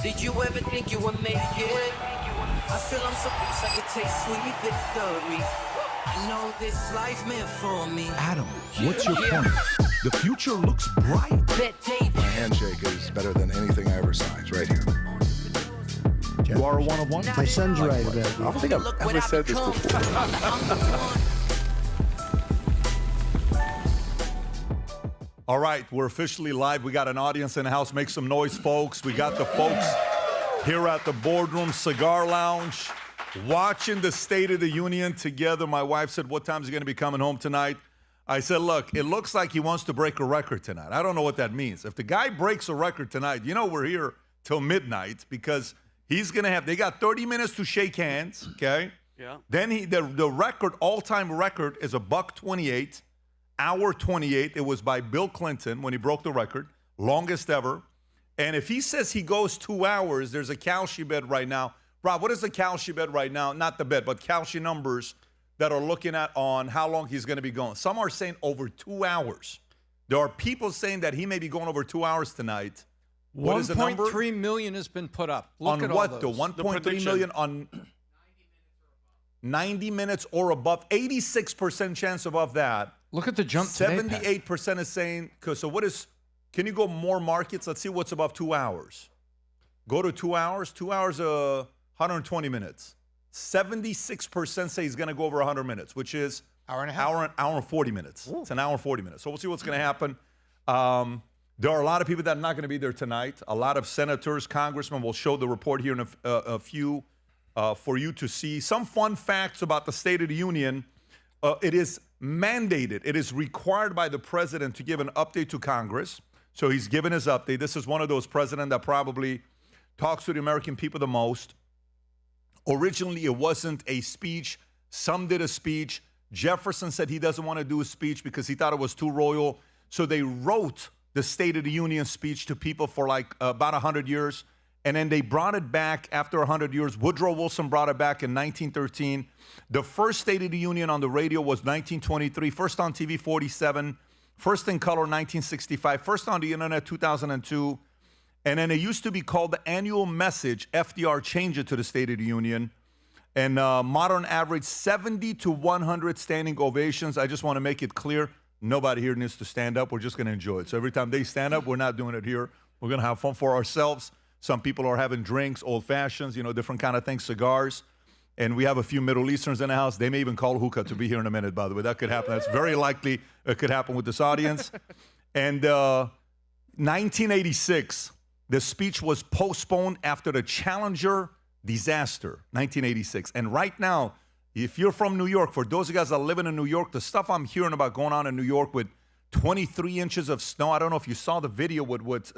Did you ever think you would make it? I feel I'm so close, I could taste sweet victory. I know this life meant for me. Adam, what's your point? The future looks bright. My handshake is better than anything I ever saw. It's right here. You are a one-of-one? My son's right about I don't think I've ever said this before. All right, we're officially live. We got an audience in the house. Make some noise, folks. We got the folks here at the Boardroom Cigar Lounge watching the State of the Union together. My wife said, what time is he going to be coming home tonight? I said, look, it looks like he wants to break a record tonight. I don't know what that means. If the guy breaks a record tonight, you know we're here till midnight because he's going to have, they got 30 minutes to shake hands, okay? Yeah. Then the record, all-time record is $1:28. Hour 28, it was by Bill Clinton when he broke the record, longest ever. And if he says he goes 2 hours, there's a Kalshi bet right now. Rob, what is the Kalshi bet right now? Not the bet, but Kalshi numbers that are looking at on how long he's going to be going. Some are saying over 2 hours. There are people saying that he may be going over 2 hours tonight. What is the number? 1.3 million has been put up. Look on at what, all though? those. 1.3 million on 90 minutes or above. 86% chance above that. Look at the jump today, 78% is saying, so what is, can you go more markets? Let's see what's above 2 hours. Go to 2 hours. 2 hours, 120 minutes. 76% say he's going to go over 100 minutes, which is hour and a half. Hour and 40 minutes. Ooh. It's an hour and 40 minutes. So we'll see what's going to happen. There are a lot of people that are not going to be there tonight. A lot of senators, congressmen will show the report here in a few for you to see. Some fun facts about the State of the Union. It is mandated. It is required by the president to give an update to Congress. So he's given his update. This is one of those presidents that probably talks to the American people the most. Originally, it wasn't a speech. Some did a speech. Jefferson said he doesn't want to do a speech because he thought it was too royal. So they wrote the State of the Union speech to people for like about 100 years. And then they brought it back after 100 years. Woodrow Wilson brought it back in 1913. The first State of the Union on the radio was 1923. First on TV, 47. First in color, 1965. First on the internet, 2002. And then it used to be called the annual message. FDR changed it to the State of the Union. And modern average, 70 to 100 standing ovations. I just want to make it clear, nobody here needs to stand up. We're just going to enjoy it. So every time they stand up, we're not doing it here. We're going to have fun for ourselves. Some people are having drinks, old fashions, different kind of things, cigars. And we have a few Middle Easterns in the house. They may even call hookah to be here in a minute, by the way. That could happen. That's very likely it could happen with this audience. And 1986, the speech was postponed after the Challenger disaster, 1986. And right now, if you're from New York, for those of you guys that live in New York, the stuff I'm hearing about going on in New York with 23 inches of snow, I don't know if you saw the video with what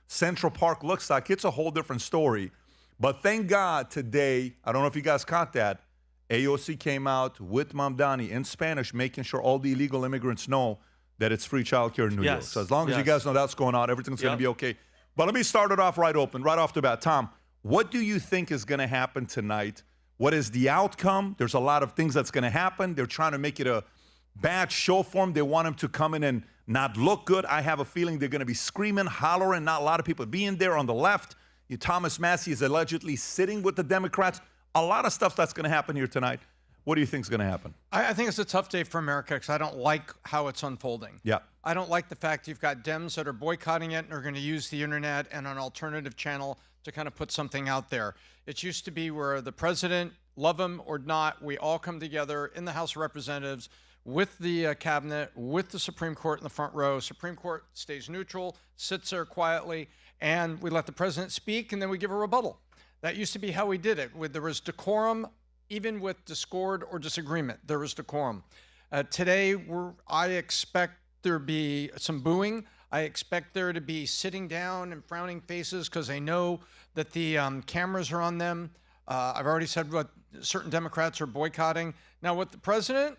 Central Park looks like. It's a whole different story. But thank God today, I don't know if you guys caught that, AOC came out with Mamdani in Spanish, making sure all the illegal immigrants know that it's free childcare in New York. So as long as you guys know that's going on, everything's going to be okay. But let me start it off right off the bat. Tom, what do you think is going to happen tonight? What is the outcome? There's a lot of things that's going to happen. They're trying to make it a bad show for him. They want him to come in and not look good. I have a feeling they're going to be screaming, hollering, not a lot of people being there on the left. Thomas Massie is allegedly sitting with the Democrats. A lot of stuff that's going to happen here tonight. What do you think is going to happen? I think it's a tough day for America because I don't like how it's unfolding. Yeah. I don't like the fact you've got Dems that are boycotting it and are going to use the internet and an alternative channel to kind of put something out there. It used to be where the president, love him or not, we all come together in the House of Representatives with the cabinet, with the Supreme Court in the front row. Supreme Court stays neutral, sits there quietly, and we let the president speak, and then we give a rebuttal. That used to be how we did it. There was decorum, even with discord or disagreement. There was decorum. Today, I expect there to be some booing. I expect there to be sitting down and frowning faces because they know that the cameras are on them. I've already said what certain Democrats are boycotting. Now, with the president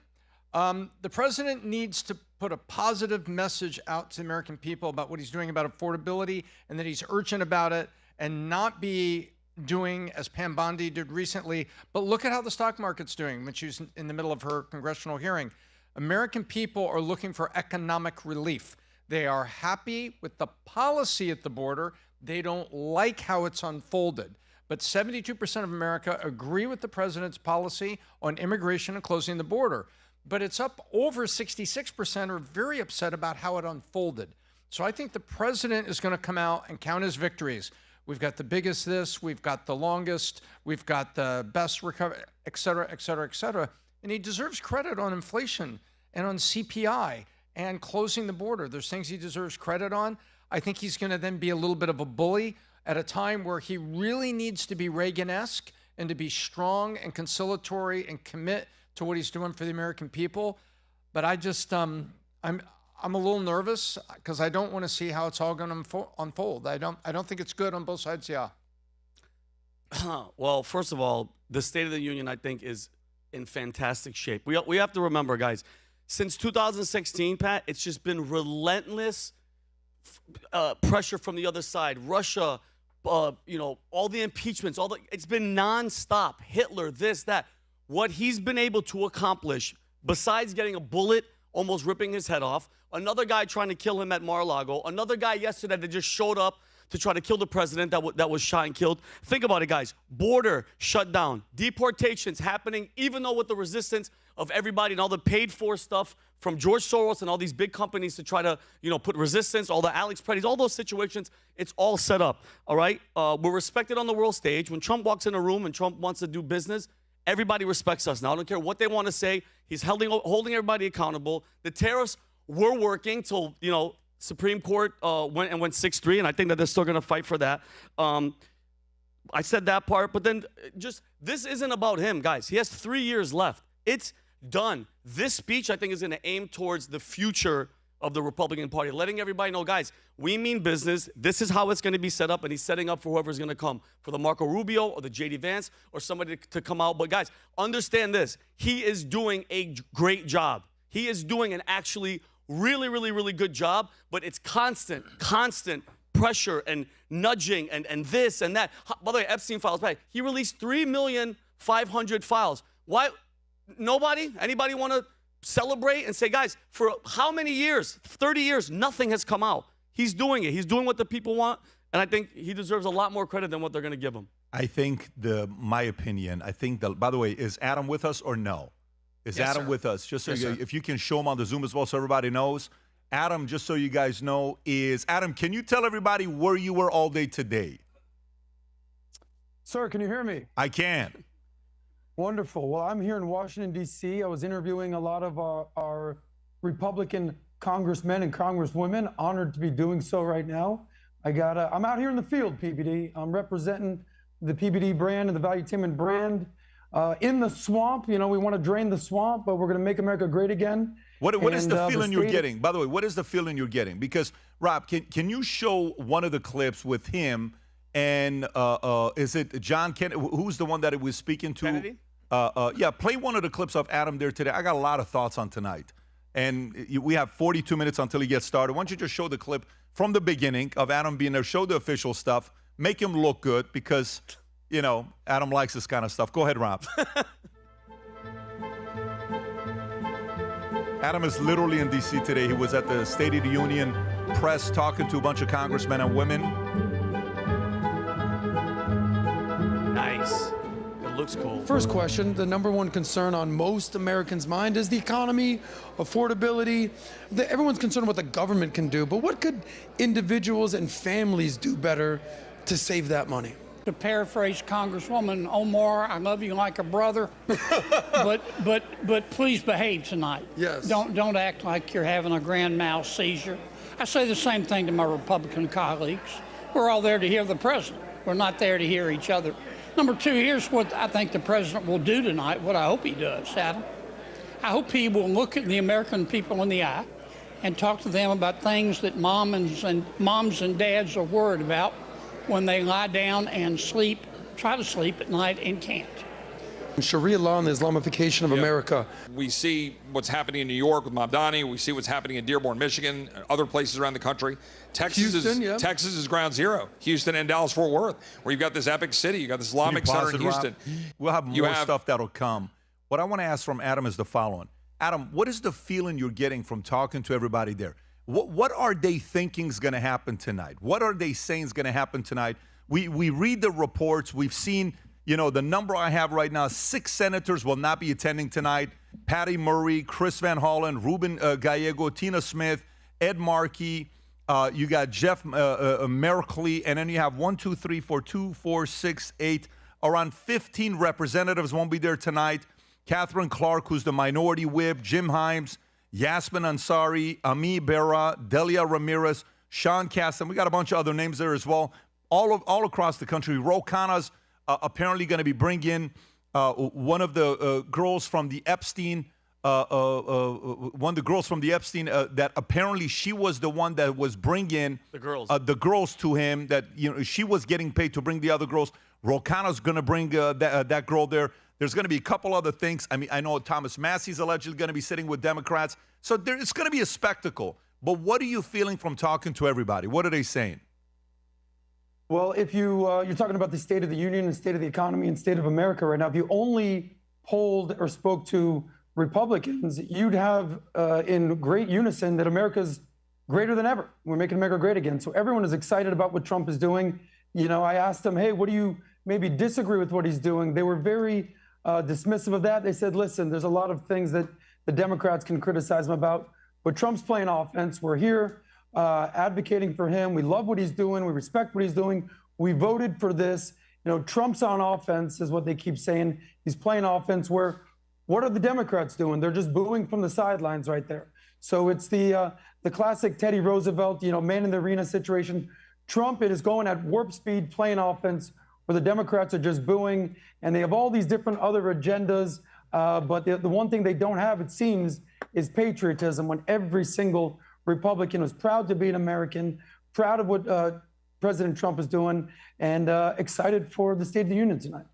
needs to put a positive message out to the American people about what he's doing about affordability and that he's urgent about it and not be doing as Pam Bondi did recently. But look at how the stock market's doing when she's in the middle of her congressional hearing. American people are looking for economic relief. They are happy with the policy at the border. They don't like how it's unfolded. But 72% of America agree with the president's policy on immigration and closing the border. But it's up over 66% are very upset about how it unfolded. So I think the president is going to come out and count his victories. We've got the biggest this, we've got the longest, we've got the best recovery, et cetera, et cetera, et cetera. And he deserves credit on inflation and on CPI and closing the border. There's things he deserves credit on. I think he's going to then be a little bit of a bully at a time where he really needs to be Reagan-esque and to be strong and conciliatory and commit to what he's doing for the American people. But I just, I'm a little nervous because I don't want to see how it's all going to unfold. I don't think it's good on both sides. Yeah. Well, first of all, the State of the Union, I think, is in fantastic shape. We have to remember, guys, since 2016, Pat, it's just been relentless pressure from the other side. Russia, you know, all the impeachments, it's been nonstop. Hitler, this, that. What he's been able to accomplish, besides getting a bullet, almost ripping his head off, another guy trying to kill him at Mar-a-Lago, another guy yesterday that just showed up to try to kill the president that was shot and killed. Think about it, guys. Border shut down. Deportations happening, even though with the resistance of everybody and all the paid-for stuff from George Soros and all these big companies to try to, you know, put resistance, all the Alex Predis, all those situations, it's all set up, all right? We're respected on the world stage. When Trump walks in a room and Trump wants to do business, everybody respects us now. I don't care what they want to say. He's holding everybody accountable. The tariffs were working till, you know, Supreme Court went 6-3, and I think that they're still going to fight for that. I said that part, but then just this isn't about him, guys. He has 3 years left. It's done. This speech, I think, is going to aim towards the future of the Republican Party, letting everybody know, guys, we mean business. This is how it's going to be set up, and he's setting up for whoever's going to come, for the Marco Rubio or the J.D. Vance or somebody to come out. But, guys, understand this. He is doing a great job. He is doing an actually really, really, really good job, but it's constant pressure and nudging and this and that. By the way, Epstein files, he released 3,500,000 files. Why? Anybody want to celebrate and say, guys, for how many years? 30 years, nothing has come out. He's doing it. He's doing what the people want, and I think he deserves a lot more credit than what they're going to give him. I think my opinion, by the way, is Adam with us or no? Is Yes, Adam sir. with us? Just so Yes, sir. if you can show him on the Zoom as well so everybody knows. Adam, just so you guys know, Adam, can you tell everybody where you were all day today? Sir, can you hear me? I can. Wonderful. Well, I'm here in Washington, D.C. I was interviewing a lot of our Republican congressmen and congresswomen. Honored to be doing so right now. I'm out here in the field, PBD. I'm representing the PBD brand and the Valuetainment brand. In the swamp, you know, we want to drain the swamp, but we're going to make America great again. What is the feeling you're getting? By the way, what is the feeling you're getting? Because, Rob, can you show one of the clips with him and is it John Kennedy? Who's the one that it was speaking to? Kennedy? Yeah, play one of the clips of Adam there today. I got a lot of thoughts on tonight. And we have 42 minutes until he gets started. Why don't you just show the clip from the beginning of Adam being there, show the official stuff, make him look good because, you know, Adam likes this kind of stuff. Go ahead, Rob. Adam is literally in D.C. today. He was at the State of the Union press talking to a bunch of congressmen and women. Nice. It looks cool. First question, the number one concern on most Americans' mind is the economy, affordability. Everyone's concerned what the government can do, but what could individuals and families do better to save that money? To paraphrase Congresswoman Omar, I love you like a brother, but please behave tonight. Yes. Don't act like you're having a grand mal seizure. I say the same thing to my Republican colleagues. We're all there to hear the president. We're not there to hear each other. Number two, here's what I think the president will do tonight, what I hope he does, Adam. I hope he will look at the American people in the eye and talk to them about things that moms and dads are worried about when they lie down and try to sleep at night and can't. Sharia law and the Islamification of America. We see what's happening in New York with Mamdani. We see what's happening in Dearborn, Michigan, and other places around the country. Texas is ground zero. Houston and Dallas-Fort Worth, where you've got this epic city. You've got this Islamic center in Houston. We'll have more stuff that'll come. What I want to ask from Adam is the following. Adam, what is the feeling you're getting from talking to everybody there? What are they thinking is going to happen tonight? What are they saying is going to happen tonight? We read the reports. We've seen, the number I have right now, 6 senators will not be attending tonight. Patty Murray, Chris Van Hollen, Ruben Gallego, Tina Smith, Ed Markey. You got Jeff Merkley, and then you have 8, around 15 representatives won't be there tonight. Catherine Clark, who's the minority whip, Jim Himes, Yasmin Ansari, Ami Berra, Delia Ramirez, Sean Caston. We got a bunch of other names there as well, all across the country. Ro Khanna's apparently going to be bringing one of the girls from the Epstein, that apparently she was the one that was bringing the girls to him, that she was getting paid to bring the other girls. Ro Khanna's going to bring that girl there. There's going to be a couple other things. I mean, I know Thomas Massey's allegedly going to be sitting with Democrats. So it's going to be a spectacle. But what are you feeling from talking to everybody? What are they saying? Well, if you're talking about the State of the Union and state of the economy and state of America right now, if you only polled or spoke to Republicans, you'd have in great unison that America's greater than ever. We're making America great again. So everyone is excited about what Trump is doing. I asked them, hey, what do you maybe disagree with what he's doing? They were very dismissive of that. They said, listen, there's a lot of things that the Democrats can criticize him about, but Trump's playing offense. We're here advocating for him. We love what he's doing. We respect what he's doing. We voted for this. Trump's on offense is what they keep saying. He's playing offense where what are the Democrats doing? They're just booing from the sidelines right there. So it's the classic Teddy Roosevelt, man in the arena situation. Trump is going at warp speed, playing offense, where the Democrats are just booing, and they have all these different other agendas. But the one thing they don't have, it seems, is patriotism, when every single Republican was proud to be an American, proud of what President Trump is doing, and excited for the State of the Union tonight.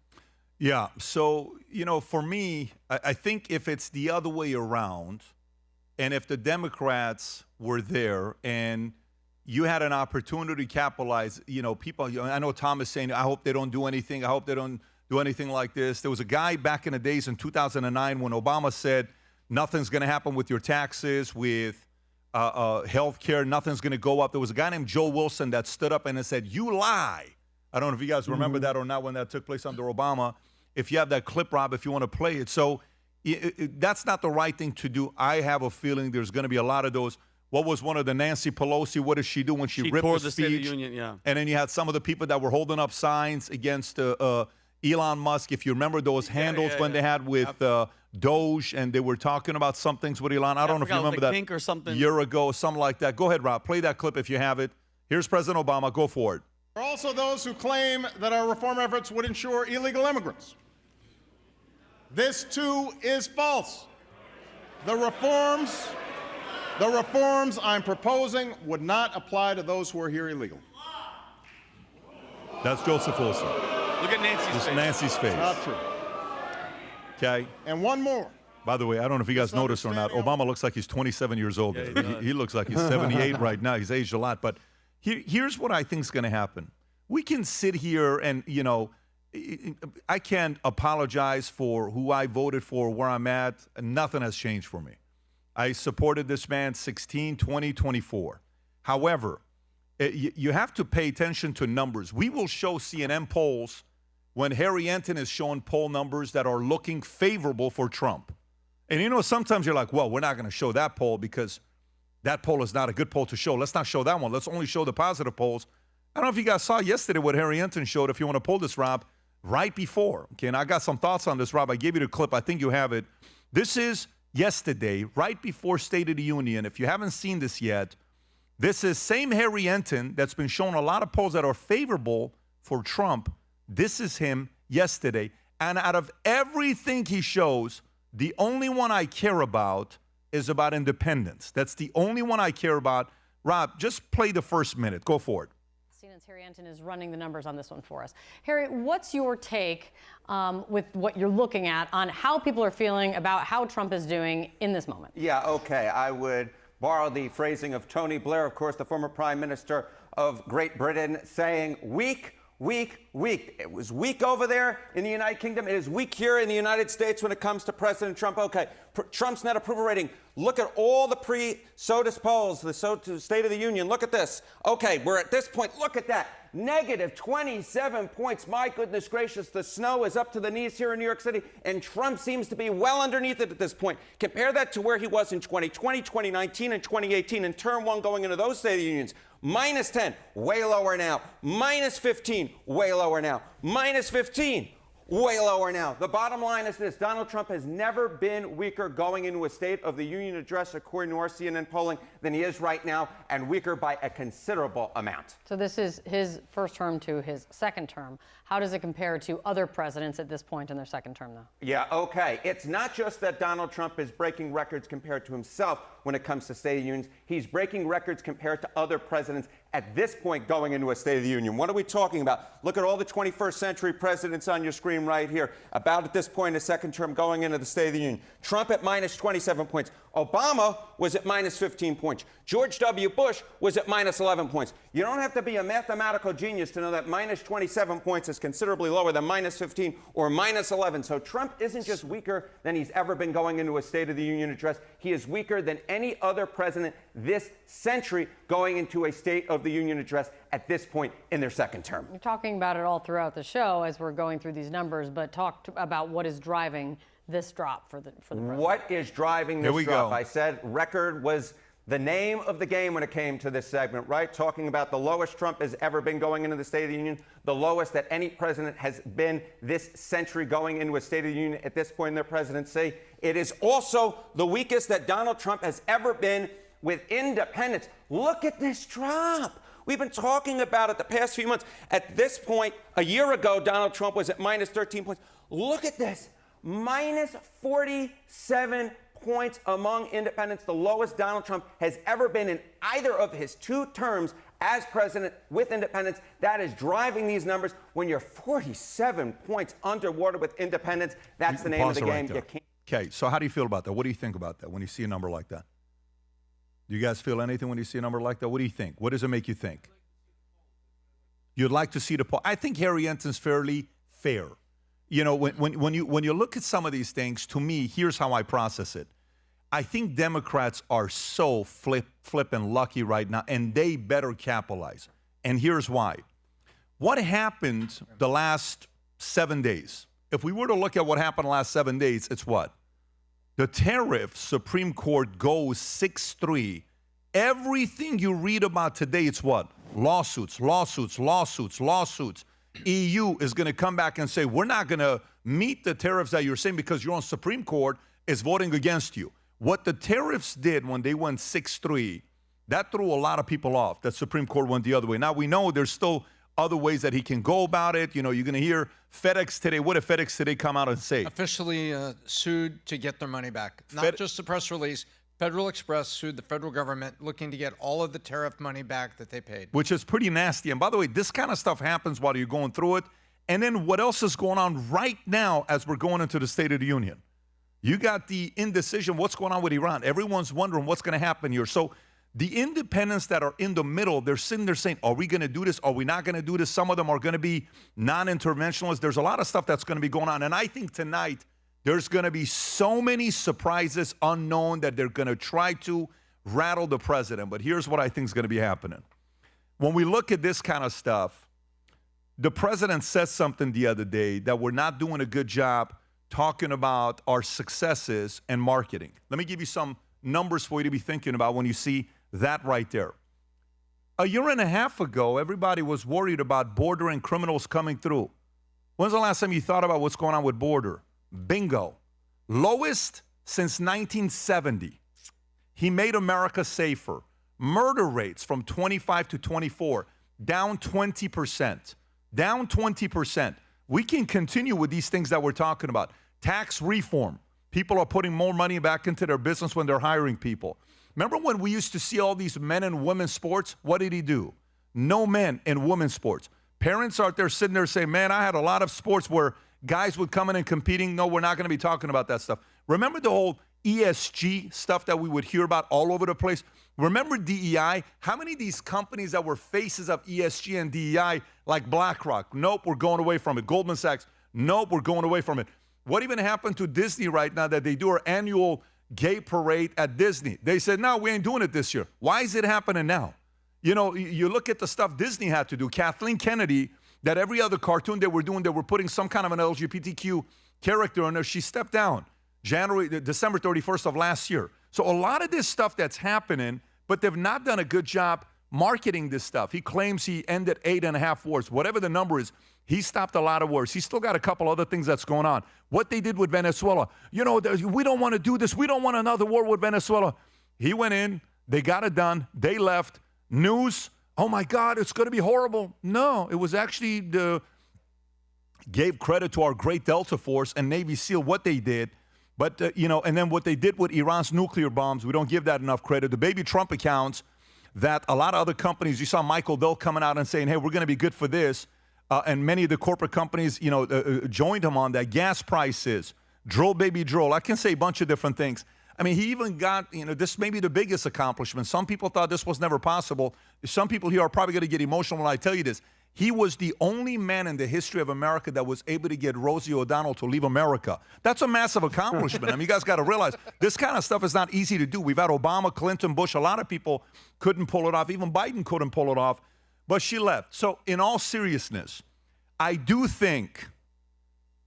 Yeah. So, for me, I think if it's the other way around, and if the Democrats were there and you had an opportunity to capitalize, people, I know Tom is saying, I hope they don't do anything. I hope they don't do anything like this. There was a guy back in the days in 2009 when Obama said, nothing's going to happen with your taxes, with health care, nothing's going to go up. There was a guy named Joe Wilson that stood up and said, you lie. I don't know if you guys remember that or not when that took place under Obama. If you have that clip, Rob, if you want to play it. So that's not the right thing to do. I have a feeling there's going to be a lot of those. What was one of the Nancy Pelosi? What did she do when she ripped the speech? State of the Union, yeah. And then you had some of the people that were holding up signs against Elon Musk. If you remember those handles when they had with Doge, and they were talking about some things with Elon. I don't know if you remember that. Kink or something. Year ago, something like that. Go ahead, Rob. Play that clip if you have it. Here's President Obama. Go for it. There are also those who claim that our reform efforts would ensure illegal immigrants. This, too, is false. The reforms I'm proposing would not apply to those who are here illegally. That's Joseph Wilson. Look at Nancy's face. Nancy's face. Not true. Okay. And one more. By the way, I don't know if you guys noticed or not, Obama looks like he's 27 years old. Yeah, he looks like he's 78 right now. He's aged a lot. But here's what I think is going to happen. We can sit here and, I can't apologize for who I voted for, where I'm at. Nothing has changed for me. I supported this man 16, 20, 24. However, you have to pay attention to numbers. We will show CNN polls when Harry Enton is showing poll numbers that are looking favorable for Trump. And sometimes you're like, well, we're not going to show that poll because that poll is not a good poll to show. Let's not show that one. Let's only show the positive polls. I don't know if you guys saw yesterday what Harry Enton showed, if you want to pull this, Rob, right before. Okay, and I got some thoughts on this, Rob. I gave you the clip. I think you have it. This is yesterday, right before State of the Union. If you haven't seen this yet, this is same Harry Enton that's been showing a lot of polls that are favorable for Trump. This is him yesterday. And out of everything he shows, the only one I care about is about independence. That's the only one I care about. Rob, just play the first minute. Go for it. CNN's Harry Enton is running the numbers on this one for us. Harry, what's your take with what you're looking at on how people are feeling about how Trump is doing in this moment? Yeah, okay. I would borrow the phrasing of Tony Blair, of course, the former Prime Minister of Great Britain, saying, weak, weak, weak. It was weak over there in the United Kingdom. It is weak here in the United States when it comes to President Trump. Okay, Trump's net approval rating. Look at all the pre-SOTUS polls, the State of the Union. Look at this. Okay, we're at this point. Look at that. Negative 27 points. My goodness gracious, the snow is up to the knees here in New York City, and Trump seems to be well underneath it at this point. Compare that to where he was in 2020, 2019, and 2018 in term one going into those State of the Unions. Minus 10, way lower now. Minus 15, way lower now. Minus 15, way lower now. The bottom line is this. Donald Trump has never been weaker going into a State of the Union address, according to our CNN polling, than he is right now, and weaker by a considerable amount. So this is his first term to his second term. How does it compare to other presidents at this point in their second term, though? Yeah, okay. It's not just that Donald Trump is breaking records compared to himself when it comes to State of the Unions. He's breaking records compared to other presidents at this point going into a State of the Union. What are we talking about? Look at all the 21st century presidents on your screen right here. About at this point in the second term going into the State of the Union. Trump at minus 27 points. Obama was at minus 15 points. George W. Bush was at minus 11 points. You don't have to be a mathematical genius to know that minus 27 points is considerably lower than minus 15 or minus 11. So Trump isn't just weaker than he's ever been going into a State of the Union address. He is weaker than any other president this century going into a State of the Union address at this point in their second term. You're talking about it all throughout the show as we're going through these numbers, but talk about what is driving this drop for the president. What is driving this drop? I said record was the name of the game when it came to this segment, right? Talking about the lowest Trump has ever been going into the State of the Union, the lowest that any president has been this century going into a State of the Union at this point in their presidency. It is also the weakest that Donald Trump has ever been with independents. Look at this drop. We've been talking about it the past few months. At this point, a year ago, Donald Trump was at minus 13 points. Look at this. Minus 47 points among independents, the lowest Donald Trump has ever been in either of his two terms as president with independents. That is driving these numbers. When you're 47 points underwater with independents, that's the name of the game. Okay, so how do you feel about that? What do you think about that when you see a number like that? Do you guys feel anything when you see a number like that? What do you think? What does it make you think? You'd like to see the poll. I think Harry Enton's fairly fair. You know, when you look at some of these things, to me, here's how I process it. I think Democrats are so flippin' lucky right now, and they better capitalize. And here's why. What happened the last 7 days? If we were to look at what happened the last 7 days, it's what? The tariff Supreme Court goes 6-3. Everything you read about today, it's what? Lawsuits, lawsuits, lawsuits, lawsuits. EU is going to come back and say, we're not going to meet the tariffs that you're saying because your own Supreme Court is voting against you. What the tariffs did when they went 6-3, that threw a lot of people off. That Supreme Court went the other way. Now, we know there's still other ways that he can go about it. You know, you're going to hear FedEx today. What did FedEx today come out and say? Officially sued to get their money back. Not just a press release. Federal Express sued the federal government looking to get all of the tariff money back that they paid. Which is pretty nasty. And by the way, this kind of stuff happens while you're going through it. And then what else is going on right now as we're going into the State of the Union? You got the indecision. What's going on with Iran? Everyone's wondering what's going to happen here. So the independents that are in the middle, they're sitting there saying, are we going to do this? Are we not going to do this? Some of them are going to be non-interventionalists. There's a lot of stuff that's going to be going on. And I think tonight, there's going to be so many surprises unknown that they're going to try to rattle the president. But here's what I think is going to be happening. When we look at this kind of stuff, the president said something the other day that we're not doing a good job talking about our successes and marketing. Let me give you some numbers for you to be thinking about when you see that right there. A year and a half ago, everybody was worried about border and criminals coming through. When's the last time you thought about what's going on with border? Bingo. Lowest since 1970. He made America safer. Murder rates from 25 to 24, down 20%. Down 20%. We can continue with these things that we're talking about. Tax reform. People are putting more money back into their business when they're hiring people. Remember when we used to see all these men and women sports? What did he do? No men in women's sports. Parents out there sitting there saying, man, I had a lot of sports where guys would come in and competing. No, we're not going to be talking about that stuff. Remember the whole ESG stuff that we would hear about all over the place. Remember DEI? How many of these companies that were faces of ESG and DEI, like BlackRock? Nope, we're going away from it. Goldman Sachs? Nope, we're going away from it. What even happened to Disney right now that they do our annual gay parade at Disney? They said, no, we ain't doing it this year. Why is it happening now? You know, you look at the stuff Disney had to do. Kathleen Kennedy, that every other cartoon they were doing, they were putting some kind of an LGBTQ character in there. She stepped down December 31st of last year. So a lot of this stuff that's happening, but they've not done a good job marketing this stuff. He claims he ended 8.5 wars. Whatever the number is, he stopped a lot of wars. He's still got a couple other things that's going on. What they did with Venezuela, you know, we don't want to do this. We don't want another war with Venezuela. He went in, they got it done, they left. News, oh my God, it's going to be horrible. No, it was actually gave credit to our great Delta Force and Navy SEAL, what they did. But, you know, and then what they did with Iran's nuclear bombs, we don't give that enough credit. The baby Trump accounts that a lot of other companies, you saw Michael Dell coming out and saying, hey, we're going to be good for this. And many of the corporate companies, you know, joined him on that. Gas prices, drill, baby, drill. I can say a bunch of different things. I mean, he even got, you know, this may be the biggest accomplishment. Some people thought this was never possible. Some people here are probably going to get emotional when I tell you this. He was the only man in the history of America that was able to get Rosie O'Donnell to leave America. That's a massive accomplishment. I mean, you guys got to realize this kind of stuff is not easy to do. We've had Obama, Clinton, Bush. A lot of people couldn't pull it off. Even Biden couldn't pull it off. But she left. So in all seriousness, I do think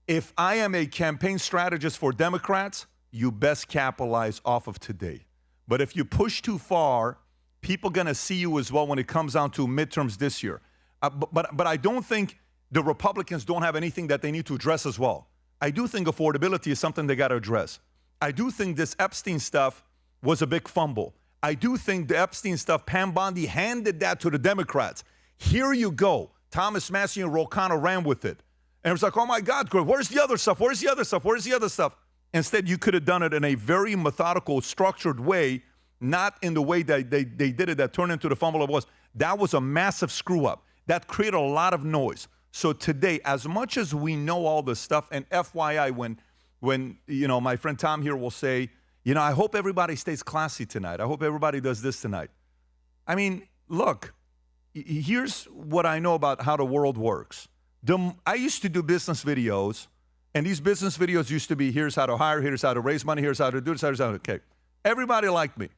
if I am a campaign strategist for Democrats, you best capitalize off of today. But if you push too far, people going to see you as well when it comes down to midterms this year. But I don't think the Republicans don't have anything that they need to address as well. I do think affordability is something they got to address. I do think this Epstein stuff was a big fumble. I do think the Epstein stuff, Pam Bondi handed that to the Democrats. Here you go. Thomas Massie and Ro Khanna ran with it. And it was like, oh my God, where's the other stuff? Where's the other stuff? Where's the other stuff? Instead, you could have done it in a very methodical, structured way, not in the way that they did it that turned into the fumble it was. That was a massive screw-up. That created a lot of noise. So today, as much as we know all this stuff, and FYI, when you know, my friend Tom here will say, you know, I hope everybody stays classy tonight. I hope everybody does this tonight. I mean, look, here's what I know about how the world works. I used to do business videos, and these business videos used to be, here's how to hire, here's how to raise money, here's how to do this, here's how to, okay. Everybody liked me.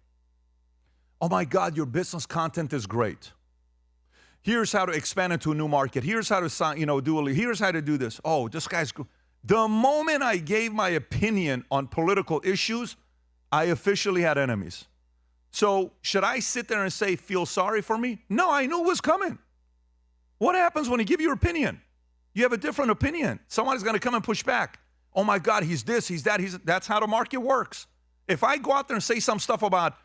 Oh my God, your business content is great. Here's how to expand into a new market. Here's how to sign, you know, here's how to do this. Oh, this guy's good. The moment I gave my opinion on political issues, I officially had enemies. So should I sit there and say, feel sorry for me? No, I knew it was coming. What happens when you give your opinion? You have a different opinion. Someone's going to come and push back. Oh my God, he's this, he's that, that's how the market works. If I go out there and say some stuff about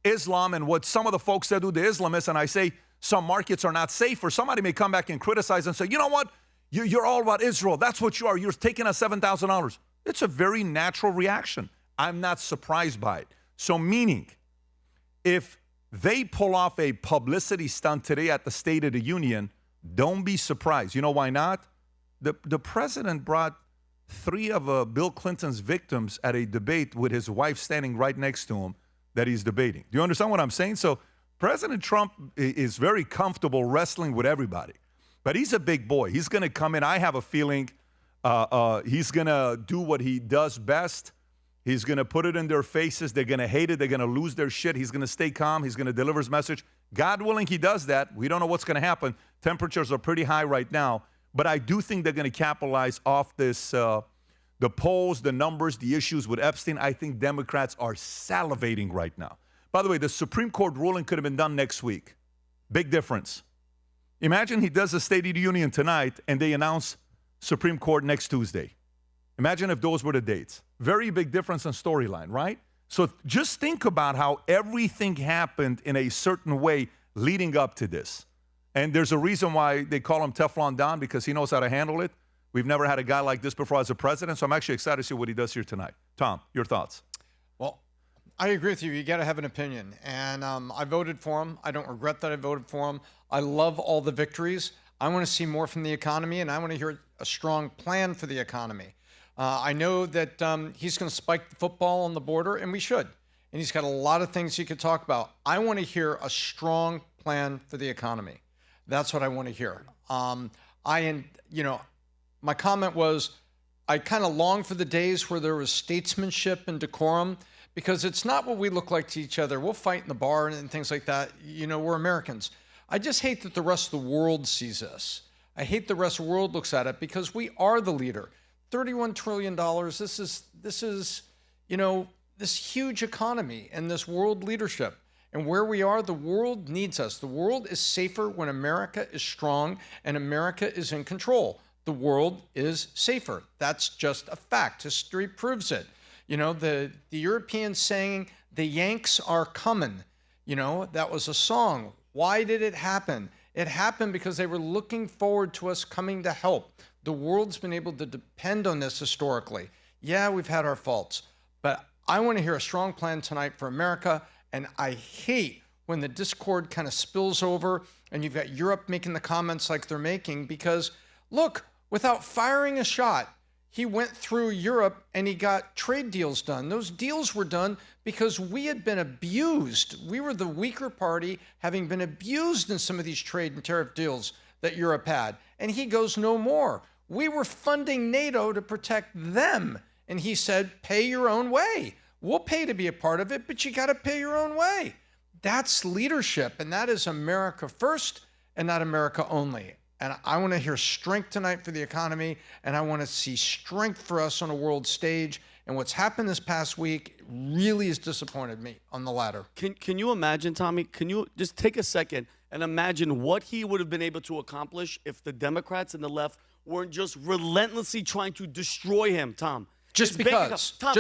Islam and what some of the folks that do the Islamists, and I say some markets are not safe, or somebody may come back and criticize and say, you know what, you're all about Israel. That's what you are. You're taking us $7,000. It's a very natural reaction. I'm not surprised by it. So meaning, if they pull off a publicity stunt today at the State of the Union, don't be surprised. You know why not? The president brought 3 of Bill Clinton's victims at a debate with his wife standing right next to him that he's debating. Do you understand what I'm saying? So President Trump is very comfortable wrestling with everybody. But he's a big boy. He's going to come in. I have a feeling he's going to do what he does best. He's going to put it in their faces. They're going to hate it. They're going to lose their shit. He's going to stay calm. He's going to deliver his message. God willing, he does that. We don't know what's going to happen. Temperatures are pretty high right now. But I do think they're going to capitalize off this, the polls, the numbers, the issues with Epstein. I think Democrats are salivating right now. By the way, the Supreme Court ruling could have been done next week. Big difference. Imagine he does the State of the Union tonight and they announce Supreme Court next Tuesday. Imagine if those were the dates. Very big difference in storyline, right? So just think about how everything happened in a certain way leading up to this. And there's a reason why they call him Teflon Don, because he knows how to handle it. We've never had a guy like this before as a president, so I'm actually excited to see what he does here tonight. Tom, your thoughts? Well, I agree with you. You got to have an opinion. And I voted for him. I don't regret that I voted for him. I love all the victories. I want to see more from the economy, and I want to hear a strong plan for the economy. I know that he's going to spike the football on the border, and we should. And he's got a lot of things he could talk about. I want to hear a strong plan for the economy. That's what I want to hear. My comment was, I kind of long for the days where there was statesmanship and decorum, because it's not what we look like to each other. We'll fight in the bar and things like that. We're Americans. I just hate that the rest of the world sees this. I hate the rest of the world looks at it, because we are the leader. $31 trillion. This is this huge economy and this world leadership. And where we are, the world needs us. The world is safer when America is strong and America is in control. The world is safer. That's just a fact. History proves it. The Europeans saying, the Yanks are coming. That was a song. Why did it happen? It happened because they were looking forward to us coming to help. The world's been able to depend on this historically. Yeah, we've had our faults, but I want to hear a strong plan tonight for America, and I hate when the discord kind of spills over and you've got Europe making the comments like they're making, because, look, without firing a shot, he went through Europe and he got trade deals done. Those deals were done because we had been abused. We were the weaker party, having been abused in some of these trade and tariff deals that Europe had. And he goes, no more. We were funding NATO to protect them. And he said, pay your own way. We'll pay to be a part of it, but you got to pay your own way. That's leadership, and that is America first and not America only. And I want to hear strength tonight for the economy, and I want to see strength for us on a world stage. And what's happened this past week really has disappointed me on the latter. Can you imagine, Tommy? Can you just take a second and imagine what he would have been able to accomplish if the Democrats and the left weren't just relentlessly trying to destroy him, Tom? Just because. Thank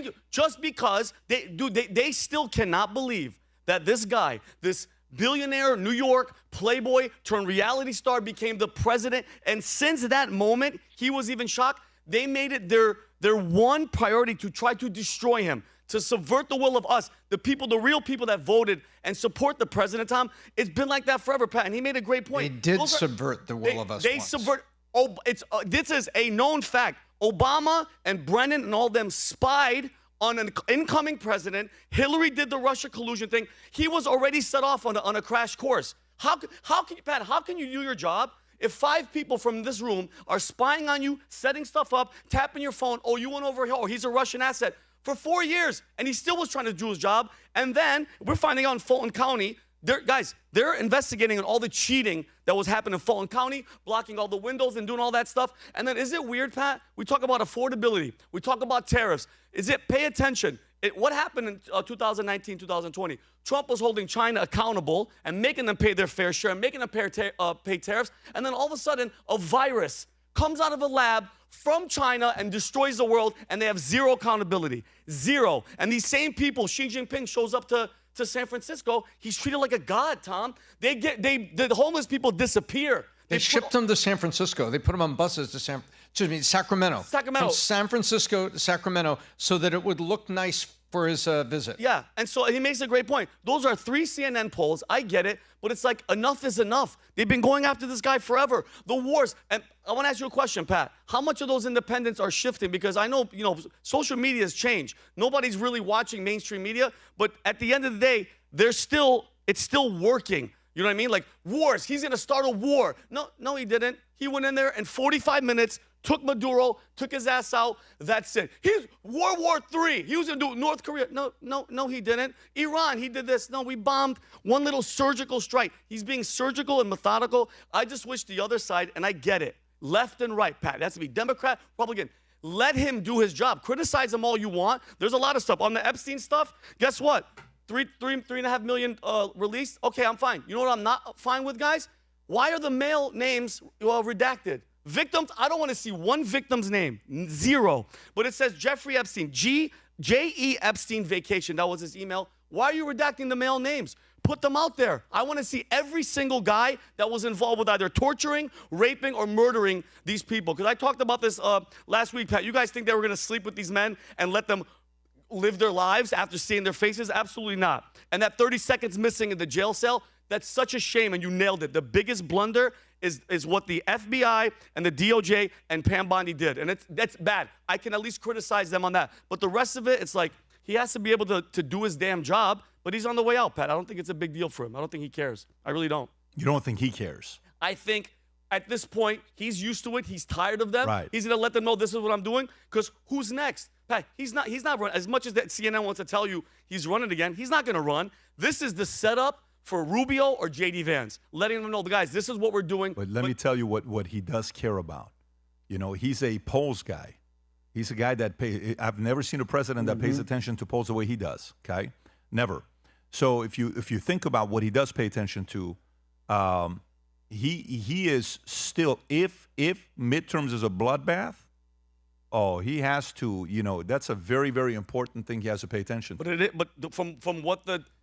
you. Just because they still cannot believe that this guy, this billionaire, New York playboy turned reality star, became the president. And since that moment, he was even shocked. They made it their one priority to try to destroy him, to subvert the will of us, the people, the real people that voted and support the president, Tom. It's been like that forever, Pat. And he made a great point. They did subvert the will of us. They subvert. Oh, this is a known fact. Obama and Brennan and all them spied on an incoming president. Hillary did the Russia collusion thing. He was already set off on a crash course. How can you, Pat, how can you do your job if 5 people from this room are spying on you, setting stuff up, tapping your phone, oh, you went over here, oh, he's a Russian asset, for 4 years, and he still was trying to do his job. And then we're finding out in Fulton County, they're investigating on all the cheating that was happening in Fulton County, blocking all the windows and doing all that stuff. And then is it weird, Pat? We talk about affordability. We talk about tariffs. Pay attention. What happened in 2019, 2020? Trump was holding China accountable and making them pay their fair share, and making them pay tariffs. And then all of a sudden, a virus comes out of a lab from China and destroys the world, and they have zero accountability. Zero. And these same people, Xi Jinping shows up to San Francisco, he's treated like a god, Tom. The homeless people disappear. They shipped them to San Francisco. They put them on buses to Sacramento. From San Francisco to Sacramento, so that it would look nice for his visit. Yeah, and so he makes a great point. Those are 3 CNN polls. I get it, but it's like enough is enough. They've been going after this guy forever. The wars, and I want to ask you a question, Pat. How much of those independents are shifting? Because I know, social media has changed. Nobody's really watching mainstream media, but at the end of the day, it's still working. You know what I mean? Like wars, he's going to start a war. No, he didn't. He went in there in 45 minutes, took Maduro, took his ass out. That's it. He's World War III. He was going to do North Korea. No, he didn't. Iran, he did this. No, we bombed one little surgical strike. He's being surgical and methodical. I just wish the other side, and I get it, left and right, Pat. It has to be Democrat, Republican. Let him do his job. Criticize him all you want. There's a lot of stuff. On the Epstein stuff, guess what? 3.5 million released. Okay, I'm fine. You know what I'm not fine with, guys? Why are the male names redacted? Victims, I don't want to see one victim's name. 0. But it says Jeffrey Epstein, J.E. Epstein vacation. That was his email. Why are you redacting the male names? Put them out there. I want to see every single guy that was involved with either torturing, raping, or murdering these people. Because I talked about this last week, Pat. You guys think they were going to sleep with these men and let them live their lives after seeing their faces? Absolutely not. And that 30 seconds missing in the jail cell, that's such a shame, and you nailed it. The biggest blunder is what the FBI and the DOJ and Pam Bondi did. And that's bad. I can at least criticize them on that. But the rest of it, it's like he has to be able to do his damn job, but he's on the way out, Pat. I don't think it's a big deal for him. I don't think he cares. I really don't. You don't think he cares? I think at this point, he's used to it. He's tired of them. Right. He's going to let them know this is what I'm doing, because who's next? Pat, he's not running. As much as that CNN wants to tell you he's running again, he's not going to run. This is the setup for Rubio or J.D. Vance, letting them know, guys, this is what we're doing. But let me tell you what he does care about. You know, he's a polls guy. He's a guy that I've never seen a president that pays attention to polls the way he does, okay? Never. So if you think about what he does pay attention to, he is still, if midterms is a bloodbath, he has to, that's a very, very important thing he has to pay attention to. But from what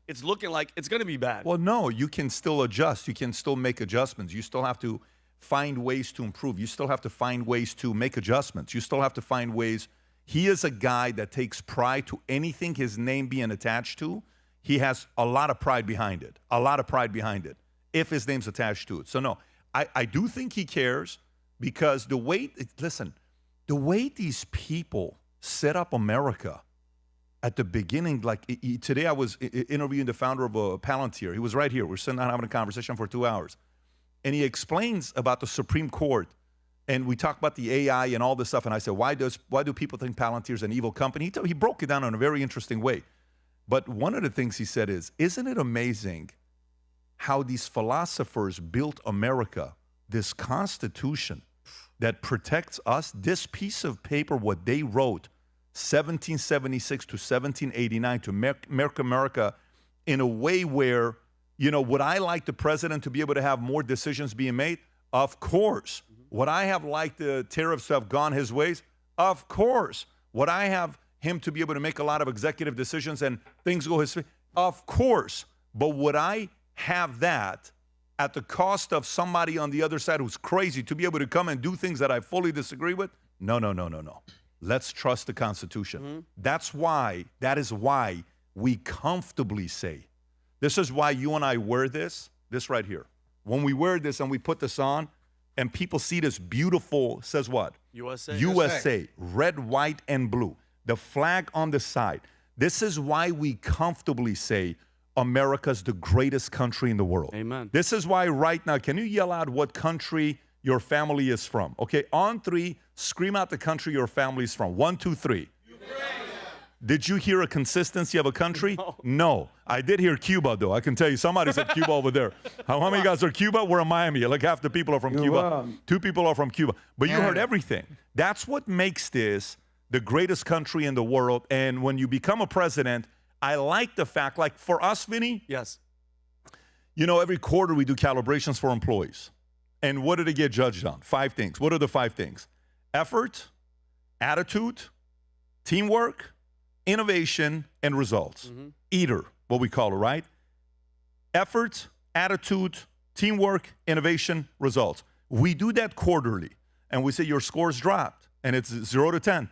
it's looking like, it's going to be bad. Well, no, you can still adjust. You can still make adjustments. You still have to find ways to improve. You still have to find ways to make adjustments. You still have to find ways. He is a guy that takes pride to anything his name being attached to. He has a lot of pride behind it, if his name's attached to it. So, no, I do think he cares, because the way these people set up America at the beginning, like today I was interviewing the founder of Palantir. He was right here. We're sitting down having a conversation for 2 hours. And he explains about the Supreme Court. And we talk about the AI and all this stuff. And I said, why do people think Palantir is an evil company? He broke it down in a very interesting way. But one of the things he said is, isn't it amazing how these philosophers built America, this Constitution that protects us, this piece of paper, what they wrote, 1776 to 1789, to make America in a way where, would I like the president to be able to have more decisions being made? Of course. Would I have liked the tariffs to have gone his ways? Of course. Would I have him to be able to make a lot of executive decisions and things go his way? Of course. But would I have that at the cost of somebody on the other side who's crazy to be able to come and do things that I fully disagree with? No. Let's trust the Constitution. That is why we comfortably say, this is why you and I wear this right here. When we wear this and we put this on and people see this beautiful, says what? USA, red, white, and blue. The flag on the side. This is why we comfortably say America's the greatest country in the world. Amen. This is why right now, can you yell out what country your family is from? Okay, on 3, scream out the country your family is from. 1, 2, 3. Ukraine. Did you hear a consistency of a country? No. I did hear Cuba, though. I can tell you, somebody said Cuba over there. How many of you guys are Cuba? We're in Miami. Like half the people are from Cuba. 2 people are from Cuba. But you heard everything. That's what makes this the greatest country in the world. And when you become a president, I like the fact, like for us, Vinny. Yes. Every quarter we do calibrations for employees. And what do they get judged on? 5 things. What are the 5 things? Effort, attitude, teamwork, innovation, and results. EATER, what we call it, right? Effort, attitude, teamwork, innovation, results. We do that quarterly. And we say your score's dropped. And it's 0 to 10.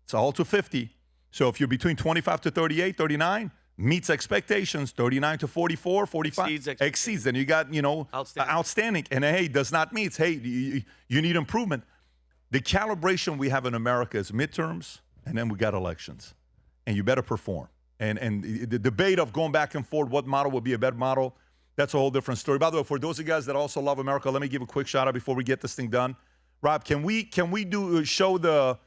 It's all to 50. So if you're between 25 to 38, 39, meets expectations, 39 to 44, 45, exceeds. Then you got, outstanding. And hey, does not meet. Hey, you need improvement. The calibration we have in America is midterms, and then we got elections. And you better perform. And the debate of going back and forth, what model would be a better model, that's a whole different story. By the way, for those of you guys that also love America, let me give a quick shout out before we get this thing done. Rob, can we show that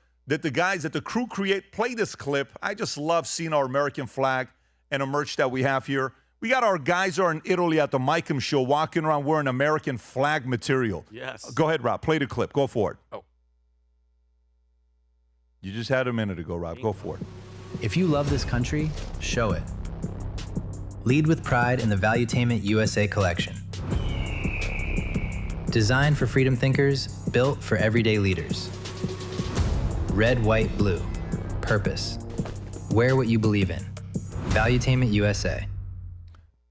the guys that the crew play this clip? I just love seeing our American flag and a merch that we have here. We got our guys who are in Italy at the Micam show walking around wearing American flag material. Yes. Go ahead, Rob. Play the clip. Go for it. Oh. You just had a minute ago, Rob. Go for it. If you love this country, show it. Lead with pride in the Valuetainment USA collection. Designed for freedom thinkers, built for everyday leaders. Red, white, blue. Purpose. Wear what you believe in. Valuetainment USA.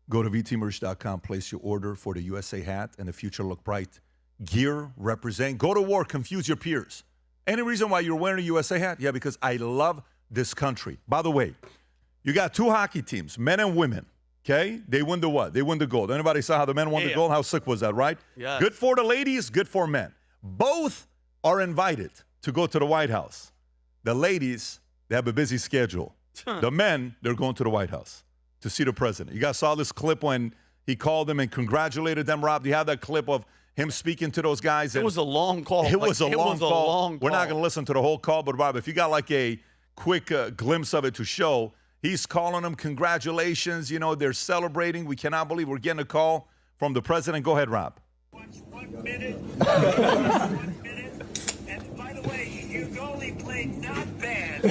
Go to vtmerch.com, place your order for the USA hat and the Future Look Bright gear. Represent. Go to war, confuse your peers. Any reason why you're wearing a USA hat? Yeah, because I love this country. By the way, you got 2 hockey teams, men and women. Okay? They win the what? They win the gold. Anybody saw how the men won the gold? How sick was that, right? Yes. Good for the ladies, good for men. Both are invited to go to the White House. The ladies, they have a busy schedule. The men, they're going to the White House to see the president. You guys saw this clip when he called them and congratulated them, Rob? Do you have that clip of him speaking to those guys? It was a long call. It was a long call. We're not call. going to listen to the whole call, but Rob, if you got like a quick glimpse of it to show, he's calling them congratulations. You know, they're celebrating. We cannot believe we're getting a call from the president. Go ahead, Rob. 1 minute. 1 minute. And by the way, your goalie played not bad.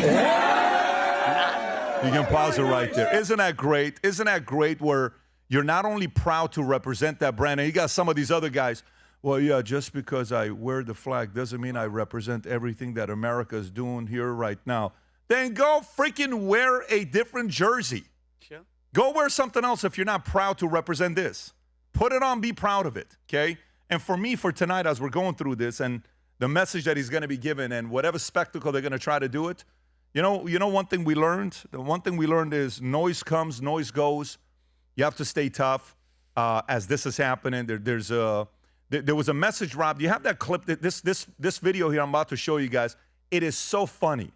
You can pause it right there. Isn't that great? Isn't that great where you're not only proud to represent that brand, and you got some of these other guys, well, yeah, just because I wear the flag doesn't mean I represent everything that America is doing here right now. Then go freaking wear a different jersey. Sure. Go wear something else if you're not proud to represent this. Put it on, be proud of it, okay? And for me, for tonight, as we're going through this and the message that he's going to be given and whatever spectacle they're going to try to do it, you know one thing we learned? The one thing we learned is noise comes, noise goes. You have to stay tough as this is happening. There was a message, Rob. Do you have that clip? This video here I'm about to show you guys, it is so funny.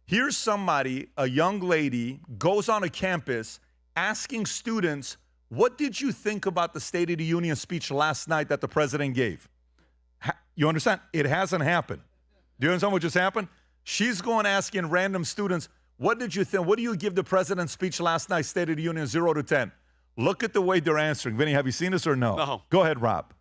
Here's somebody, a young lady, goes on a campus asking students, what did you think about the State of the Union speech last night that the president gave? You understand? It hasn't happened. Do you understand what just happened? She's going asking random students, what did you think? What do you give the president's speech last night, State of the Union, 0 to 10? Look at the way they're answering. Vinny, have you seen this or no? No. Go ahead, Rob.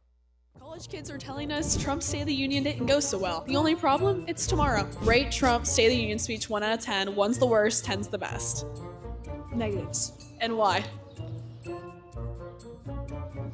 College kids are telling us Trump's State of the Union didn't go so well. The only problem? It's tomorrow. Rate Trump's State of the Union speech 1 out of 10. 1's the worst, 10's the best. Negatives. And why?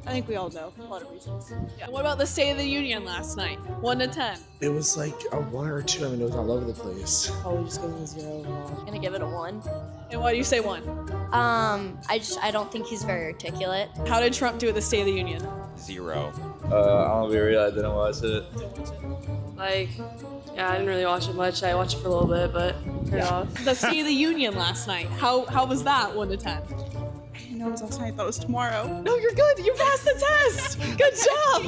I think we all know a lot of reasons. Yeah. What about the State of the Union last night? 1 to 10. It was like a 1 or 2. I mean, it was all over the place. Probably just giving a 0. I'm gonna give it a 1. And why do you say 1? I don't think he's very articulate. How did Trump do at the State of the Union? 0. I'll be real, I didn't watch it. Like, yeah, I didn't really watch it much. I watched it for a little bit, but turned it off. The State of the Union last night. How was that 1 to 10? I know it was last night. I thought it was tomorrow. No, you're good. You passed the test. Good job.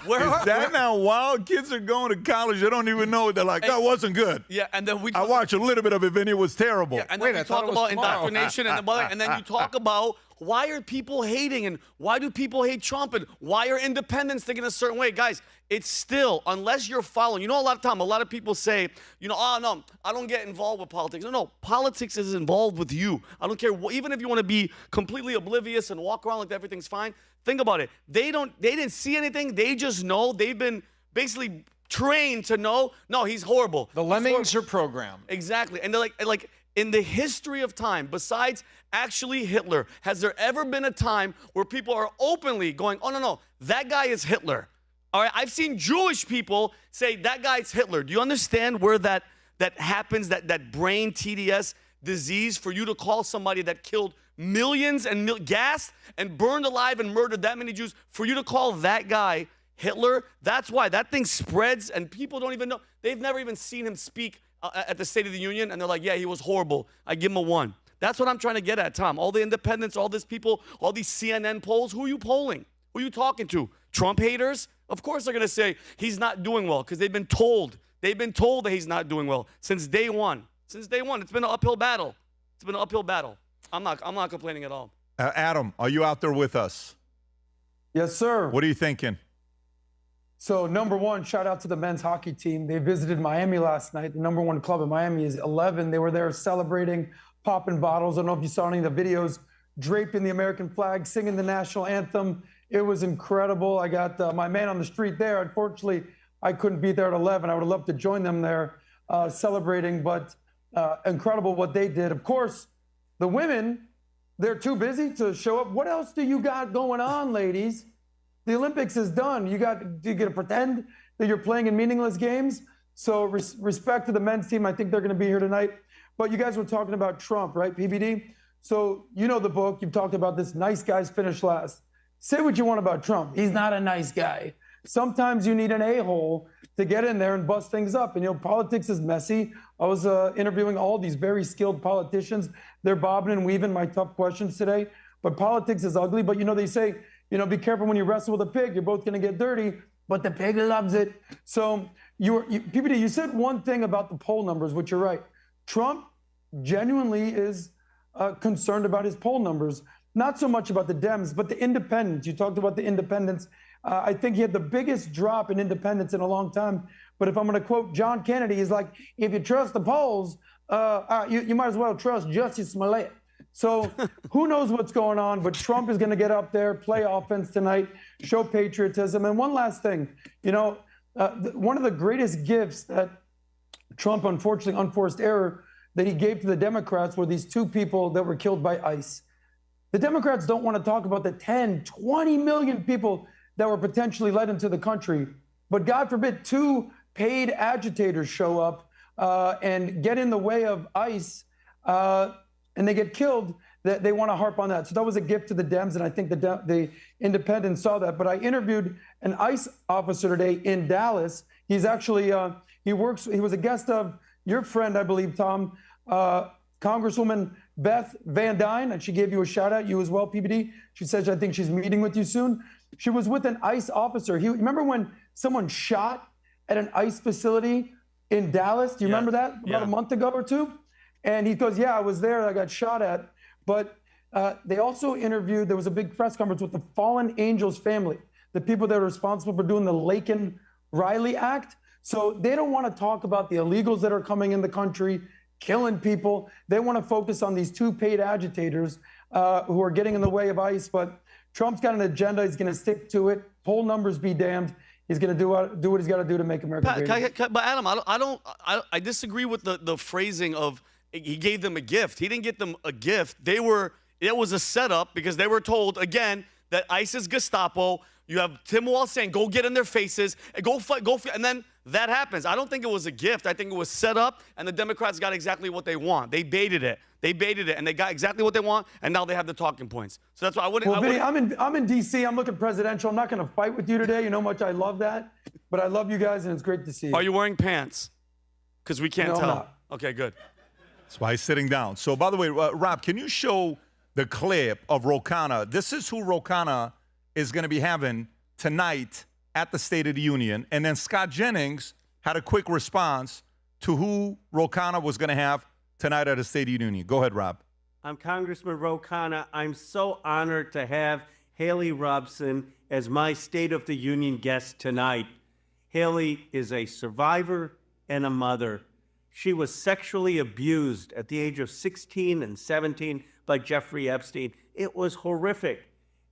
Is that now wild? Kids are going to college. They don't even know. They're like, that wasn't good. Yeah, and then I watched a little bit of it, Vinny. It was terrible. Yeah, and then we talk about indoctrination and then you talk about why are people hating and why do people hate Trump and why are independents thinking a certain way? Guys, it's still, unless you're following, a lot of people say, oh, no, I don't get involved with politics. No, politics is involved with you. I don't care, even if you want to be completely oblivious and walk around like everything's fine. Think about it. They didn't see anything. They just know. They've been basically trained to know, no, he's horrible. The lemmings are programmed. Exactly. And they're like, in the history of time, besides actually Hitler, has there ever been a time where people are openly going, oh, no, that guy is Hitler? All right, I've seen Jewish people say that guy's Hitler. Do you understand where that happens, that brain TDS disease, for you to call somebody that killed millions and gassed and burned alive and murdered that many Jews, for you to call that guy Hitler? That's why that thing spreads and people don't even know. They've never even seen him speak at the State of the Union, and they're like, yeah, he was horrible. I give him a 1. That's what I'm trying to get at, Tom. All the independents, all these people, all these CNN polls, who are you polling? Who are you talking to? Trump haters? Of course they're going to say he's not doing well because they've been told that he's not doing well since day one. Since day one, it's been an uphill battle. It's been an uphill battle. I'm not complaining at all. Adam, are you out there with us? Yes, sir. What are you thinking? So, number one, shout out to the men's hockey team. They visited Miami last night. The number one club in Miami is 11. They were there celebrating, popping bottles. I don't know if you saw any of the videos, draping the American flag, singing the national anthem. It was incredible. I got my man on the street there. Unfortunately, I couldn't be there at 11. I would have loved to join them there celebrating, but incredible what they did. Of course, the women, they're too busy to show up. What else do you got going on, ladies? The Olympics is done. You get to pretend that you're playing in meaningless games. So respect to the men's team. I think they're going to be here tonight. But you guys were talking about Trump, right, PBD? So you know the book. You've talked about this. Nice guys finish last. Say what you want about Trump. He's not a nice guy. Sometimes you need an a-hole to get in there and bust things up. And, politics is messy. I was interviewing all these very skilled politicians. They're bobbing and weaving my tough questions today. But politics is ugly. But, they say, be careful when you wrestle with a pig. You're both going to get dirty, but the pig loves it. So, PBD, you said one thing about the poll numbers, which you're right. Trump genuinely is concerned about his poll numbers. Not so much about the Dems, but the independents. You talked about the independents. I think he had the biggest drop in independents in a long time. But if I'm going to quote John Kennedy, he's like, if you trust the polls, you might as well trust Justice Smollett. So who knows what's going on, but Trump is going to get up there, play offense tonight, show patriotism. And one last thing, one of the greatest gifts that Trump, unfortunately, unforced error, that he gave to the Democrats were these two people that were killed by ICE. The Democrats don't want to talk about the 10, 20 million people that were potentially led into the country. But God forbid, two paid agitators show up and get in the way of ICE and they get killed. They want to harp on that. So that was a gift to the Dems, and I think the independents saw that. But I interviewed an ICE officer today in Dallas. He's actually, he was a guest of your friend, I believe, Tom, Congresswoman Beth Van Dyne, and she gave you a shout out, you as well, PBD. She says, I think she's meeting with you soon. She was with an ICE officer. Remember when someone shot at an ICE facility in Dallas? Do you remember that? About a month ago or two? And he goes, yeah, I was there. I got shot at. But they also interviewed, there was a big press conference with the Fallen Angels family, the people that are responsible for doing the Laken-Riley Act. So they don't want to talk about the illegals that are coming in the country, killing people. They want to focus on these two paid agitators who are getting in the way of ICE. But Trump's got an agenda. He's going to stick to it. Poll numbers be damned. He's going to do what he's got to do to make America great. But Adam, I disagree with the phrasing of he gave them a gift. He didn't get them a gift. It was a setup because they were told, again, that ICE is Gestapo. You have Tim Walz saying, go get in their faces, and go fight, and then that happens. I don't think it was a gift. I think it was set up, and the Democrats got exactly what they want. They baited it, and they got exactly what they want, and now they have the talking points. So that's why I wouldn't. Well, Vinny, I'm in D.C. I'm looking presidential. I'm not going to fight with you today. You know how much I love that, but I love you guys, and it's great to see you. Are you wearing pants? Because we can't tell. I'm not. Okay, good. That's why he's sitting down. So, by the way, Rob, can you show the clip of Ro Khanna? This is who Ro Khanna is going to be having tonight at the State of the Union. And then Scott Jennings had a quick response to who Ro Khanna was going to have tonight at the State of the Union. Go ahead, Rob. I'm Congressman Ro Khanna. I'm so honored to have Haley Robson as my State of the Union guest tonight. Haley is a survivor and a mother. She was sexually abused at the age of 16 and 17 by Jeffrey Epstein. It was horrific.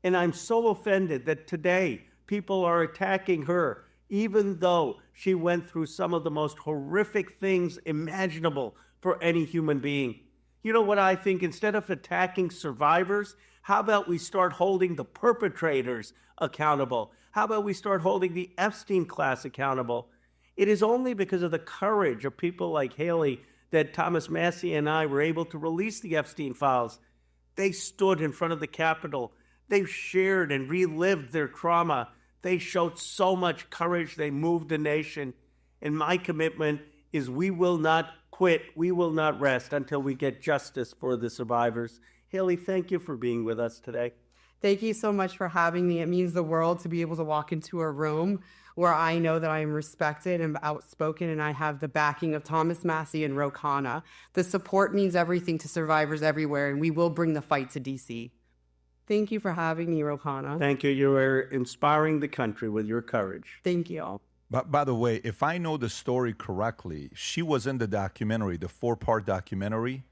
And I'm so offended that today people are attacking her, even though she went through some of the most horrific things imaginable for any human being. You know what I think? Instead of attacking survivors, how about we start holding the perpetrators accountable? How about we start holding the Epstein class accountable? It is only because of the courage of people like Haley that Thomas Massie and I were able to release the Epstein files. They stood in front of the Capitol. They shared and relived their trauma. They showed so much courage. They moved the nation. And my commitment is we will not quit. We will not rest until we get justice for the survivors. Haley, thank you for being with us today. Thank you so much for having me. It means the world to be able to walk into a room where I know that I am respected and outspoken, and I have the backing of Thomas Massie and Ro Khanna. The support means everything to survivors everywhere, and we will bring the fight to D.C. Thank you for having me, Ro Khanna. Thank you. You are inspiring the country with your courage. Thank you. But by the way, if I know the story correctly, she was in the documentary, the 4-part documentary,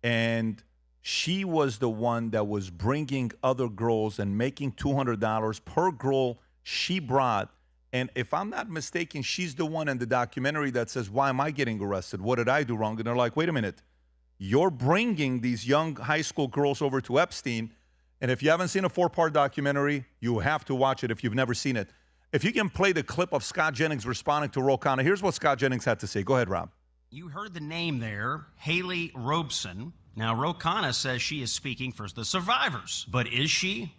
and she was the one that was bringing other girls and making $200 per girl she brought. And if I'm not mistaken, she's the one in the documentary that says, why am I getting arrested? What did I do wrong? And they're like, wait a minute. You're bringing these young high school girls over to Epstein. And if you haven't seen a 4-part documentary, you have to watch it if you've never seen it. If you can play the clip of Scott Jennings responding to Ro Khanna, here's what Scott Jennings had to say. Go ahead, Rob. You heard the name there, Haley Robson. Now, Ro Khanna says she is speaking for the survivors, but is she?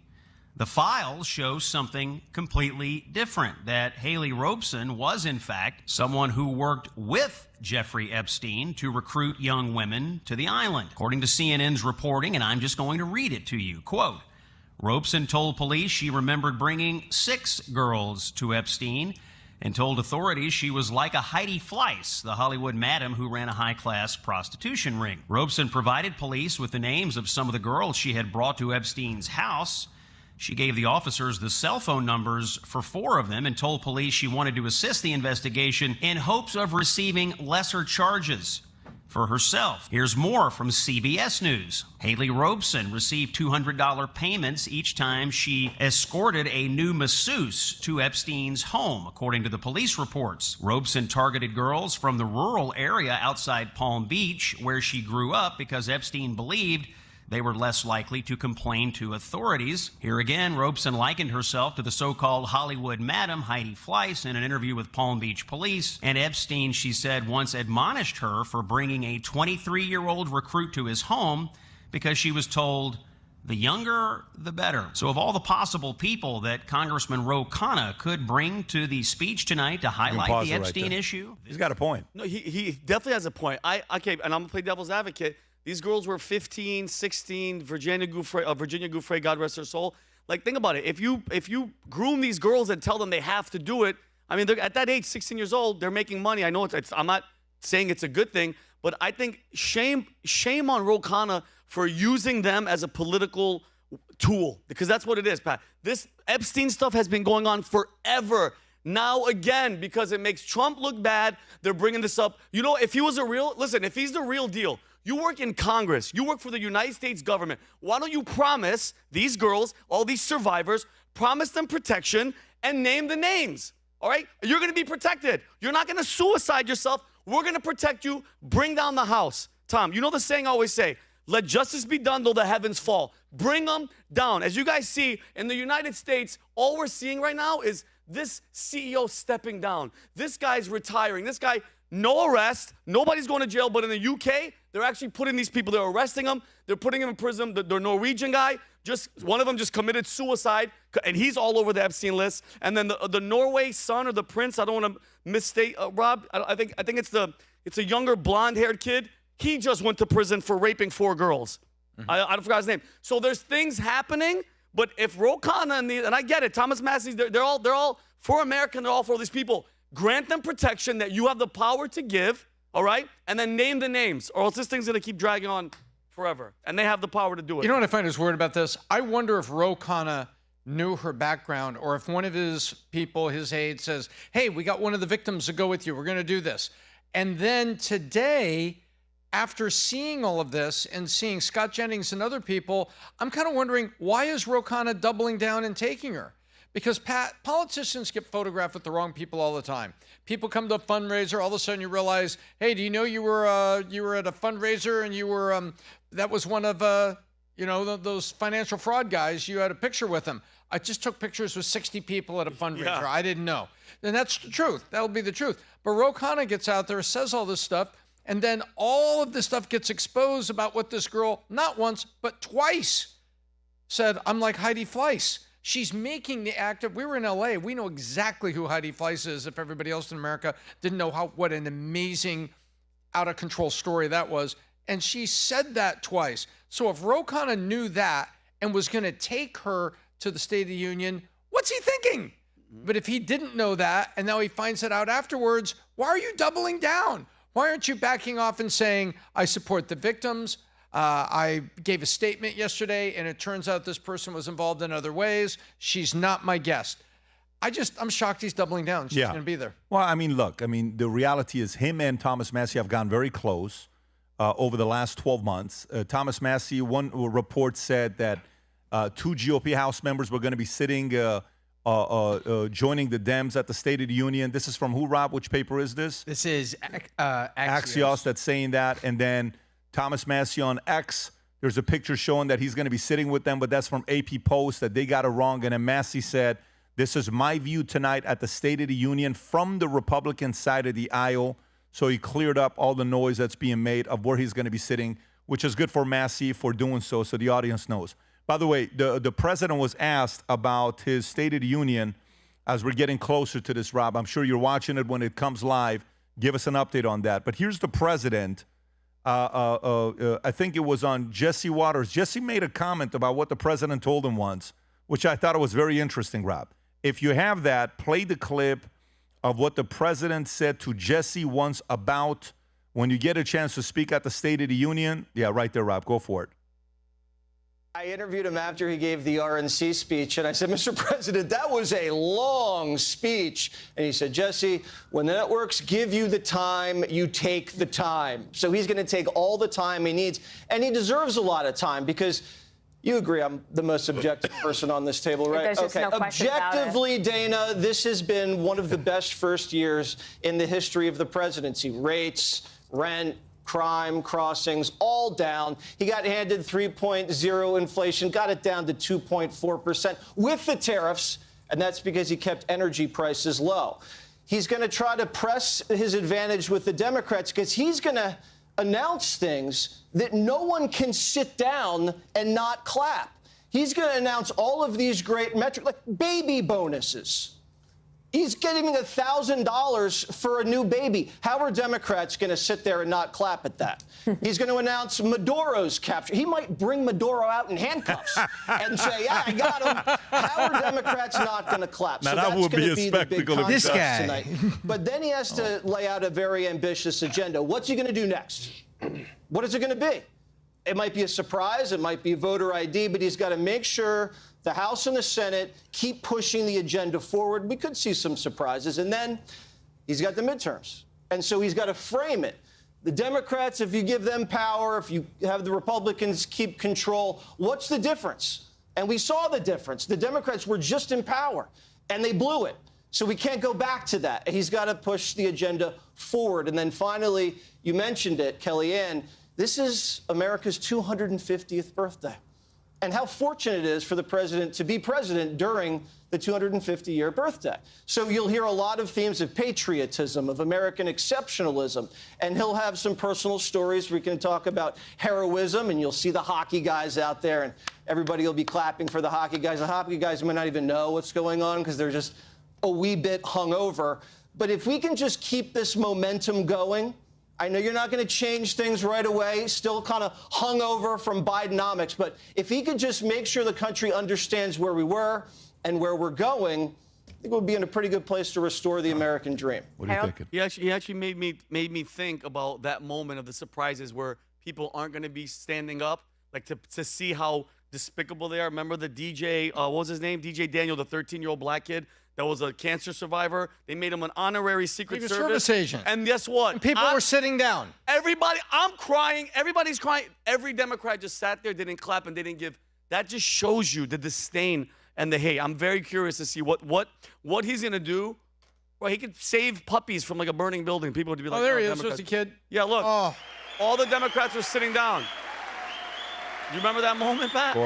The files show something completely different, that Haley Robeson was, in fact, someone who worked with Jeffrey Epstein to recruit young women to the island. According to CNN's reporting, and I'm just going to read it to you, quote, Robeson told police she remembered bringing 6 girls to Epstein and told authorities she was like a Heidi Fleiss, the Hollywood madam who ran a high-class prostitution ring. Robeson provided police with the names of some of the girls she had brought to Epstein's house. She gave the officers the cell phone numbers for 4 of them and told police she wanted to assist the investigation in hopes of receiving lesser charges for herself. Here's more from CBS News. Haley Robeson received $200 payments each time she escorted a new masseuse to Epstein's home, according to the police reports. Robeson targeted girls from the rural area outside Palm Beach, where she grew up, because Epstein believed they were less likely to complain to authorities. Here again, Robeson likened herself to the so-called Hollywood madam Heidi Fleiss in an interview with Palm Beach police. And Epstein, she said, once admonished her for bringing a 23-year-old recruit to his home because she was told, the younger, the better. So of all the possible people that Congressman Ro Khanna could bring to the speech tonight to highlight the Epstein issue. He's got a point. No, he definitely has a point. Okay, and I'm going to play devil's advocate. These girls were 15, 16, Virginia Giuffre, God rest her soul. Like, think about it. If you groom these girls and tell them they have to do it, I mean, they're at that age, 16 years old, they're making money. I know I'm not saying it's a good thing, but I think shame on Ro Khanna for using them as a political tool, because that's what it is, Pat. This Epstein stuff has been going on forever. Now again, because it makes Trump look bad, they're bringing this up. You know, if he was if he's the real deal, you work in Congress, you work for the United States government, why don't you promise these girls, all these survivors, promise them protection and name the names, all right? You're going to be protected. You're not going to suicide yourself. We're going to protect you. Bring down the house. Tom, you know the saying I always say, let justice be done though the heavens fall. Bring them down. As you guys see, in the United States, all we're seeing right now is this CEO stepping down. This guy's retiring. This guy, no arrest. Nobody's going to jail. But in the UK, they're actually putting these people, they're arresting them. They're putting them in prison. The Norwegian guy, one of them just committed suicide, and he's all over the Epstein list. And then the Norway son or the prince, I don't want to misstate, Rob, I think it's a younger blonde-haired kid. He just went to prison for raping 4 girls. I forgot his name. So there's things happening, but if Ro Khanna and I get it, Thomas Massey's, they're all for America, and they're all for all these people. Grant them protection that you have the power to give, all right? And then name the names, or else this thing's going to keep dragging on forever. And they have the power to do it. You know what I find is weird about this? I wonder if Ro Khanna knew her background, or if one of his people, his aides, says, hey, we got one of the victims to go with you. We're going to do this. And then today, after seeing all of this and seeing Scott Jennings and other people, I'm kind of wondering, why is Ro Khanna doubling down and taking her? Because, Pat, politicians get photographed with the wrong people all the time. People come to a fundraiser, all of a sudden you realize, hey, do you know you were at a fundraiser and you were, that was one of, those financial fraud guys. You had a picture with them. I just took pictures with 60 people at a fundraiser. Yeah. I didn't know. And that's the truth. That'll be the truth. But Ro Khanna gets out there, says all this stuff, and then all of this stuff gets exposed about what this girl, not once, but twice, said, I'm like Heidi Fleiss. She's making the act of, we were in LA, we know exactly who Heidi Fleiss is, if everybody else in America didn't know what an amazing, out-of-control story that was. And she said that twice. So if Ro Khanna knew that and was going to take her to the State of the Union, what's he thinking? But if he didn't know that, and now he finds it out afterwards, why are you doubling down? Why aren't you backing off and saying, I support the victims? I gave a statement yesterday, and it turns out this person was involved in other ways. She's not my guest. I'm shocked he's doubling down. She's going to be there. Well, I mean, look, the reality is him and Thomas Massey have gotten very close over the last 12 months. Thomas Massey, one report said that 2 GOP House members were going to be sitting, joining the Dems at the State of the Union. This is from who, Rob? Which paper is this? This is Axios. Axios that's saying that. And then Thomas Massey on X, there's a picture showing that he's going to be sitting with them, but that's from AP Post, that they got it wrong. And then Massey said, this is my view tonight at the State of the Union from the Republican side of the aisle. So he cleared up all the noise that's being made of where he's going to be sitting, which is good for Massey for doing so the audience knows. By the way, the president was asked about his State of the Union as we're getting closer to this, Rob. I'm sure you're watching it when it comes live. Give us an update on that. But here's the president. I think it was on Jesse Waters. Jesse made a comment about what the president told him once, which I thought was very interesting, Rob. If you have that, play the clip of what the president said to Jesse once about when you get a chance to speak at the State of the Union. Yeah, right there, Rob. Go for it. I interviewed him after he gave the RNC speech, and I said, Mr. President, that was a long speech. And he said, Jesse, when the networks give you the time, you take the time. So he's going to take all the time he needs, and he deserves a lot of time because you agree I'm the most objective person on this table, right? There's just no question about it. Objectively, Dana, this has been one of the best first years in the history of the presidency. Rates, rent, crime, crossings, all down. He got handed 3.0 inflation, got it down to 2.4% with the tariffs, and that's because he kept energy prices low. He's going to try to press his advantage with the Democrats because he's going to announce things that no one can sit down and not clap. He's going to announce all of these great metrics, like baby bonuses. He's getting $1,000 for a new baby. How are Democrats going to sit there and not clap at that? He's going to announce Maduro's capture. He might bring Maduro out in handcuffs and say, yeah, I got him. How are Democrats not going to clap? Now, so that that's would going be a to be the big spectacle. contest This guy. tonight. But then he has to lay out a very ambitious agenda. What's he going to do next? What is it going to be? It might be a surprise. It might be voter ID, but he's got to make sure the House and the Senate keep pushing the agenda forward. We could see some surprises. And then he's got the midterms. And so he's got to frame it. The Democrats, if you give them power, if you have the Republicans keep control, what's the difference? And we saw the difference. The Democrats were just in power, and they blew it. So we can't go back to that. He's got to push the agenda forward. And then finally, you mentioned it, Kellyanne, this is America's 250th birthday. And how fortunate it is for the president to be president during the 250-year birthday. So you'll hear a lot of themes of patriotism, of American exceptionalism, and he'll have some personal stories. We can talk about heroism, and you'll see the hockey guys out there, and everybody will be clapping for the hockey guys. The hockey guys might not even know what's going on because they're just a wee bit hungover. But if we can just keep this momentum going, I know you're not going to change things right away, still kind of hungover from Bidenomics, but if he could just make sure the country understands where we were and where we're going, I think we'll be in a pretty good place to restore the American dream. What are you thinking? He actually made me think about that moment of the surprises where people aren't going to be standing up, like to see how despicable they are. Remember the DJ, what was his name? DJ Daniel, the 13-year-old black kid that was a cancer survivor. They made him an honorary Secret Service agent. And guess what? And people were sitting down. Everybody, I'm crying. Everybody's crying. Every Democrat just sat there, didn't clap, and they didn't give. That just shows you the disdain and the hate. I'm very curious to see what he's going to do. Well, he could save puppies from like a burning building. People would be like, Oh, there he is. Democrats. Just a kid. Yeah, look. Oh. All the Democrats were sitting down. You remember that moment, Pat? Of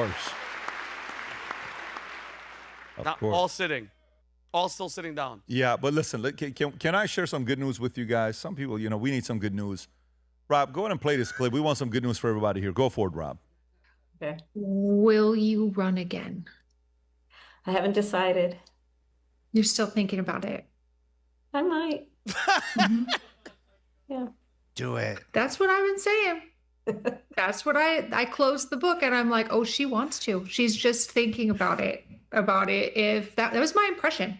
course. All sitting. All still sitting down. Yeah, but listen, can I share some good news with you guys? Some people, we need some good news. Rob, go ahead and play this clip. We want some good news for everybody here. Go for it, Rob. Okay. Will you run again? I haven't decided. You're still thinking about it? I might. Yeah. Do it. That's what I've been saying. That's what I closed the book and I'm like, oh, she wants to. She's just thinking about it. If that was my impression.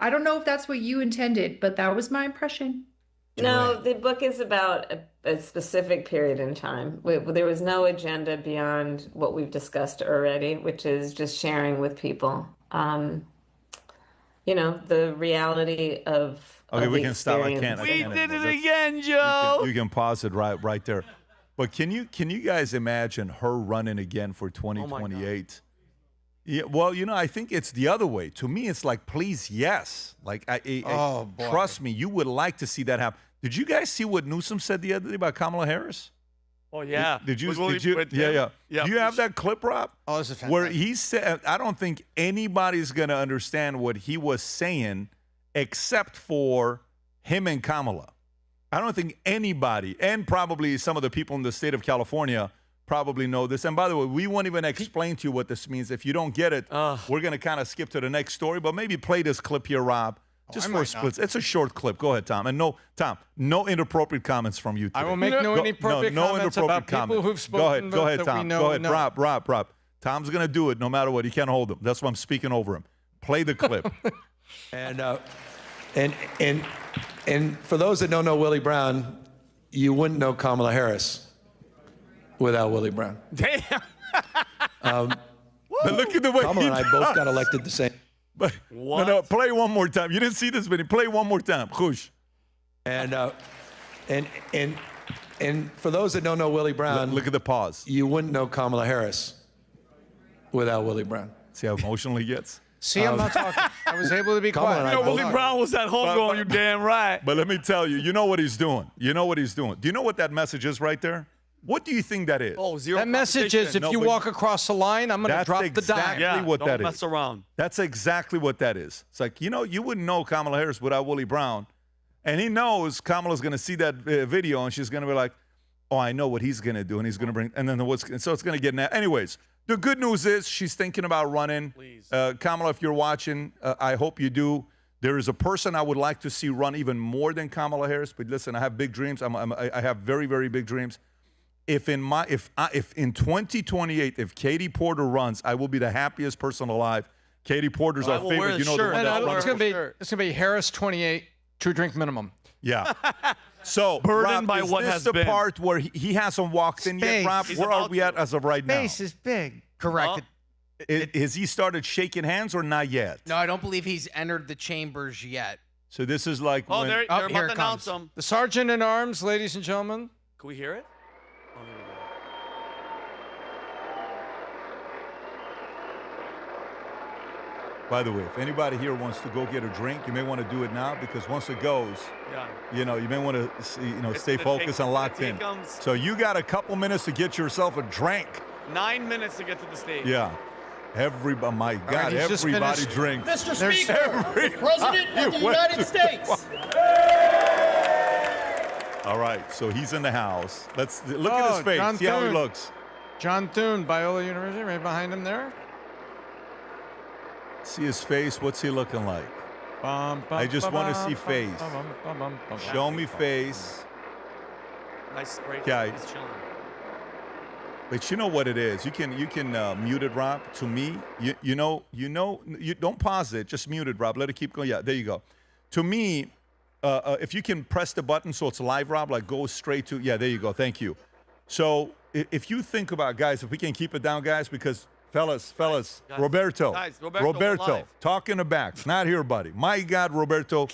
I don't know if that's what you intended, but that was my impression. No, the book is about a specific period in time. There was no agenda beyond what we've discussed already, which is just sharing with people, the reality of Okay, of we the can stop. I can't. We did it again, Joe. You can pause it right there. But can you guys imagine her running again for 2028? Yeah, well, I think it's the other way. To me, it's like, please, yes. Like, trust me, you would like to see that happen. Did you guys see what Newsom said the other day about Kamala Harris? Oh, yeah. Did you? Yeah. Do you have that clip, Rob? Oh, this is fantastic. Where he said, I don't think anybody's going to understand what he was saying except for him and Kamala. I don't think anybody, and probably some of the people in the state of California, probably know this. And by the way, we won't even explain to you what this means. If you don't get it, we're going to kind of skip to the next story. But maybe play this clip here, Rob, just for splits. It's a short clip. Go ahead, Tom. And no inappropriate comments from you today. I will make no inappropriate comments about people who've spoken. Go ahead, Tom. Go ahead, no. Rob. Tom's going to do it no matter what. He can't hold him. That's why I'm speaking over him. Play the clip. And for those that don't know Willie Brown, you wouldn't know Kamala Harris without Willie Brown. Damn. But look at the way Kamala and I both got elected the same. But no, play one more time. You didn't see this video. Play one more time. Khush. And for those that don't know Willie Brown, look at the pause. You wouldn't know Kamala Harris without Willie Brown. See how emotional he gets? See, I'm not talking. I was able to be Kamala quiet. Willie Brown was at home going, "You damn right." But let me tell you, you know what he's doing. You know what he's doing. Do you know what that message is right there? What do you think that is? Oh, zero. That message is, if you walk across the line, I'm going to drop the dime. That's exactly what that is. Don't mess around. That's exactly what that is. It's like, you wouldn't know Kamala Harris without Willie Brown. And he knows Kamala's going to see that video, and she's going to be like, oh, I know what he's going to do, and he's going to bring, and then so it's going to get, anyways, the good news is she's thinking about running. Please. Kamala, if you're watching, I hope you do. There is a person I would like to see run even more than Kamala Harris, but listen, I have big dreams. I have very, very big dreams. If in 2028, if Katie Porter runs, I will be the happiest person alive. Katie Porter's our favorite. You know the one that it's going to be Harris 28, 2 drink minimum. Yeah. So, burdened by what has been. Is this the part where he hasn't walked in yet, Rob? Where are we at as of right now? Space is big. Correct. Has he started shaking hands or not yet? No, I don't believe he's entered the chambers yet. So this is like they're about here to it announce comes. him. The sergeant in arms, ladies and gentlemen. Can we hear it? Oh, here we go. By the way, if anybody here wants to go get a drink, you may want to do it now, because once it goes, you may want to stay focused and locked in. So you got a couple minutes to get yourself a drink. 9 minutes to get to the stage. Yeah. Everybody, my God, everybody drinks. Mr. Speaker, President of the United States. All right, so he's in the house. Let's look at his face. See how he looks. John Thune, Biola University, right behind him there. See his face. What's he looking like? I just want to see face. Show me face. Nice spray. Okay. He's chilling. But you know what it is. You can mute it, Rob. To me, you don't pause it. Just mute it, Rob. Let it keep going. Yeah, there you go. To me, if you can press the button so it's live, Rob, like go straight to. Yeah, there you go. Thank you. So if you think about, guys, if we can keep it down, guys, because. Fellas, guys, Roberto, live. talk in the back. Not here, buddy. My God, Roberto,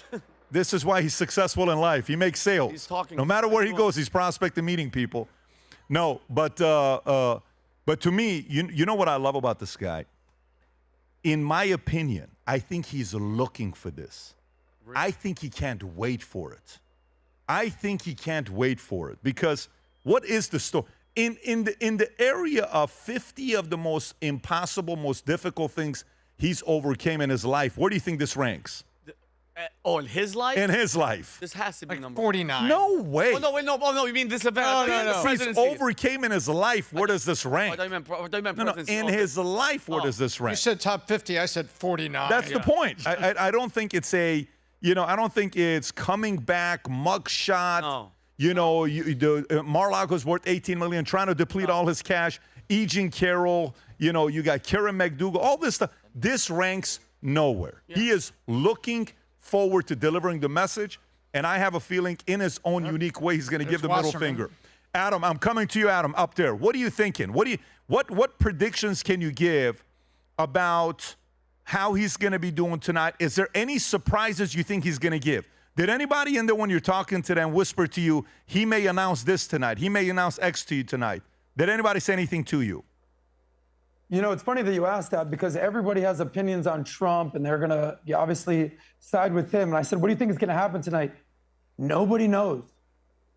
this is why he's successful in life. He makes sales. He's talking. No matter where he goes, he's prospecting, meeting people. No, but to me, you know what I love about this guy? In my opinion, I think he's looking for this. Really? I think he can't wait for it. Because what is the story? In the area of 50 of the most impossible, most difficult things he's overcame in his life, where do you think this ranks? In his life? In his life. This has to be like number 49. No way. Oh, no, wait, no. Oh, no, you mean this event? No. He's overcame in his life. Where does this rank? I thought you meant No, in his life, where does this rank? You said top 50. I said 49. That's the point. I don't think it's I don't think it's coming back, mugshot. No. Mar-a-Lago's worth $18 million, trying to deplete all his cash. E. Jean Carroll, you got Karen McDougal, all this stuff. This ranks nowhere. Yeah. He is looking forward to delivering the message, and I have a feeling in his own unique way he's going to give the middle finger. Adam, I'm coming to you, Adam, up there. What are you thinking? What predictions can you give about how he's going to be doing tonight? Is there any surprises you think he's going to give? Did anybody in there, when you're talking to them, whisper to you, he may announce this tonight, he may announce X to you tonight? Did anybody say anything to you? It's funny that you asked that, because everybody has opinions on Trump, and they're going to obviously side with him. And I said, what do you think is going to happen tonight? Nobody knows.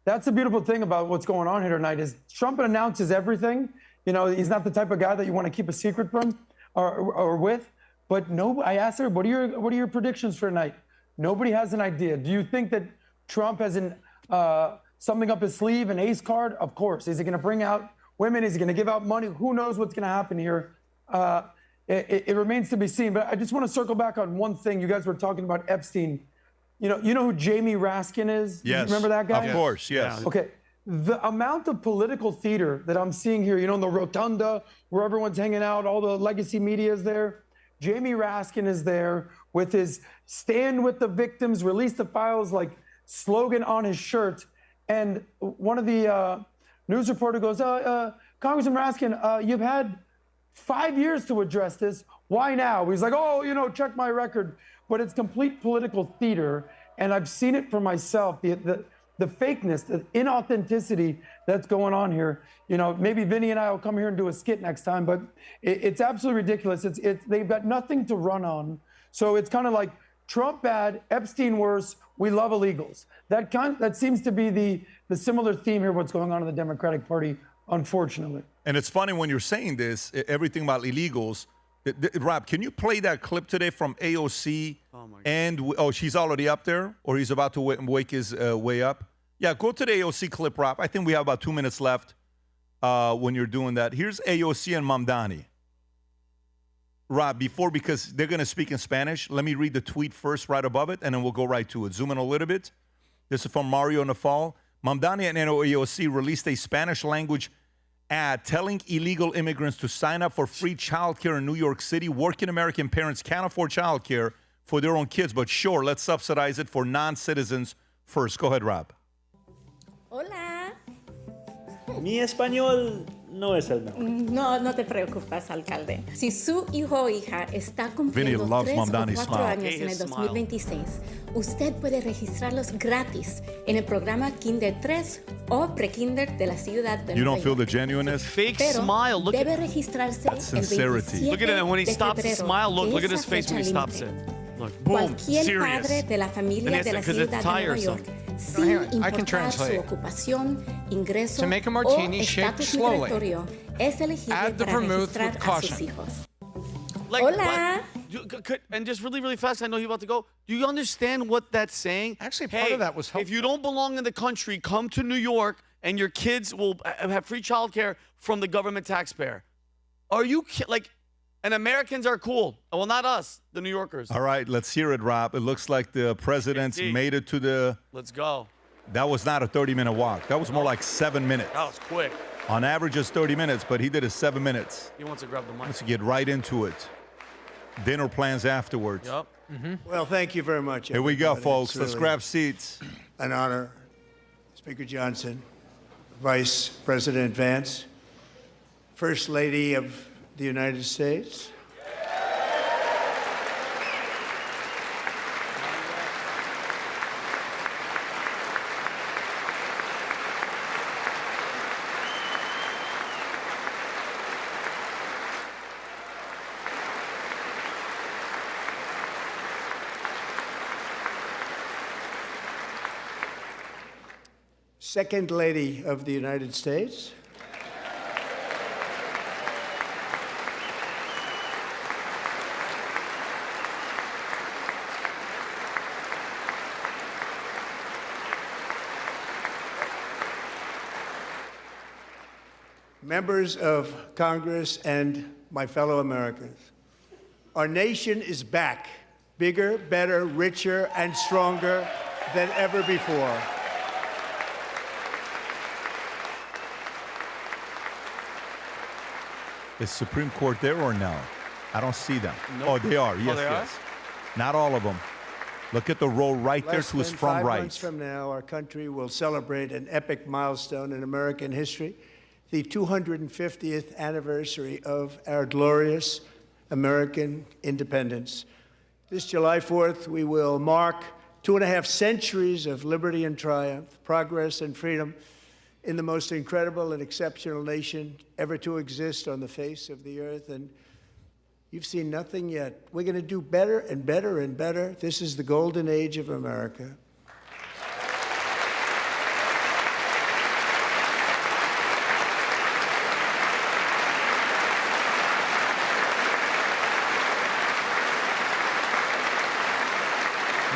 That's the beautiful thing about what's going on here tonight is Trump announces everything. He's not the type of guy that you want to keep a secret from or with. But no, I asked her, what are your predictions for tonight? Nobody has an idea. Do you think that Trump has something up his sleeve, an ace card? Of course. Is he going to bring out women? Is he going to give out money? Who knows what's going to happen here? It remains to be seen. But I just want to circle back on one thing. You guys were talking about Epstein. You know who Jamie Raskin is? Yes. Remember that guy? Of course, yes. Okay. The amount of political theater that I'm seeing here, in the rotunda where everyone's hanging out, all the legacy media is there. Jamie Raskin is there with his "Stand with the Victims, Release the Files" slogan on his shirt. And one of the news reporter goes, Congressman Raskin, you've had 5 years to address this. Why now? He's like, check my record. But it's complete political theater. And I've seen it for myself. The fakeness, the inauthenticity that's going on here. Maybe Vinny and I will come here and do a skit next time, but it's absolutely ridiculous. They've got nothing to run on. So it's kind of like Trump bad, Epstein worse, we love illegals. That seems to be the similar theme here, what's going on in the Democratic Party, unfortunately. And it's funny when you're saying this, everything about illegals. Rob, can you play that clip today from AOC? She's already up there, or he's about to wake his way up? Yeah, go to the AOC clip, Rob. I think we have about 2 minutes left when you're doing that. Here's AOC and Mamdani. Rob, because they're going to speak in Spanish, let me read the tweet first right above it, and then we'll go right to it. Zoom in a little bit. This is from Mario Nafal. Mamdani and AOC released a Spanish language ad telling illegal immigrants to sign up for free childcare in New York City. Working American parents can't afford childcare for their own kids, but sure, let's subsidize it for non-citizens first. Go ahead, Rob. Hola. Mi español no es el mejor. No te preocupes, alcalde. Si su hijo o hija está cumpliendo 3 o 4 años en el 2026, usted puede registrarlos gratis en el programa Kinder 3 o Pre-Kinder de la ciudad de You Nueva don't feel the York. genuineness? Pero debe registrarse el 27 Look at it when he de stops to febrero, smile. que Look at es his face when he fecha stops it. límite. Look, boom, Cualquier serious. padre de la familia de la Because it's ciudad de Nueva tiresome. York, sin I can importar su translate. ocupación, ingreso To make a o martini, shake estatus slowly. migratorio, es elegible Add the para vermouth registrar with a caution. sus hijos. Hola. And just really, really fast, I know you're about to go. Do you understand what that's saying? Actually, part of that was helpful. If you don't belong in the country, come to New York and your kids will have free childcare from the government taxpayer. Are you and Americans are cool. Well, not us, the New Yorkers. All right, let's hear it, Rob. It looks like the president's made it to the... Let's go. That was not a 30-minute walk. That was more like 7 minutes. That was quick. On average, it's 30 minutes, but he did it 7 minutes. He wants to grab the mic. Let's get right into it. Dinner plans afterwards. Yep. Well, thank you very much. Here we go, everybody. folks. It's Let's really grab seats. An honor. Speaker Johnson, Vice President Vance, First Lady of the United States. Second Lady of the United States. Members of Congress and my fellow Americans, our nation is back, bigger, better, richer, and stronger than ever before. Is Supreme Court there or no? I don't see them. Nope. Oh, they are. Yes, they are? yes. Not all of them. Look at the row right there Less to his than front 5 right. months from now, our country will celebrate an epic milestone in American history, the 250th anniversary of our glorious American independence. This July 4th, we will mark 2.5 centuries of liberty and triumph, progress and freedom in the most incredible and exceptional nation ever to exist on the face of the earth. And you've seen nothing yet. We're going to do better and better and better. This is the golden age of America.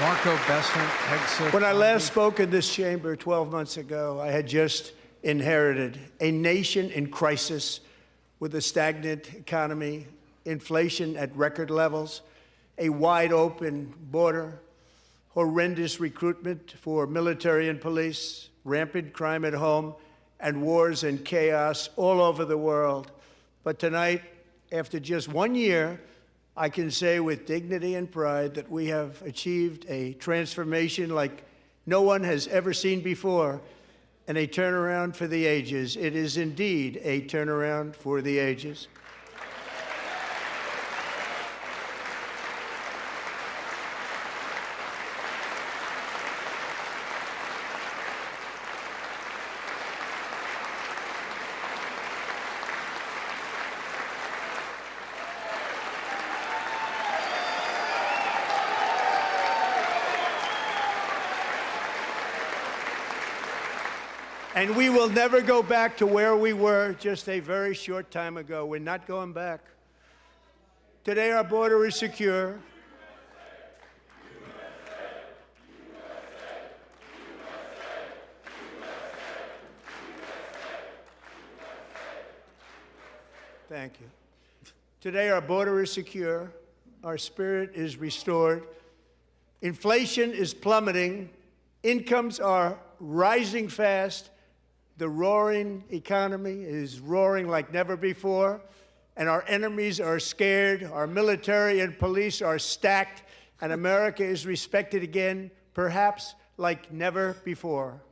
Marco Besant, When I last spoke in this chamber 12 months ago, I had just inherited, a nation in crisis with a stagnant economy, inflation at record levels, a wide open border, horrendous recruitment for military and police, rampant crime at home, and wars and chaos all over the world. But tonight, after just 1 year, I can say with dignity and pride that we have achieved a transformation like no one has ever seen before, and a turnaround for the ages. It is indeed a turnaround for the ages. And we will never go back to where we were just a very short time ago. We're not going back. Today, our border is secure. Thank you. Today, our border is secure. Our spirit is restored. Inflation is plummeting. Incomes are rising fast. The roaring economy is roaring like never before, and our enemies are scared. Our military and police are stacked, and America is respected again, perhaps like never before.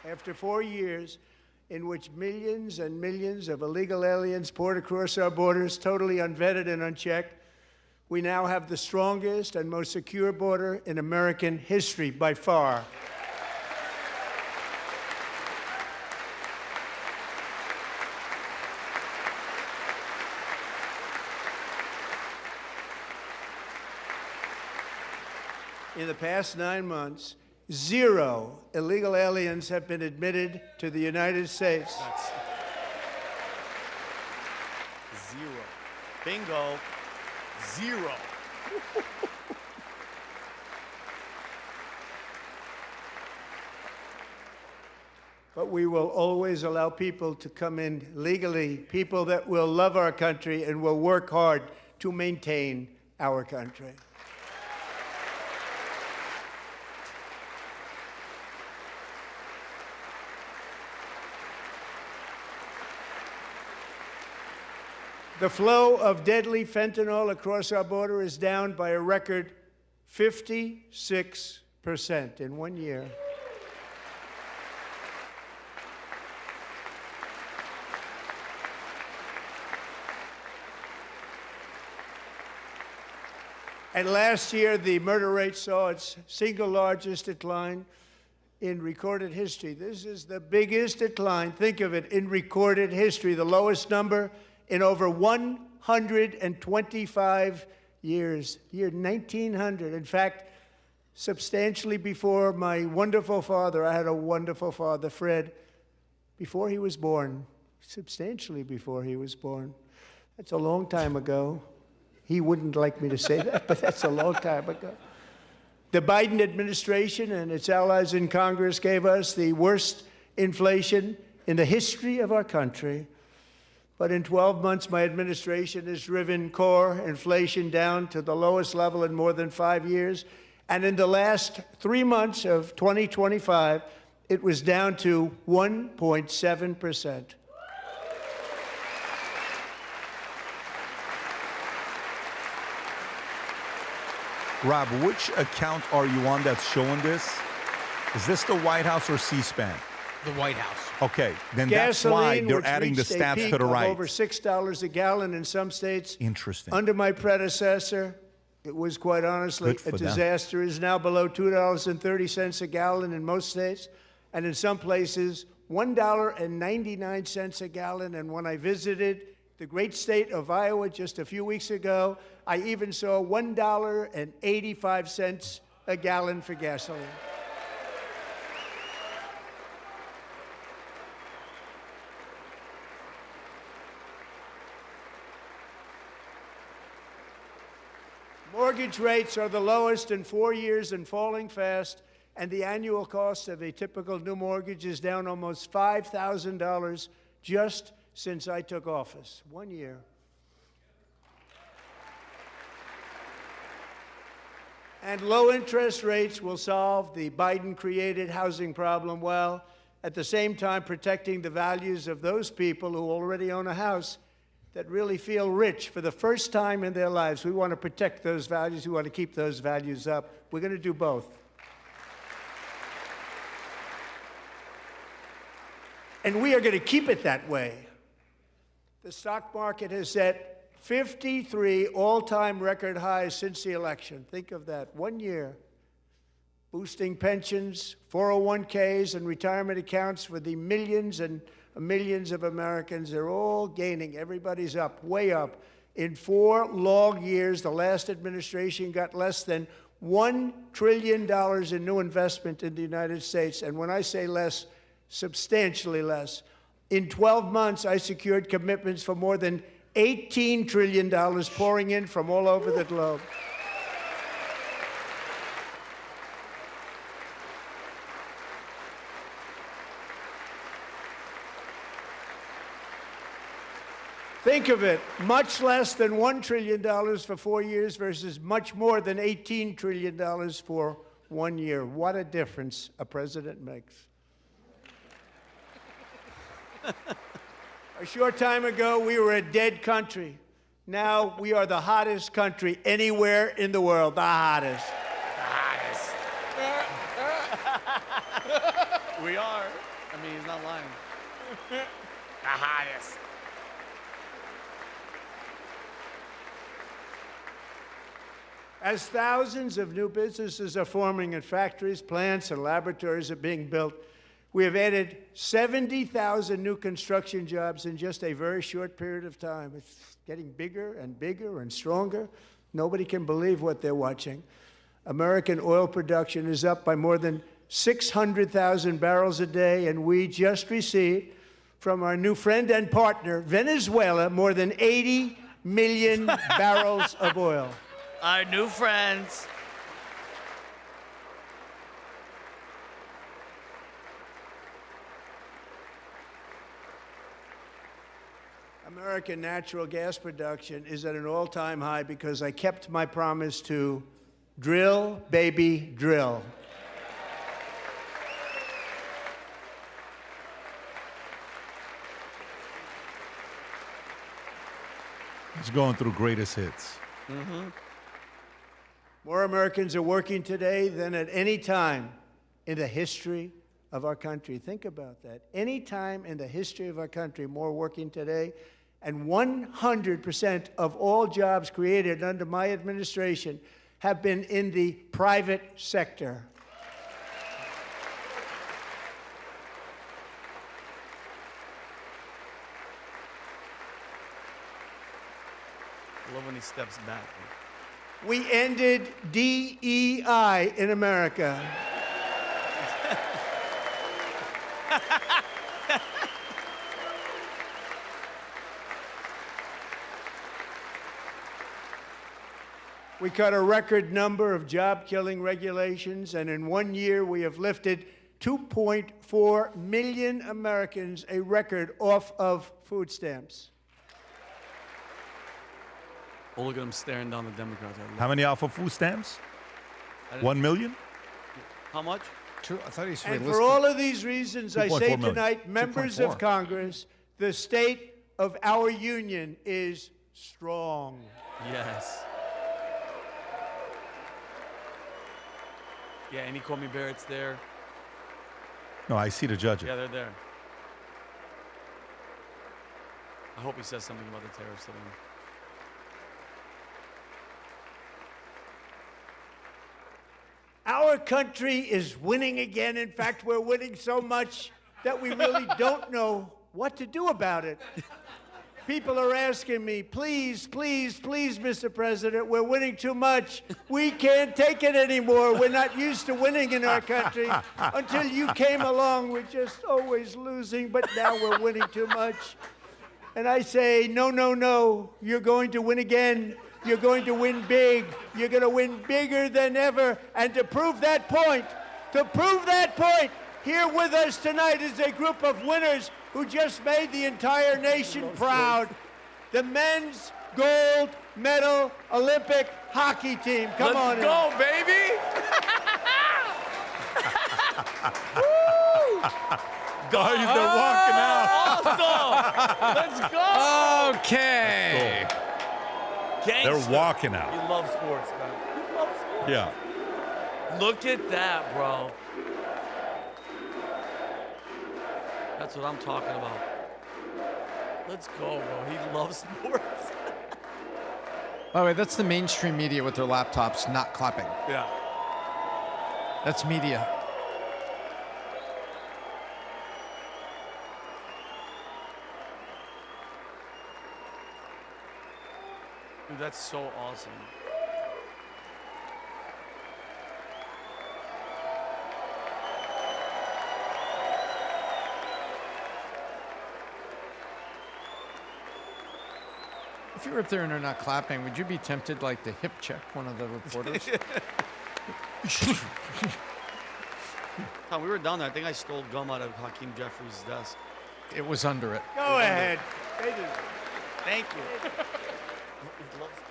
After 4 years in which millions and millions of illegal aliens poured across our borders, totally unvetted and unchecked, we now have the strongest and most secure border in American history by far. In the past 9 months, 0 illegal aliens have been admitted to the United States. That's 0. Bingo. 0. But we will always allow people to come in legally, people that will love our country and will work hard to maintain our country. The flow of deadly fentanyl across our border is down by a record 56% in 1 year. And last year, the murder rate saw its single largest decline in recorded history. This is the biggest decline, think of it, in recorded history, the lowest number in over 125 years, year 1900. In fact, substantially before my wonderful father, I had a wonderful father, Fred, before he was born, substantially before he was born. That's a long time ago. He wouldn't like me to say that, but that's a long time ago. The Biden administration and its allies in Congress gave us the worst inflation in the history of our country. But in 12 months, my administration has driven core inflation down to the lowest level in more than 5 years. And in the last 3 months of 2025, it was down to 1.7%. Rob, which account are you on that's showing this? Is this the White House or C-SPAN? The White House. Okay, then Gasoline, that's why they're which adding the reached a stats peak to the of right. over $6 a gallon in some states. Interesting. Under my predecessor, it was quite honestly Good for a them. disaster. It is now below $2.30 a gallon in most states, and in some places, $1.99 a gallon. And when I visited the great state of Iowa just a few weeks ago, I even saw $1.85 a gallon for gasoline. mortgage rates are the lowest in 4 years and falling fast, and the annual cost of a typical new mortgage is down almost $5,000 just since I took office. 1 year. And low interest rates will solve the Biden-created housing problem while at the same time protecting the values of those people who already own a house that really feel rich for the first time in their lives. We want to protect those values. We want to keep those values up. We're going to do both. And we are going to keep it that way. The stock market has set 53 all-time record highs since the election. Think of that, 1 year. Boosting pensions, 401ks, and retirement accounts for the millions and millions of Americans. They're all gaining. Everybody's up, way up. In 4 long years, the last administration got less than $1 trillion in new investment in the United States. And when I say less, substantially less. In 12 months, I secured commitments for more than $18 trillion pouring in from all over the globe. Think of it, much less than $1 trillion for 4 years versus much more than $18 trillion for 1 year. What a difference a president makes. A short time ago, we were a dead country. Now we are the hottest country anywhere in the world. The hottest. The hottest. We are. I mean, he's not lying. The hottest. As thousands of new businesses are forming in factories, plants, and laboratories are being built, we have added 70,000 new construction jobs in just a very short period of time. It's getting bigger and bigger and stronger. Nobody can believe what they're watching. American oil production is up by more than 600,000 barrels a day, and we just received from our new friend and partner, Venezuela, more than 80 million barrels of oil. Our new friends. American natural gas production is at an all-time high because I kept my promise to drill, baby, drill. He's going through greatest hits. Mm-hmm. More Americans are working today than at any time in the history of our country. Think about that. Any time in the history of our country, more working today. And 100% of all jobs created under my administration have been in the private sector. I love when he steps back. We ended DEI in America. We cut a record number of job-killing regulations, and in 1 year we have lifted 2.4 million Americans, a record, off of food stamps. Oh, look at him staring down the Democrats. How many off of food stamps? 1 million? How much? I thought he said And for all of these reasons, I say tonight, members of Congress, the state of our union is strong. Yes. Yeah, Amy Coney Barrett's there. No, I see the judges. Yeah, they're there. I hope he says something about the tariffs today. Our country is winning again. In fact, we're winning so much that we really don't know what to do about it. People are asking me, please, please, please, Mr. President, we're winning too much. We can't take it anymore. We're not used to winning in our country. Until you came along, we're just always losing, but now we're winning too much. And I say, no, no, no, you're going to win again. You're going to win big. You're going to win bigger than ever. And to prove that point, here with us tonight is a group of winners who just made the entire nation proud. The men's gold medal Olympic hockey team. Come on in. Let's go, baby! Guys, they're walking out. Awesome! Let's go! Okay. They're walking out. You love sports, man. You love sports. Yeah. Look at that, bro. That's what I'm talking about. Let's go, bro. He loves sports. By the way, that's the mainstream media with their laptops not clapping. Yeah. That's media. Dude, that's so awesome. If you were up there and they're not clapping, would you be tempted, like, to hip check one of the reporters? Tom, we were down there. I think I stole gum out of Hakeem Jeffries' desk. It was under it. Go ahead. Thank you. He loves sports.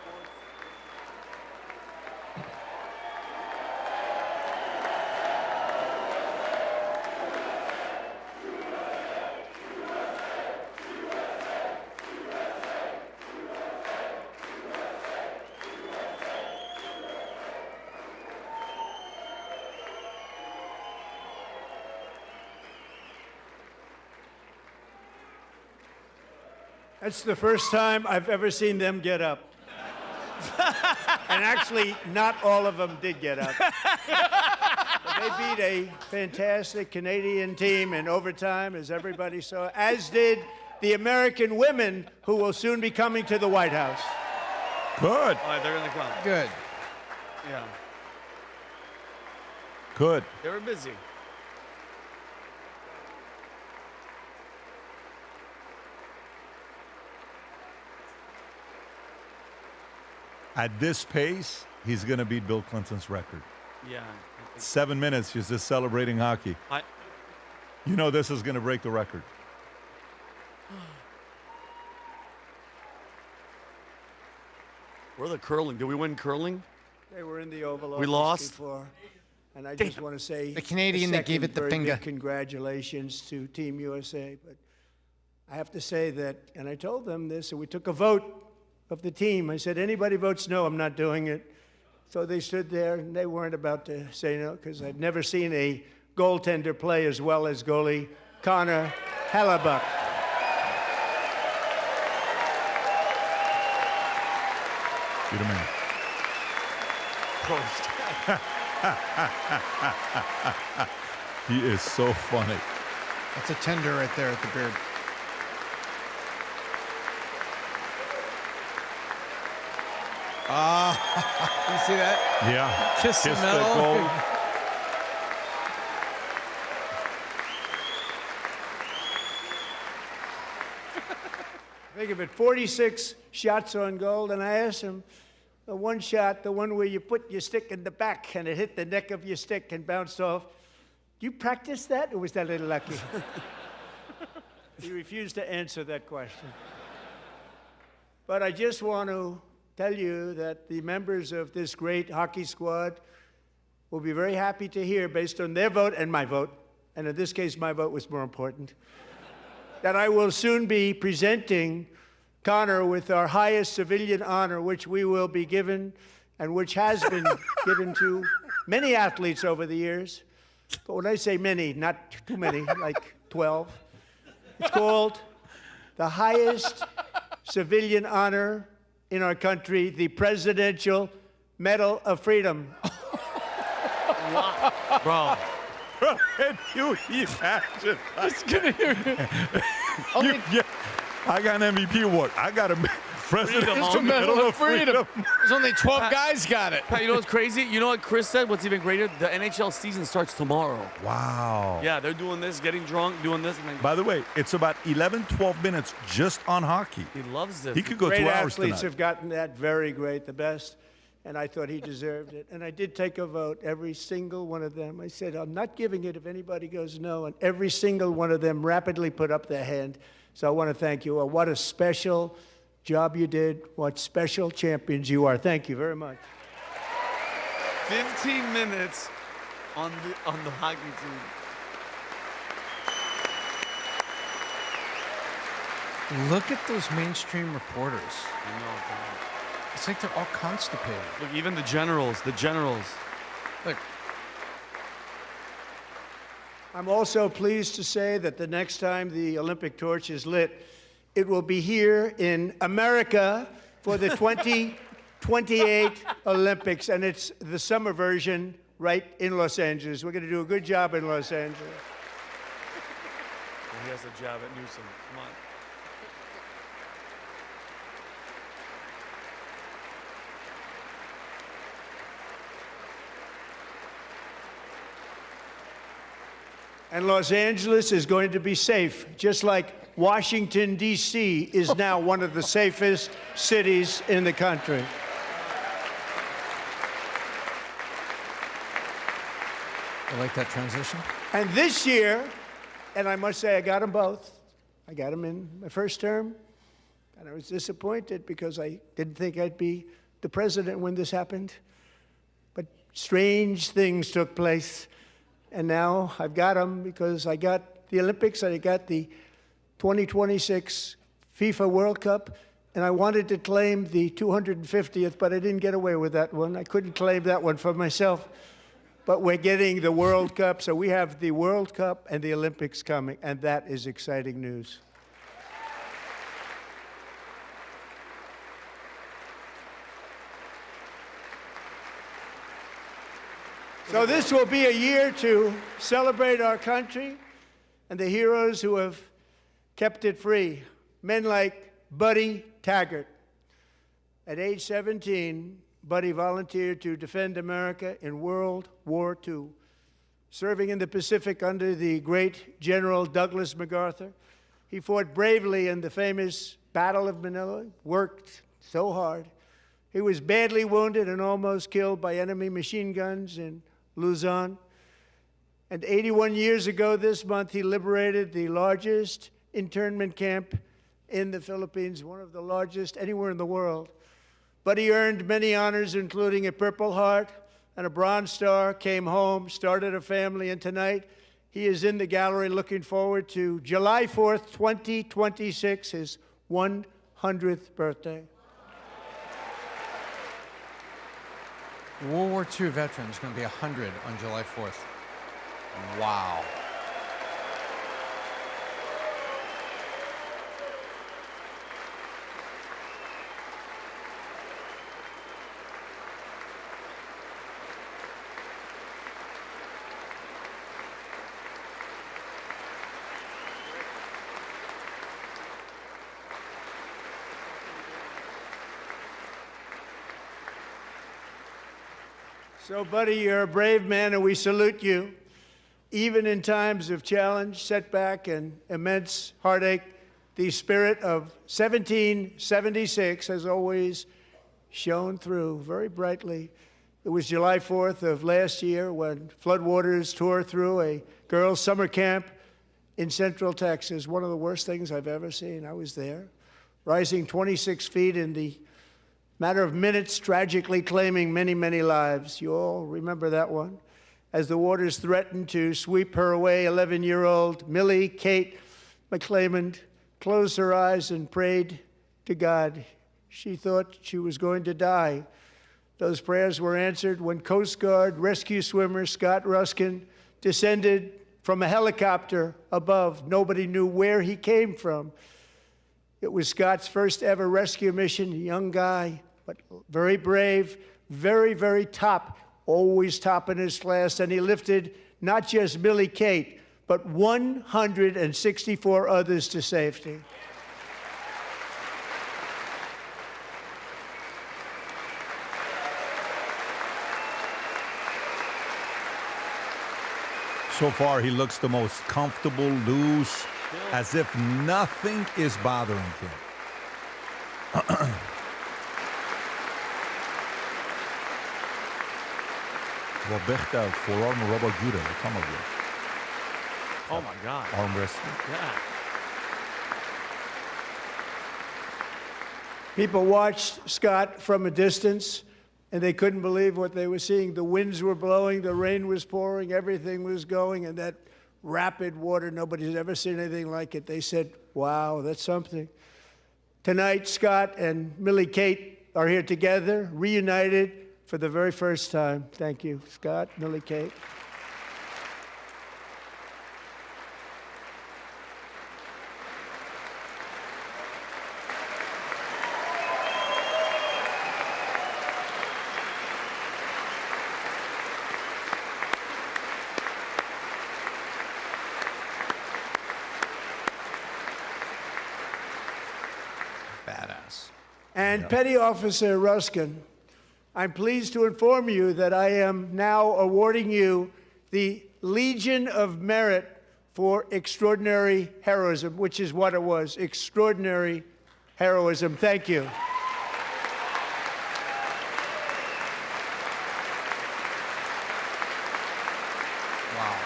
That's the first time I've ever seen them get up. And actually, not all of them did get up. But they beat a fantastic Canadian team in overtime, as everybody saw, as did the American women who will soon be coming to the White House. Good. All right, they're going to come. Good. Yeah. Good. They were busy. At this pace, he's going to beat Bill Clinton's record. Yeah. 7 minutes, he's just celebrating hockey. You know this is going to break the record. We're the curling. Did we win curling? They were in the Oval We Office lost? before. And I just want to say The Canadian that gave it the very finger. big congratulations to Team USA. But I have to say that, and I told them this, and we took a vote of the team. I said, anybody votes no, I'm not doing it. So they stood there, and they weren't about to say no, because I'd never seen a goaltender play as well as goalie Connor Hellebuck. You're the man. He is so funny. That's a tender right there at the beard. You see that? Yeah. Kiss the Kiss medal. gold. Think of it, 46 shots on goal, and I asked him, the one shot, the one where you put your stick in the back and it hit the neck of your stick and bounced off. Do you practice that, or was that a little lucky? He refused to answer that question. But I just want to tell you that the members of this great hockey squad will be very happy to hear, based on their vote and my vote, and in this case my vote was more important, that I will soon be presenting Connor with our highest civilian honor, which we will be given, and which has been given to many athletes over the years. But when I say many, not too many, like 12. It's called the highest civilian honor in our country, the Presidential Medal of Freedom. Bro. Can you imagine? It's gonna hear I got an MVP award. I got a President It's the Medal of Freedom. There's only 12 guys got it. Pat, you know what's crazy? You know what Chris said? What's even greater? The NHL season starts tomorrow. Wow. Yeah, they're doing this, getting drunk, doing this. And then By the way, it's about 11, 12 minutes just on hockey. he loves this. He could go Great 2 hours athletes tonight. have gotten that very great, the best, and I thought he deserved it. And I did take a vote, every single one of them. I said, I'm not giving it if anybody goes no, and every single one of them rapidly put up their hand. So I want to thank you. What a special job you did. What special champions you are. Thank you very much. 15 minutes on the hockey team. Look at those mainstream reporters. I know, God. It's like they're all constipated. Look, even the generals. Look. I'm also pleased to say that the next time the Olympic torch is lit, it will be here in America for the 2028 Olympics, and it's the summer version right in Los Angeles. We're going to do a good job in Los Angeles. He has a jab at Newsom. Come on. And Los Angeles is going to be safe, just like Washington, D.C. is now one of the safest cities in the country. I like that transition. And this year, and I must say I got them both. I got them in my first term, and I was disappointed because I didn't think I'd be the president when this happened. But strange things took place. And now I've got them because I got the Olympics and I got the 2026 FIFA World Cup. And I wanted to claim the 250th, but I didn't get away with that one. I couldn't claim that one for myself. But we're getting the World Cup, so we have the World Cup and the Olympics coming, and that is exciting news. So this will be a year to celebrate our country and the heroes who have kept it free. Men like Buddy Taggart. At age 17, Buddy volunteered to defend America in World War II, serving in the Pacific under the great General Douglas MacArthur. He fought bravely in the famous Battle of Manila, worked so hard. He was badly wounded and almost killed by enemy machine guns in Luzon. And 81 years ago this month, he liberated the largest internment camp in the Philippines, one of the largest anywhere in the world. But he earned many honors, including a Purple Heart and a Bronze Star, came home, started a family, and tonight he is in the gallery looking forward to July 4th, 2026, his 100th birthday. World War II veteran is going to be 100 on July 4th. Wow. So, Buddy, you're a brave man, and we salute you. Even in times of challenge, setback, and immense heartache, the spirit of 1776 has always shone through very brightly. It was July 4th of last year when floodwaters tore through a girls' summer camp in Central Texas, one of the worst things I've ever seen. I was there, rising 26 feet in the matter of minutes, tragically claiming many, many lives. You all remember that one. As the waters threatened to sweep her away, 11-year-old Millie Kate McClelland closed her eyes and prayed to God. She thought she was going to die. Those prayers were answered when Coast Guard rescue swimmer Scott Ruskin descended from a helicopter above. Nobody knew where he came from. It was Scott's first ever rescue mission, a young guy, but very brave, very, very top, always top in his class. And he lifted not just Millie Kate, but 164 others to safety. So far, he looks the most comfortable, loose, as if nothing is bothering him. Wat weg daar voorarm Robert Judah, dat kan ook weer. Oh my God. Arm wrestling. Yeah. People watched Scott from a distance, and they couldn't believe what they were seeing. The winds were blowing, the rain was pouring, everything was going, and that rapid water, nobody's ever seen anything like it. They said, wow, that's something. Tonight, Scott and Millie Kate are here together, reunited for the very first time. Thank you, Scott, Millie Kate. Badass. And Petty Officer Ruskin, I'm pleased to inform you that I am now awarding you the Legion of Merit for extraordinary heroism, which is what it was, extraordinary heroism. Thank you. Wow.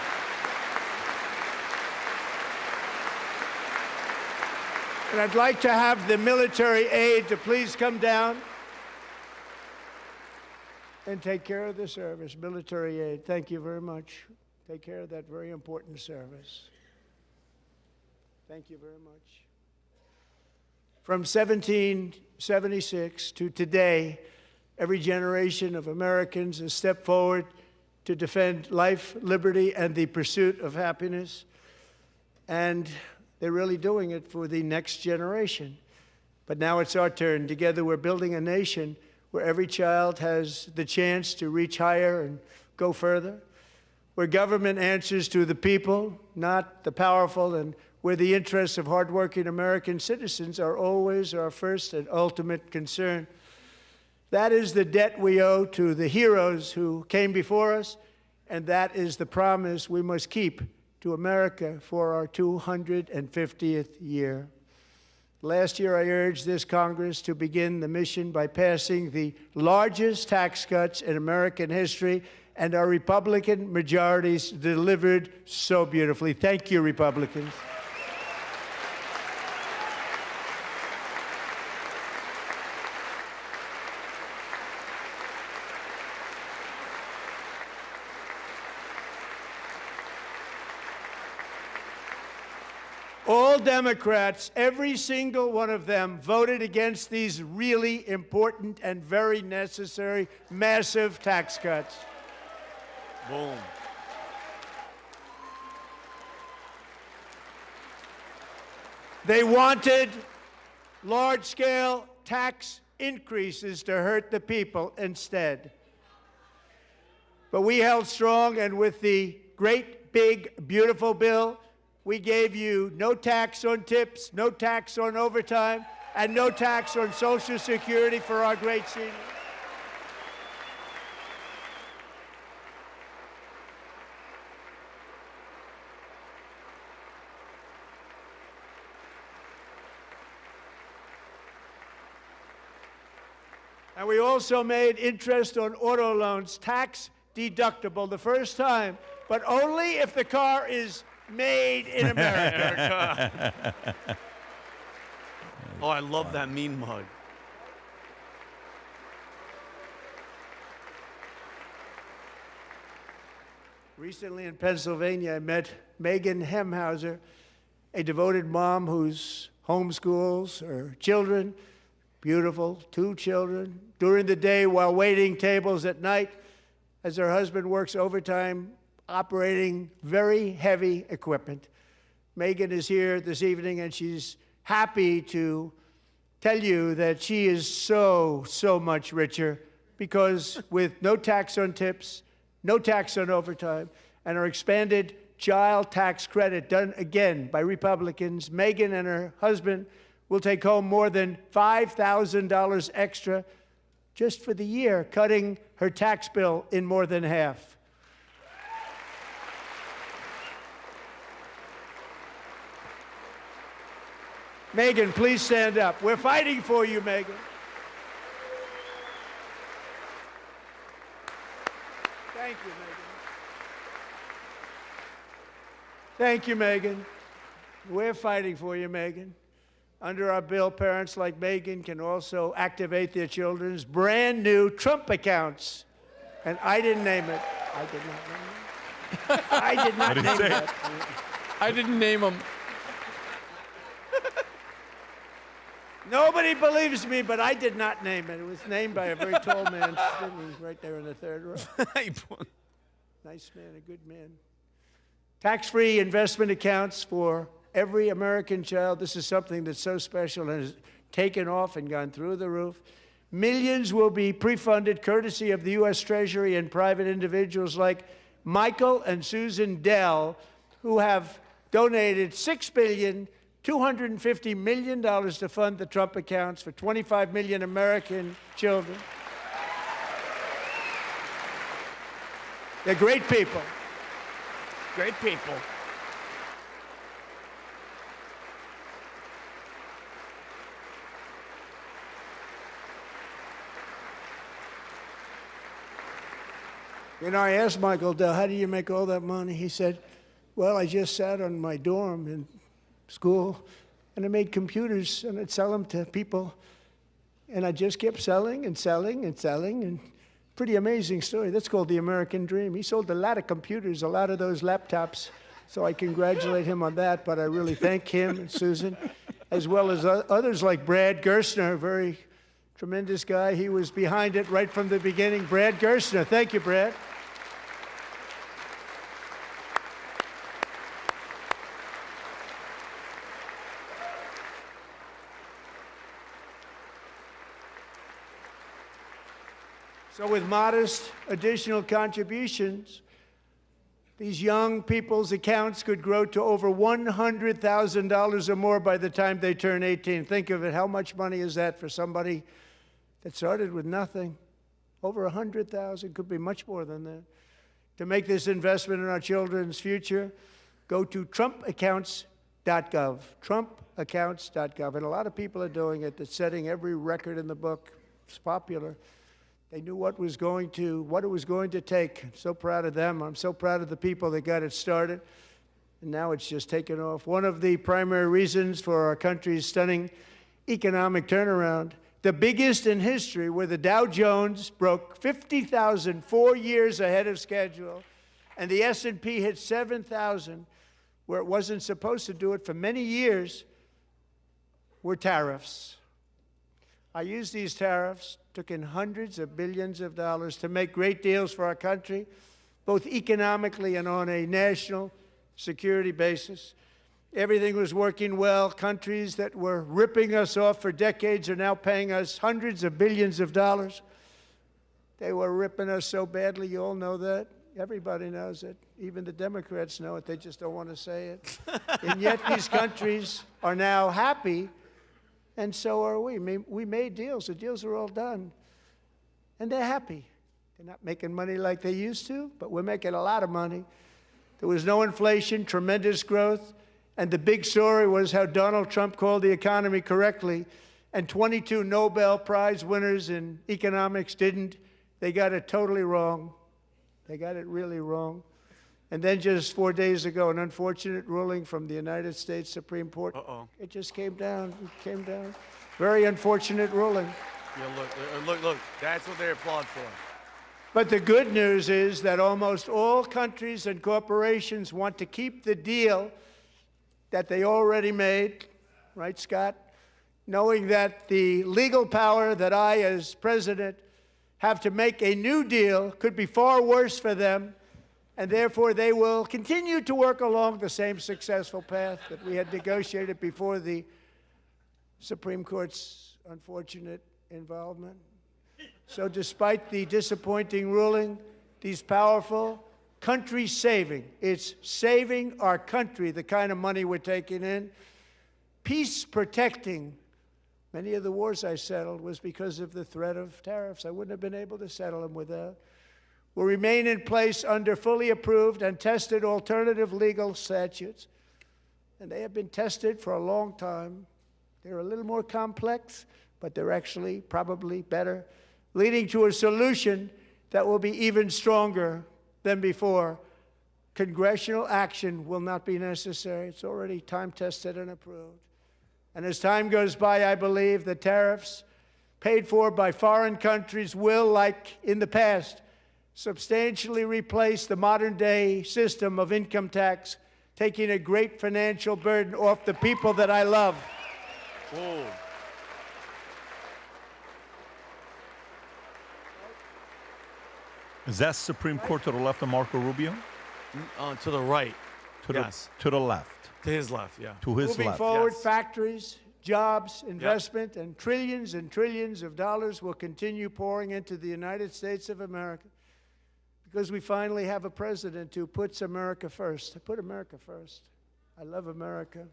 And I'd like to have the military aide to please come down and take care of the service. Military aid, thank you very much. Take care of that very important service. Thank you very much. From 1776 to today, every generation of Americans has stepped forward to defend life, liberty, and the pursuit of happiness. And they're really doing it for the next generation. But now it's our turn. Together, we're building a nation where every child has the chance to reach higher and go further, where government answers to the people, not the powerful, and where the interests of hardworking American citizens are always our first and ultimate concern. That is the debt we owe to the heroes who came before us, and that is the promise we must keep to America for our 250th year. Last year, I urged this Congress to begin the mission by passing the largest tax cuts in American history, and our Republican majorities delivered so beautifully. Thank you, Republicans. All Democrats, every single one of them, voted against these really important and very necessary massive tax cuts. Boom. They wanted large-scale tax increases to hurt the people instead. But we held strong, and with the great, big, beautiful bill, we gave you no tax on tips, no tax on overtime, and no tax on Social Security for our great seniors. And we also made interest on auto loans tax deductible the first time, but only if the car is made in America. Oh, I love that mean mug. Recently in Pennsylvania, I met Megan Hemhauser, a devoted mom who's homeschools her children, beautiful, 2 children, during the day while waiting tables at night as her husband works overtime operating very heavy equipment. Megan is here this evening, and she's happy to tell you that she is so much richer because with no tax on tips, no tax on overtime, and our expanded child tax credit done again by Republicans, Megan and her husband will take home more than $5,000 extra just for the year, cutting her tax bill in more than half. Megan, please stand up. We're fighting for you, Megan. Thank you, Megan. Thank you, Megan. We're fighting for you, Megan. Under our bill, parents like Megan can also activate their children's brand new Trump accounts. And I didn't name it. I did not name it. I did not name it. I didn't name them. Nobody believes me, but I did not name it. It was named by a very tall man sitting right there in the third row. Nice man, a good man. Tax-free investment accounts for every American child. This is something that's so special and has taken off and gone through the roof. Millions will be pre-funded courtesy of the U.S. Treasury and private individuals like Michael and Susan Dell, who have donated $6.25 billion to fund the Trump accounts for 25 million American children. They're great people. Great people. You know, I asked Michael Dell, how do you make all that money? He said, well, I just sat on my dorm in school, and I made computers, and I'd sell them to people. And I just kept selling and selling and selling, and pretty amazing story. That's called the American dream. He sold a lot of computers, a lot of those laptops, so I congratulate him on that, but I really thank him and Susan, as well as others like Brad Gerstner, a very tremendous guy. He was behind it right from the beginning. Brad Gerstner. Thank you, Brad. So with modest additional contributions, these young people's accounts could grow to over $100,000 or more by the time they turn 18. Think of it. How much money is that for somebody that started with nothing? Over 100,000, could be much more than that. To make this investment in our children's future, go to trumpaccounts.gov, trumpaccounts.gov. And a lot of people are doing it. It's setting every record in the book. It's popular. They knew what it was going to take. I'm so proud of them. I'm so proud of the people that got it started. And now it's just taken off. One of the primary reasons for our country's stunning economic turnaround, the biggest in history, where the Dow Jones broke 50,000 4 years ahead of schedule, and the S&P hit 7,000, where it wasn't supposed to do it for many years, were tariffs. I used these tariffs, took in hundreds of billions of dollars to make great deals for our country, both economically and on a national security basis. Everything was working well. Countries that were ripping us off for decades are now paying us hundreds of billions of dollars. They were ripping us so badly, you all know that. Everybody knows it. Even the Democrats know it. They just don't want to say it. And yet these countries are now happy, and so are we. We made deals. The deals are all done. And they're happy. They're not making money like they used to, but we're making a lot of money. There was no inflation, tremendous growth, and the big story was how Donald Trump called the economy correctly, and 22 Nobel Prize winners in economics didn't. They got it totally wrong. They got it really wrong. And then just 4 days ago, an unfortunate ruling from the United States Supreme Court. It just came down. It came down. Very unfortunate ruling. Yeah, look. That's what they applaud for. But the good news is that almost all countries and corporations want to keep the deal that they already made, right, Scott? Knowing that the legal power that I, as president, have to make a new deal could be far worse for them, and therefore they will continue to work along the same successful path that we had negotiated before the Supreme Court's unfortunate involvement. So despite the disappointing ruling, these powerful country-saving, it's saving our country, the kind of money we're taking in, peace-protecting. Many of the wars I settled was because of the threat of tariffs. I wouldn't have been able to settle them without. Will remain in place under fully approved and tested alternative legal statutes. And they have been tested for a long time. They're a little more complex, but they're actually probably better, leading to a solution that will be even stronger than before. Congressional action will not be necessary. It's already time-tested and approved. And as time goes by, I believe the tariffs paid for by foreign countries will, like in the past, substantially replace the modern-day system of income tax, taking a great financial burden off the people that I love. Whoa. Is that Supreme Court to the left of Marco Rubio? To the right. Yes. To the left. To his left, yeah. To his Moving left. forward, Yes. factories, jobs, investment, and trillions of dollars will continue pouring into the United States of America because we finally have a president who puts America first. I put America first. I love America.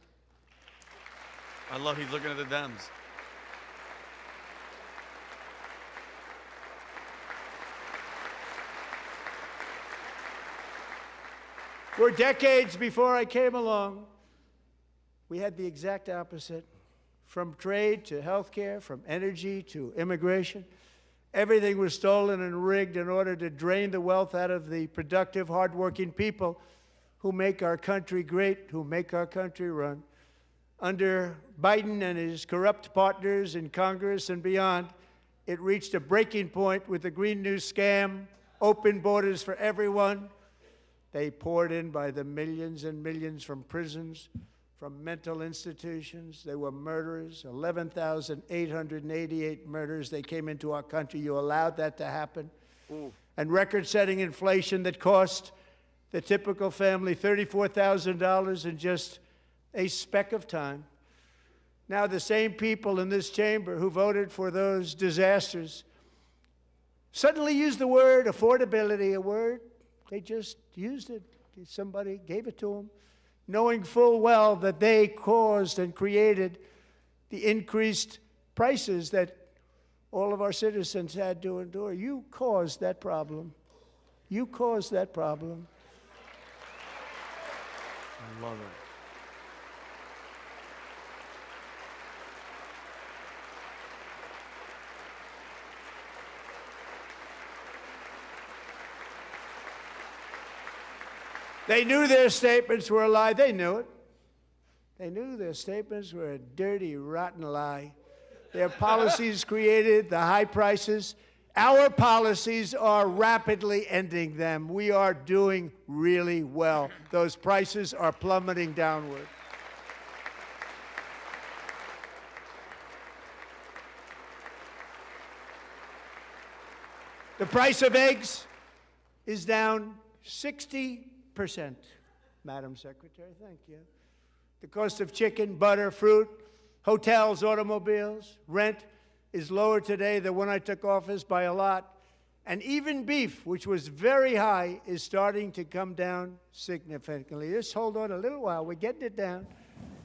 I love he's looking at the Dems. For decades before I came along, we had the exact opposite. From trade to healthcare, from energy to immigration, everything was stolen and rigged in order to drain the wealth out of the productive, hardworking people who make our country great, who make our country run. Under Biden and his corrupt partners in Congress and beyond, it reached a breaking point with the Green New scam, open borders for everyone. They poured in by the millions and millions from prisons, from mental institutions. They were murderers, 11,888 murders. They came into our country. You allowed that to happen. Ooh. And record-setting inflation that cost the typical family $34,000 in just a speck of time. Now the same people in this chamber who voted for those disasters suddenly used the word affordability, a word. They just used it. Somebody gave it to them, knowing full well that they caused and created the increased prices that all of our citizens had to endure. You caused that problem. You caused that problem. I love it. They knew their statements were a lie. They knew it. They knew their statements were a dirty, rotten lie. Their policies created the high prices. Our policies are rapidly ending them. We are doing really well. Those prices are plummeting downward. The price of eggs is down 60%, Madam Secretary, thank you. The cost of chicken, butter, fruit, hotels, automobiles, rent is lower today than when I took office by a lot. And even beef, which was very high, is starting to come down significantly. Just hold on a little while, we're getting it down.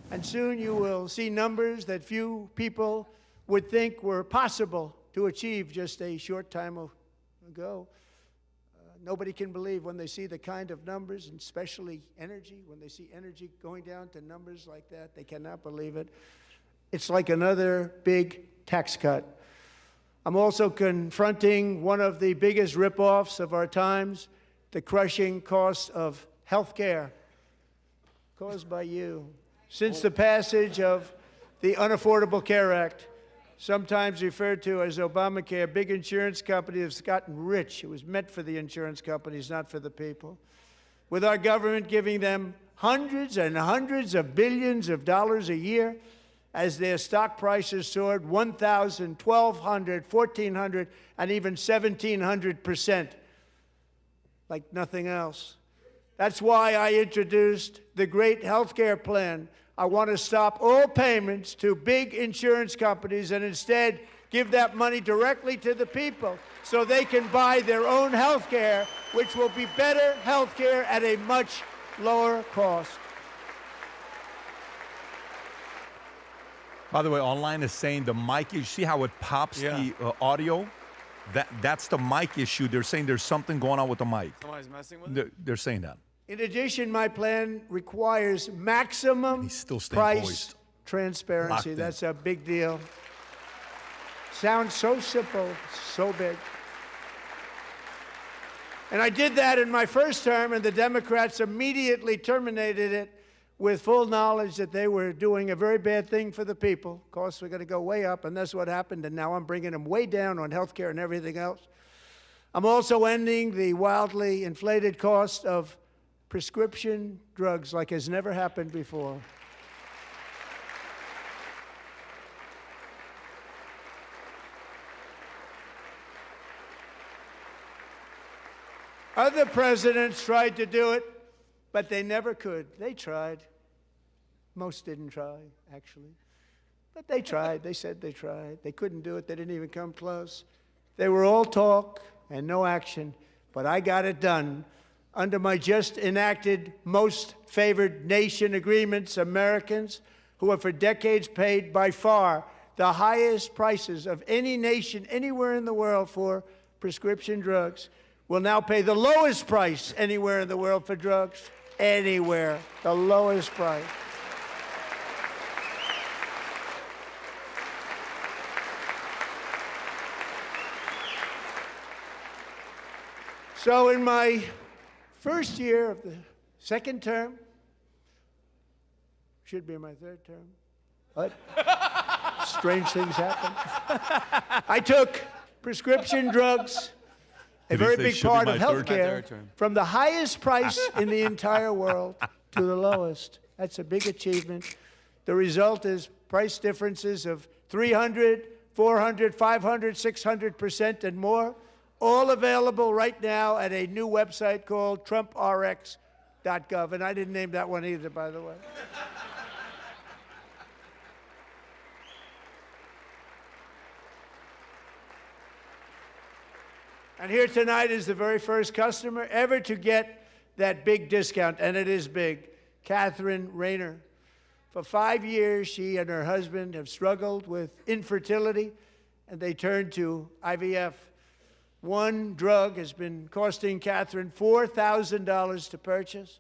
And soon you will see numbers that few people would think were possible to achieve just a short time ago. Nobody can believe when they see the kind of numbers, and especially energy, when they see energy going down to numbers like that, they cannot believe it. It's like another big tax cut. I'm also confronting one of the biggest ripoffs of our times, the crushing cost of health care caused by you. Since the passage of the Unaffordable Care Act, sometimes referred to as Obamacare, big insurance companies have gotten rich. It was meant for the insurance companies, not for the people. With our government giving them hundreds and hundreds of billions of dollars a year as their stock prices soared 1,000, 1,200, 1,400, and even 1,700%, like nothing else. That's why I introduced the great health care plan. I want to stop all payments to big insurance companies and instead give that money directly to the people so they can buy their own health care, which will be better health care at a much lower cost. By the way, online is saying the mic, you see how it pops the audio? That's the mic issue. They're saying there's something going on with the mic. Somebody's messing with it? They're saying that. In addition, my plan requires maximum price transparency. That's a big deal. Sounds so simple, so big. And I did that in my first term, and the Democrats immediately terminated it with full knowledge that they were doing a very bad thing for the people. Of course, we're going to go way up, and that's what happened, and now I'm bringing them way down on health care and everything else. I'm also ending the wildly inflated cost of prescription drugs like has never happened before. Other presidents tried to do it, but they never could. They tried. Most didn't try, actually. But they tried. They said they tried. They couldn't do it. They didn't even come close. They were all talk and no action, but I got it done. Under my just enacted most favored nation agreements, Americans who have for decades paid by far the highest prices of any nation anywhere in the world for prescription drugs will now pay the lowest price anywhere in the world for drugs. Anywhere. The lowest price. So in my first year of the second term, should be my third term, but strange things happen. I took prescription drugs, a very big part of healthcare, from the highest price in the entire world to the lowest. That's a big achievement. The result is price differences of 300, 400, 500, 600% and more, all available right now at a new website called TrumpRx.gov. And I didn't name that one either, by the way. And here tonight is the very first customer ever to get that big discount, and it is big, Catherine Rayner. For 5 years, she and her husband have struggled with infertility, and they turned to IVF. One drug has been costing Catherine $4,000 to purchase,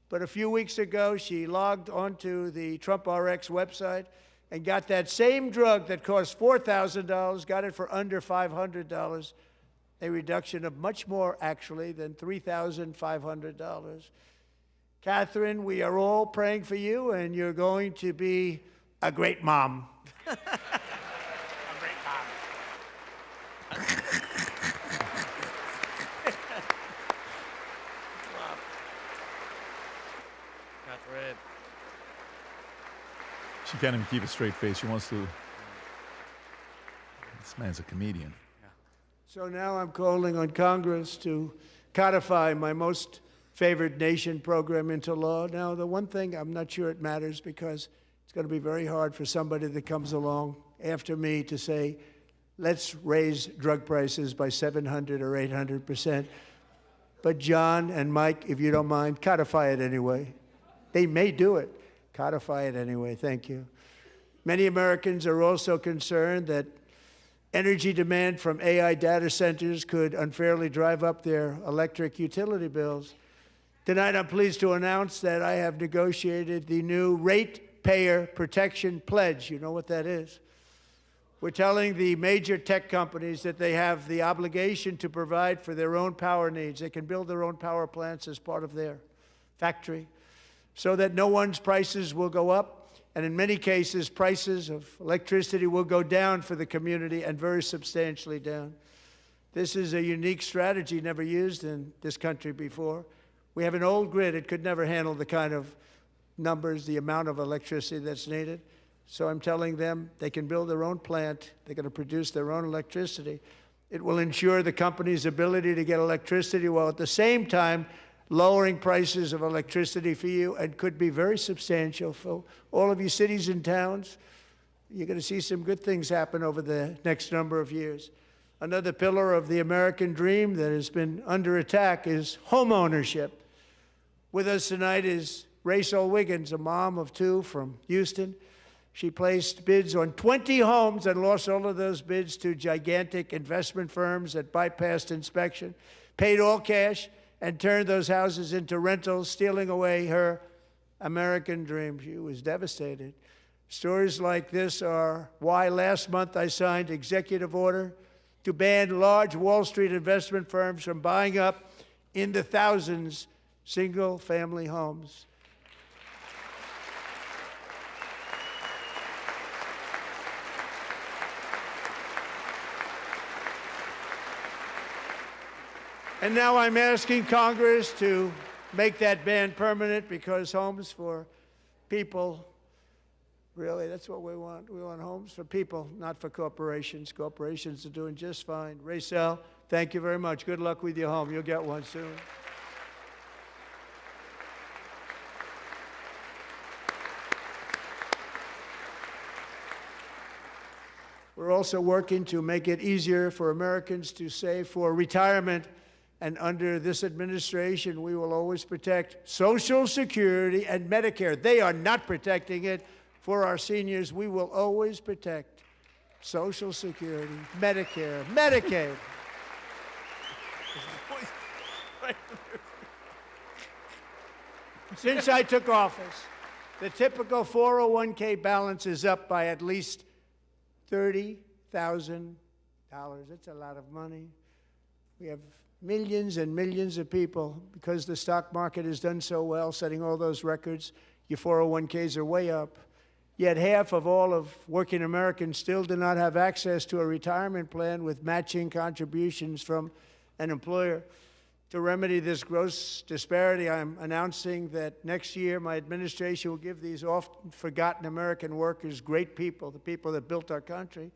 but a few weeks ago, she logged onto the TrumpRx website and got that same drug that cost $4,000, got it for under $500. A reduction of much more, actually, than $3,500. Catherine, we are all praying for you, and you're going to be a great mom. A great mom. Catherine. She can't even keep a straight face. She wants to. This man's a comedian. So now I'm calling on Congress to codify my most favored nation program into law. Now, the one thing, I'm not sure it matters because it's going to be very hard for somebody that comes along after me to say, let's raise drug prices by 700 or 800%. But John and Mike, if you don't mind, codify it anyway. They may do it. Codify it anyway. Thank you. Many Americans are also concerned that energy demand from AI data centers could unfairly drive up their electric utility bills. Tonight, I'm pleased to announce that I have negotiated the new Ratepayer Protection Pledge. You know what that is? We're telling the major tech companies that they have the obligation to provide for their own power needs. They can build their own power plants as part of their factory so that no one's prices will go up. And in many cases, prices of electricity will go down for the community and very substantially down. This is a unique strategy never used in this country before. We have an old grid. It could never handle the kind of numbers, the amount of electricity that's needed. So I'm telling them they can build their own plant. They're going to produce their own electricity. It will ensure the company's ability to get electricity while at the same time lowering prices of electricity for you, and could be very substantial for all of you cities and towns. You're going to see some good things happen over the next number of years. Another pillar of the American dream that has been under attack is home ownership. With us tonight is Rachel Wiggins, a mom of two from Houston. She placed bids on 20 homes and lost all of those bids to gigantic investment firms that bypassed inspection, paid all cash, and turned those houses into rentals, stealing away her American dream. She was devastated. Stories like this are why last month I signed executive order to ban large Wall Street investment firms from buying up in the thousands single-family homes. And now I'm asking Congress to make that ban permanent, because homes for people, really, that's what we want. We want homes for people, not for corporations. Corporations are doing just fine. Raysel, thank you very much. Good luck with your home. You'll get one soon. We're also working to make it easier for Americans to save for retirement. And under this administration, we will always protect Social Security and Medicare. They are not protecting it for our seniors. We will always protect Social Security, Medicare, Medicaid. Since I took office, the typical 401k balance is up by at least $30,000. That's a lot of money. We have millions and millions of people, because the stock market has done so well, setting all those records. Your 401ks are way up. Yet half of all of working Americans still do not have access to a retirement plan with matching contributions from an employer. To remedy this gross disparity, I'm announcing that next year my administration will give these often forgotten American workers, great people, the people that built our country,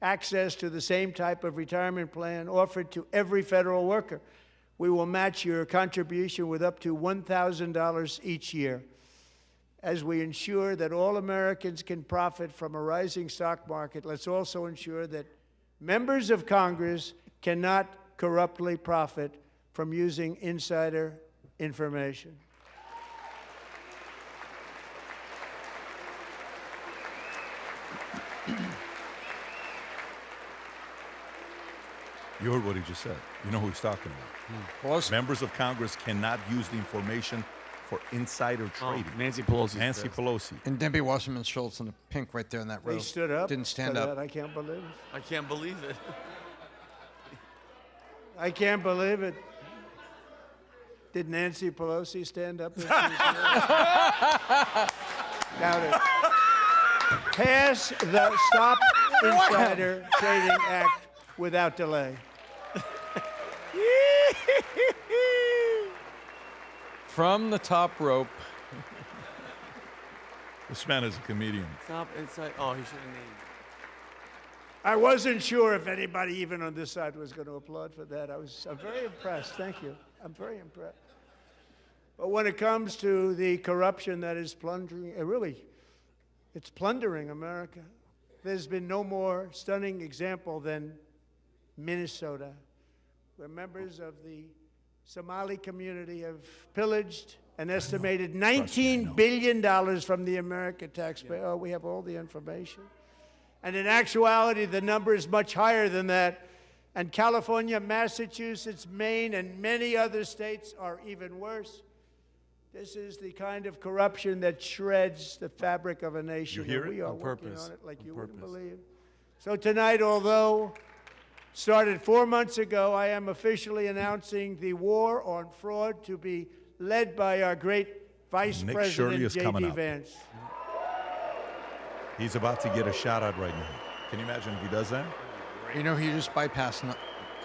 access to the same type of retirement plan offered to every federal worker. We will match your contribution with up to $1,000 each year. As we ensure that all Americans can profit from a rising stock market, let's also ensure that members of Congress cannot corruptly profit from using insider information. You heard what he just said. You know who he's talking about. Members of Congress cannot use the information for insider trading. Nancy Pelosi. Nancy Pelosi. And Debbie Wasserman Schultz in the pink right there in that row. They stood up. Didn't stand for up. that. I can't believe it. I can't believe it. I can't believe it. Did Nancy Pelosi stand up? Doubt it. Pass the Stop Insider Trading Act without delay. From the top rope. This man is a comedian. Stop inside. Oh, he should have named. I wasn't sure if anybody even on this side was going to applaud for that. I'm very impressed. Thank you. I'm very impressed. But when it comes to the corruption that is plundering, it's plundering America. There's been no more stunning example than Minnesota, where members of the Somali community have pillaged an estimated $19 billion from the American taxpayer. Oh, we have all the information. And in actuality, the number is much higher than that. And California, Massachusetts, Maine, and many other states are even worse. This is the kind of corruption that shreds the fabric of a nation. You hear it? We are On working purpose. on it like you On wouldn't purpose. believe. So tonight, although started 4 months ago, I am officially announcing the war on fraud to be led by our great Vice Nick Shirley President is coming J.D. up. Vance. He's about to get a shout out right now. Can you imagine if he does that? You know, he just bypassed.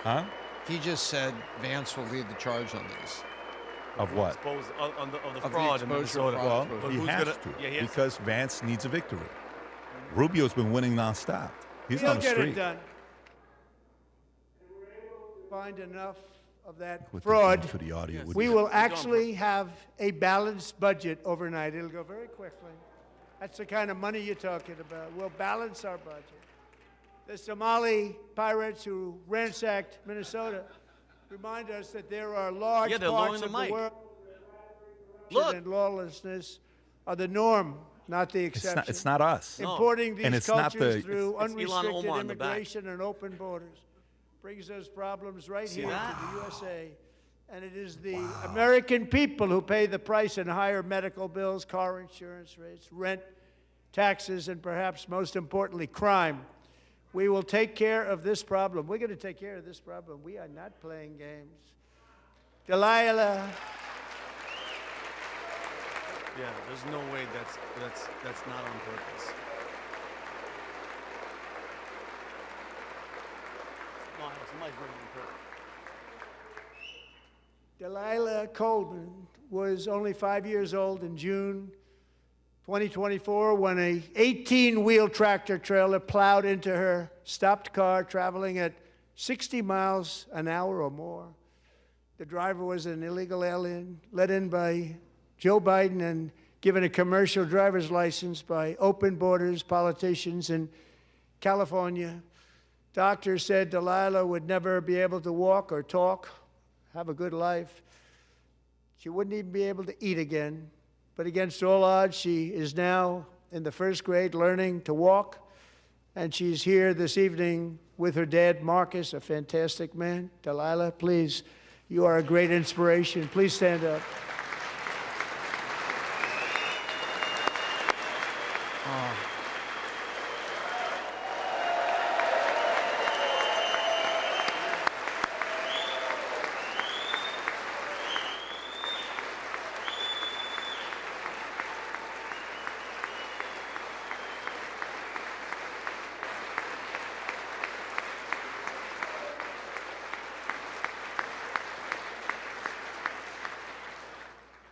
Huh? He just said Vance will lead the charge on these. Of what? Of the Of the fraud in exposure of Minnesota. fraud. Well, But he who's has gonna- to Yeah, he has to. because Vance needs a victory. Rubio's been winning nonstop. He's We'll on the get street. it done. Find enough of that Put that fraud. into the audio, would We you? will actually have a balanced budget overnight. It'll go very quickly. That's the kind of money you're talking about. We'll balance our budget. The Somali pirates who ransacked Minnesota remind us that there are large Yeah, they're parts lowering the of the mic. world Look. and lawlessness are the norm, not the It's exception. not, it's not us. Importing these And it's not cultures the- through it's Elon unrestricted Omar in the back. immigration and open borders brings us problems right See here that? to the USA. And it is the American people who pay the price in higher medical bills, car insurance rates, rent, taxes, and perhaps most importantly, crime. We will take care of this problem. We're going to take care of this problem. We are not playing games. Delilah. Yeah, there's no way that's not on purpose. No, somebody's doing it on purpose. Delilah Coleman was only 5 years old in June 2024 when a 18-wheel tractor trailer plowed into her stopped car traveling at 60 miles an hour or more. The driver was an illegal alien let in by Joe Biden and given a commercial driver's license by open borders politicians in California. Doctors said Delilah would never be able to walk or talk, have a good life. She wouldn't even be able to eat again. But against all odds, she is now in the first grade learning to walk. And she's here this evening with her dad, Marcus, a fantastic man. Delilah, please, you are a great inspiration. Please stand up.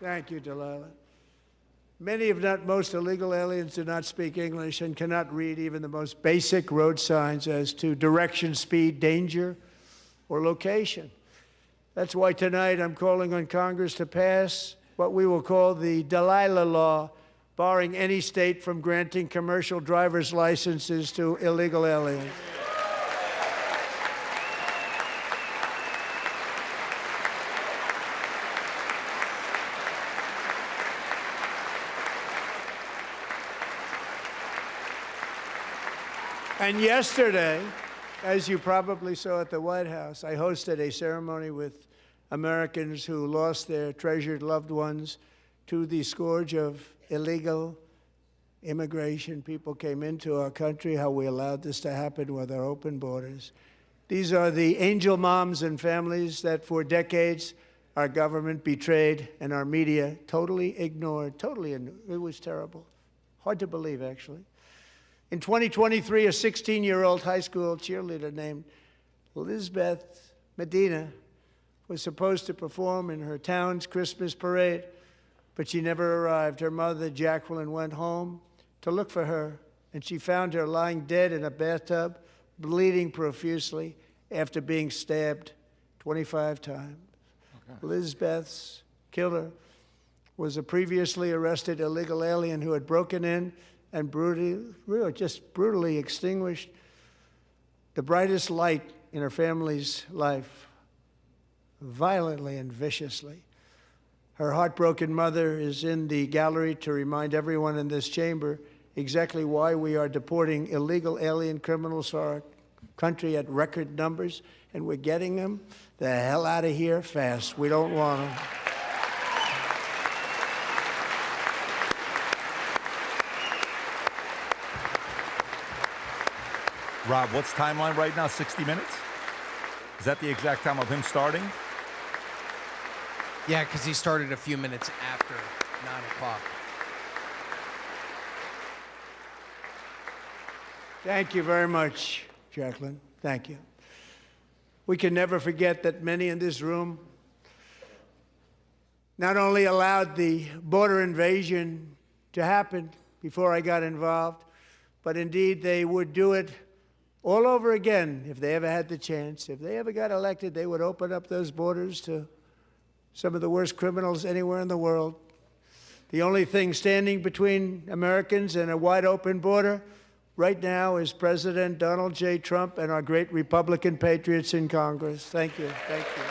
Thank you, Delilah. Many, if not most, illegal aliens do not speak English and cannot read even the most basic road signs as to direction, speed, danger, or location. That's why tonight I'm calling on Congress to pass what we will call the Delilah Law, barring any state from granting commercial driver's licenses to illegal aliens. And yesterday, as you probably saw at the White House, I hosted a ceremony with Americans who lost their treasured loved ones to the scourge of illegal immigration. People came into our country, how we allowed this to happen with our open borders. These are the angel moms and families that for decades our government betrayed and our media totally ignored. It was terrible. Hard to believe, actually. In 2023, a 16-year-old high school cheerleader named Elizabeth Medina was supposed to perform in her town's Christmas parade, but she never arrived. Her mother, Jacqueline, went home to look for her, and she found her lying dead in a bathtub, bleeding profusely after being stabbed 25 times. Okay. Elizabeth's killer was a previously arrested illegal alien who had broken in and brutally extinguished the brightest light in her family's life, violently and viciously. Her heartbroken mother is in the gallery to remind everyone in this chamber exactly why we are deporting illegal alien criminals to our country at record numbers, and we're getting them the hell out of here fast. We don't want them. Rob, what's timeline right now? 60 minutes? Is that the exact time of him starting? Yeah, because he started a few minutes after 9 o'clock. Thank you very much, Jacqueline. Thank you. We can never forget that many in this room not only allowed the border invasion to happen before I got involved, but indeed they would do it all over again if they ever had the chance. If they ever got elected, they would open up those borders to some of the worst criminals anywhere in the world. The only thing standing between Americans and a wide open border right now is President Donald J. Trump and our great Republican patriots in Congress. Thank you. Thank you.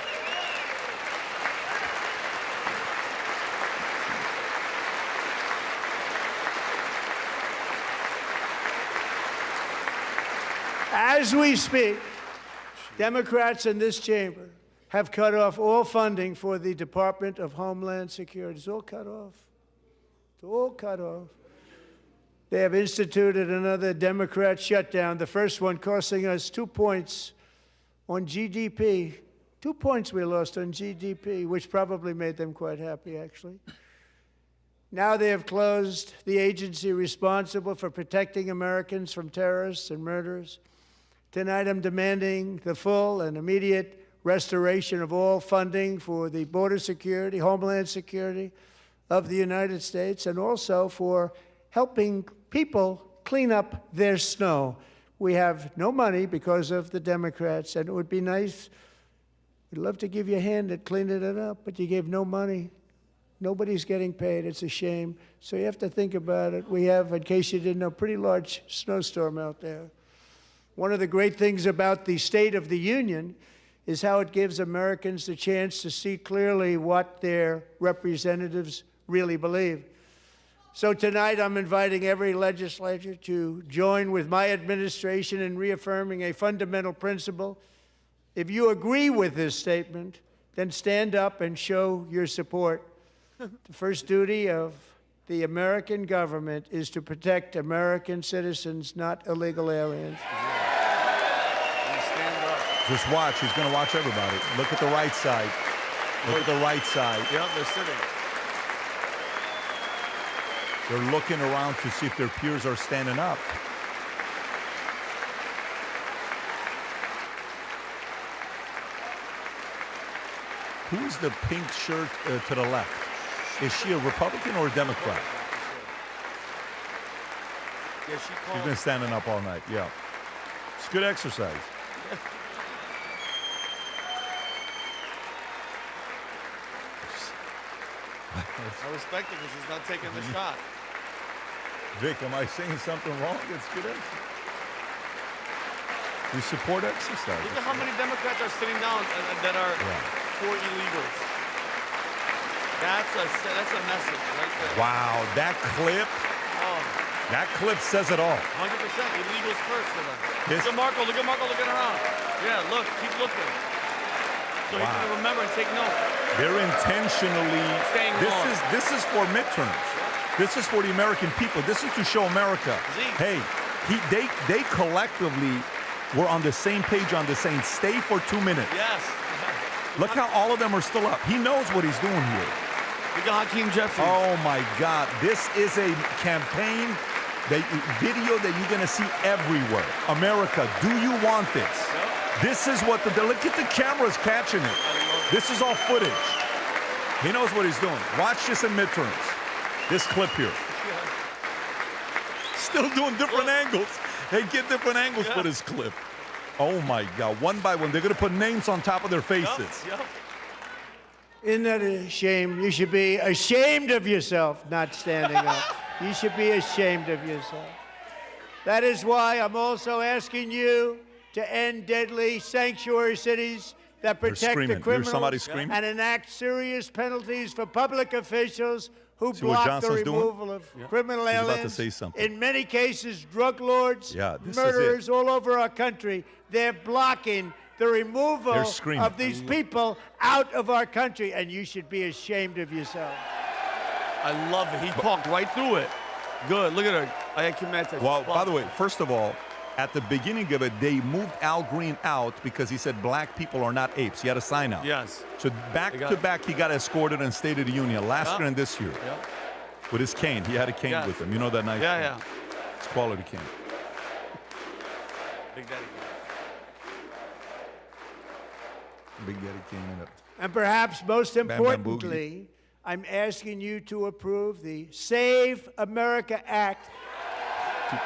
As we speak, Democrats in this chamber have cut off all funding for the Department of Homeland Security. It's all cut off. It's all cut off. They have instituted another Democrat shutdown, the first one costing us 2 points on GDP. 2 points we lost on GDP, which probably made them quite happy, actually. Now they have closed the agency responsible for protecting Americans from terrorists and murderers. Tonight I'm demanding the full and immediate restoration of all funding for the border security, homeland security of the United States, and also for helping people clean up their snow. We have no money because of the Democrats, and it would be nice, we'd love to give you a hand at cleaning it up, but you gave no money. Nobody's getting paid. It's a shame. So you have to think about it. We have, in case you didn't know, a pretty large snowstorm out there. One of the great things about the State of the Union is how it gives Americans the chance to see clearly what their representatives really believe. So tonight I'm inviting every legislator to join with my administration in reaffirming a fundamental principle. If you agree with this statement, then stand up and show your support. The first duty of the American government is to protect American citizens, not illegal aliens. Just watch. He's going to watch everybody. Look at the right side. Look at the right side. Yeah, they're sitting. They're looking around to see if their peers are standing up. Who's the pink shirt to the left? Is she a Republican or a Democrat? Yeah, She's been standing up all night, yeah. It's good exercise. I respect it because he's not taking the shot. Vic, am I saying something wrong? It's good exercise. We support exercise. Look at how many Democrats are sitting down that are for illegals. That's a message right there. Wow, that clip. Oh. That clip says it all. 100% illegals first for them. This- Look at Marco looking around. Yeah, look, keep looking. So you can remember and take note. They're intentionally Staying long. This is for midterms. This is for the American people. This is to show America. Hey, they collectively were on the same page, on the same stay for 2 minutes. Yes. Look how all of them are still up. He knows what he's doing here. Look at Hakeem Jeffries. Oh my God. This is a campaign, video that you're gonna see everywhere. America, do you want this? This is what look at the cameras catching it. This is all footage. He knows what he's doing. Watch this in midterms. This clip here. Still doing different angles. They get different angles for this clip. Oh my God, one by one. They're gonna put names on top of their faces. Isn't that a shame? You should be ashamed of yourself not standing up. You should be ashamed of yourself. That is why I'm also asking you to end deadly sanctuary cities that protect the criminals and enact serious penalties for public officials who block the removal of criminal aliens. He's about to say something. In many cases, drug lords, murderers all over our country, they're blocking the removal of these people out of our country, and you should be ashamed of yourself. I love it. He talked right through it. Good. Look at her. I can't. Well, by the way, first of all, at the beginning of it, they moved Al Green out because he said black people are not apes. He had a sign out. Yes. So back to back, he got escorted in State of the Union last year and this year. With his cane. He had a cane with him. You know that nice cane? Yeah. It's quality cane. Big Daddy. Big Daddy cane in it. And perhaps most importantly, I'm asking you to approve the Save America Act. To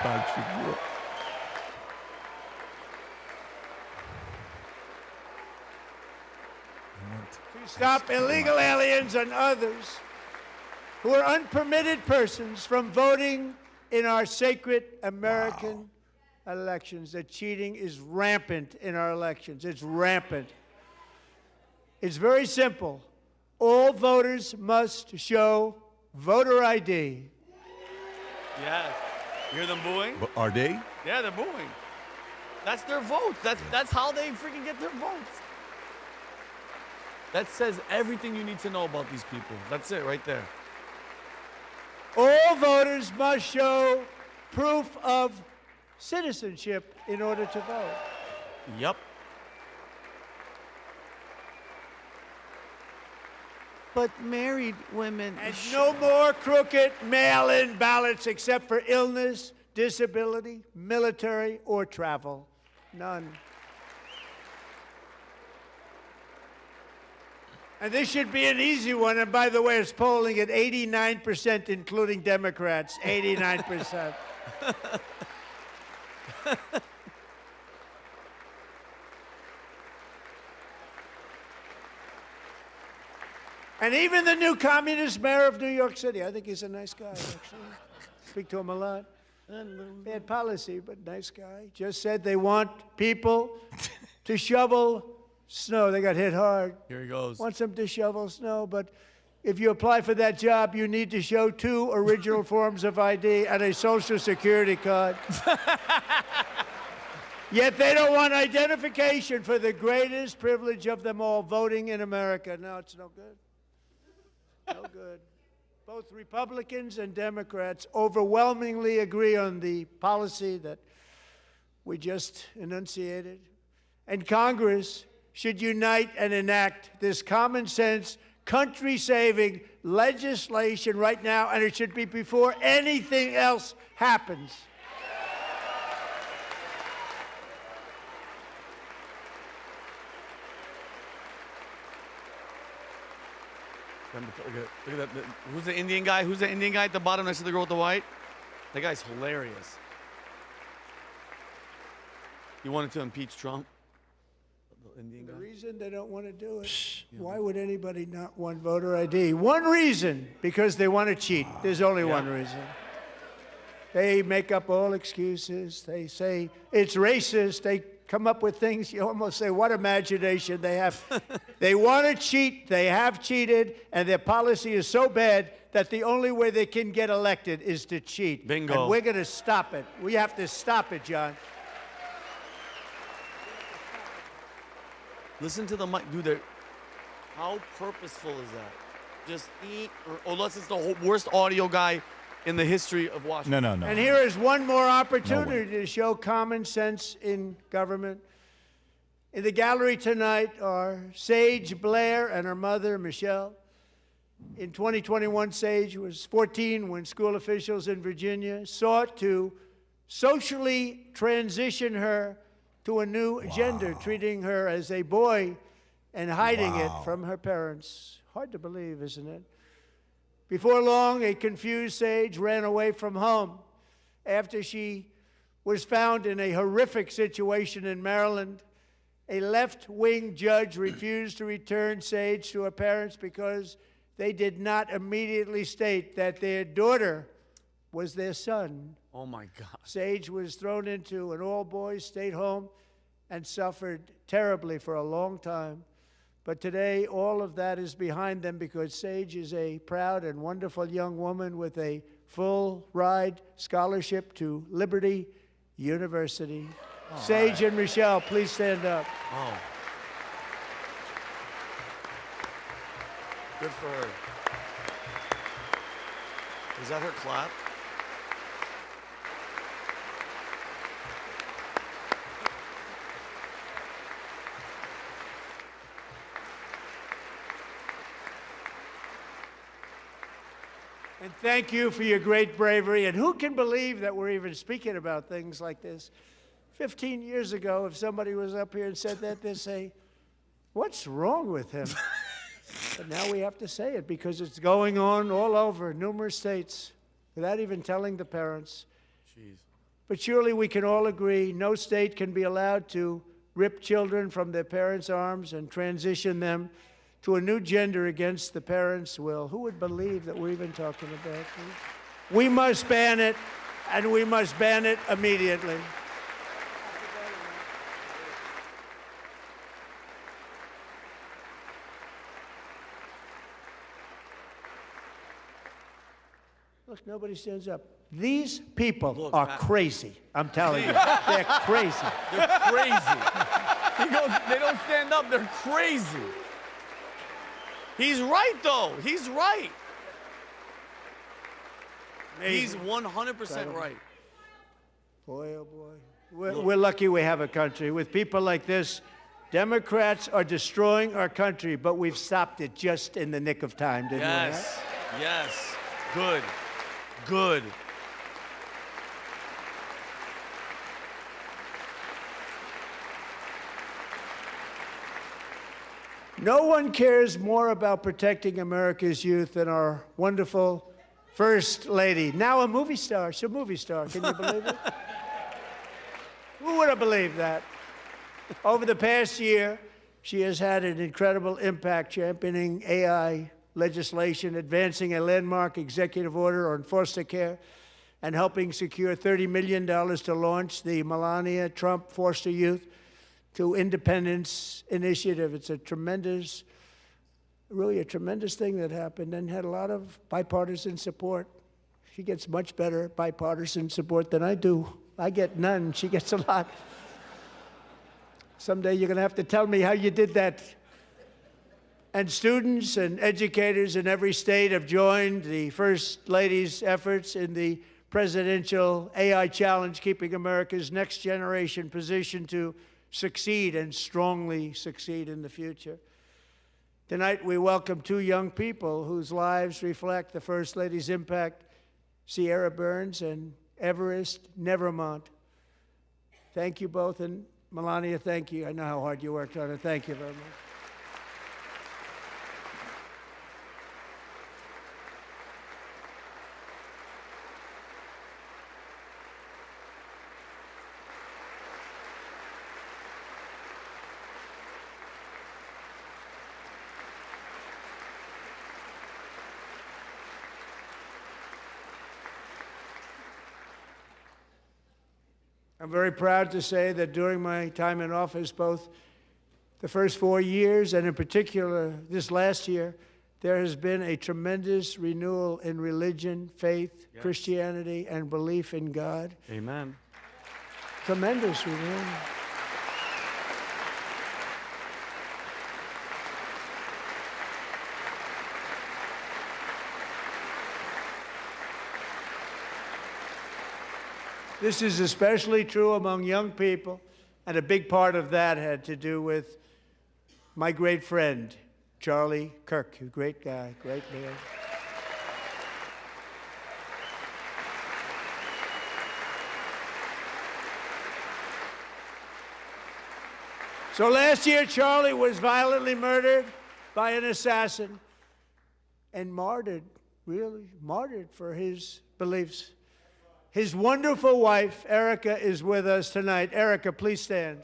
stop illegal aliens and others who are unpermitted persons from voting in our sacred American elections. The cheating is rampant in our elections. It's rampant. It's very simple. All voters must show voter ID. Yes. You hear them booing? But are they? Yeah, they're booing. That's their votes. That's how they freaking get their votes. That says everything you need to know about these people. That's it right there. All voters must show proof of citizenship in order to vote. Yep. But married women. And no more crooked mail-in ballots except for illness, disability, military, or travel. None. And this should be an easy one. And by the way, it's polling at 89%, including Democrats. 89%. And even the new communist mayor of New York City, I think he's a nice guy, actually. Speak to him a lot. Bad policy, but nice guy. Just said they want people to shovel snow. They got hit hard. Here he goes. Wants them to shovel snow, but if you apply for that job, you need to show 2 original forms of ID and a Social Security card. Yet they don't want identification for the greatest privilege of them all, voting in America. No, it's no good. No good. Both Republicans and Democrats overwhelmingly agree on the policy that we just enunciated. And Congress should unite and enact this common sense, country-saving legislation right now, and it should be before anything else happens. Look at that. Who's the Indian guy? Who's the Indian guy at the bottom next to the girl with the white? That guy's hilarious. You wanted to impeach Trump? The Indian guy? The reason they don't want to do it, why would anybody not want voter ID? One reason, because they want to cheat. There's only one reason. They make up all excuses. They say it's racist. They come up with things you almost say, what imagination they have. They want to cheat. They have cheated. And their policy is so bad that the only way they can get elected is to cheat. Bingo. And we're going to stop it. We have to stop it, John. Listen to the mic. Dude, how purposeful is that? Just eat, or unless it's the worst audio guy in the history of Washington. No. And here is one more opportunity to show common sense in government. In the gallery tonight are Sage Blair and her mother, Michelle. In 2021, Sage was 14 when school officials in Virginia sought to socially transition her to a new gender, treating her as a boy and hiding it from her parents. Hard to believe, isn't it? Before long, a confused Sage ran away from home after she was found in a horrific situation in Maryland. A left-wing judge refused to return Sage to her parents because they did not immediately state that their daughter was their son. Oh, my God. Sage was thrown into an all-boys state home and suffered terribly for a long time. But today, all of that is behind them because Sage is a proud and wonderful young woman with a full-ride scholarship to Liberty University. Oh, Sage and Michelle, please stand up. Oh. Good for her. Is that her clap? And thank you for your great bravery. And who can believe that we're even speaking about things like this? 15 years ago, if somebody was up here and said that, they'd say, what's wrong with him? But now we have to say it because it's going on all over numerous states without even telling the parents. Jeez. But surely we can all agree no state can be allowed to rip children from their parents' arms and transition them to a new gender against the parents' will. Who would believe that we're even talking about this? We must ban it, and we must ban it immediately. Look, nobody stands up. These people are crazy. I'm telling you. They're crazy. They're crazy. They don't stand up. They're crazy. He's right, though. He's right. Amazing. He's 100% right. Boy, oh boy. We're lucky we have a country. With people like this, Democrats are destroying our country, but we've stopped it just in the nick of time, didn't we? Yes, yes. Good, good. No one cares more about protecting America's youth than our wonderful First Lady. Now a movie star. She's a movie star. Can you believe it? Who would have believed that? Over the past year, she has had an incredible impact championing AI legislation, advancing a landmark executive order on foster care, and helping secure $30 million to launch the Melania Trump Foster Youth to Independence Initiative. It's a tremendous, really a tremendous thing that happened and had a lot of bipartisan support. She gets much better bipartisan support than I do. I get none. She gets a lot. Someday you're going to have to tell me how you did that. And students and educators in every state have joined the First Lady's efforts in the presidential AI challenge, keeping America's next generation positioned to succeed and strongly succeed in the future. Tonight, we welcome two young people whose lives reflect the First Lady's impact, Sierra Burns and Everest Nevermont. Thank you both, and Melania, thank you. I know how hard you worked on it. Thank you very much. I'm very proud to say that during my time in office, both the first 4 years and in particular this last year, there has been a tremendous renewal in religion, faith, yes, Christianity, and belief in God. Amen. Tremendous renewal. This is especially true among young people, and a big part of that had to do with my great friend, Charlie Kirk, a great guy, great man. So last year, Charlie was violently murdered by an assassin and martyred, really martyred for his beliefs. His wonderful wife, Erica, is with us tonight. Erica, please stand.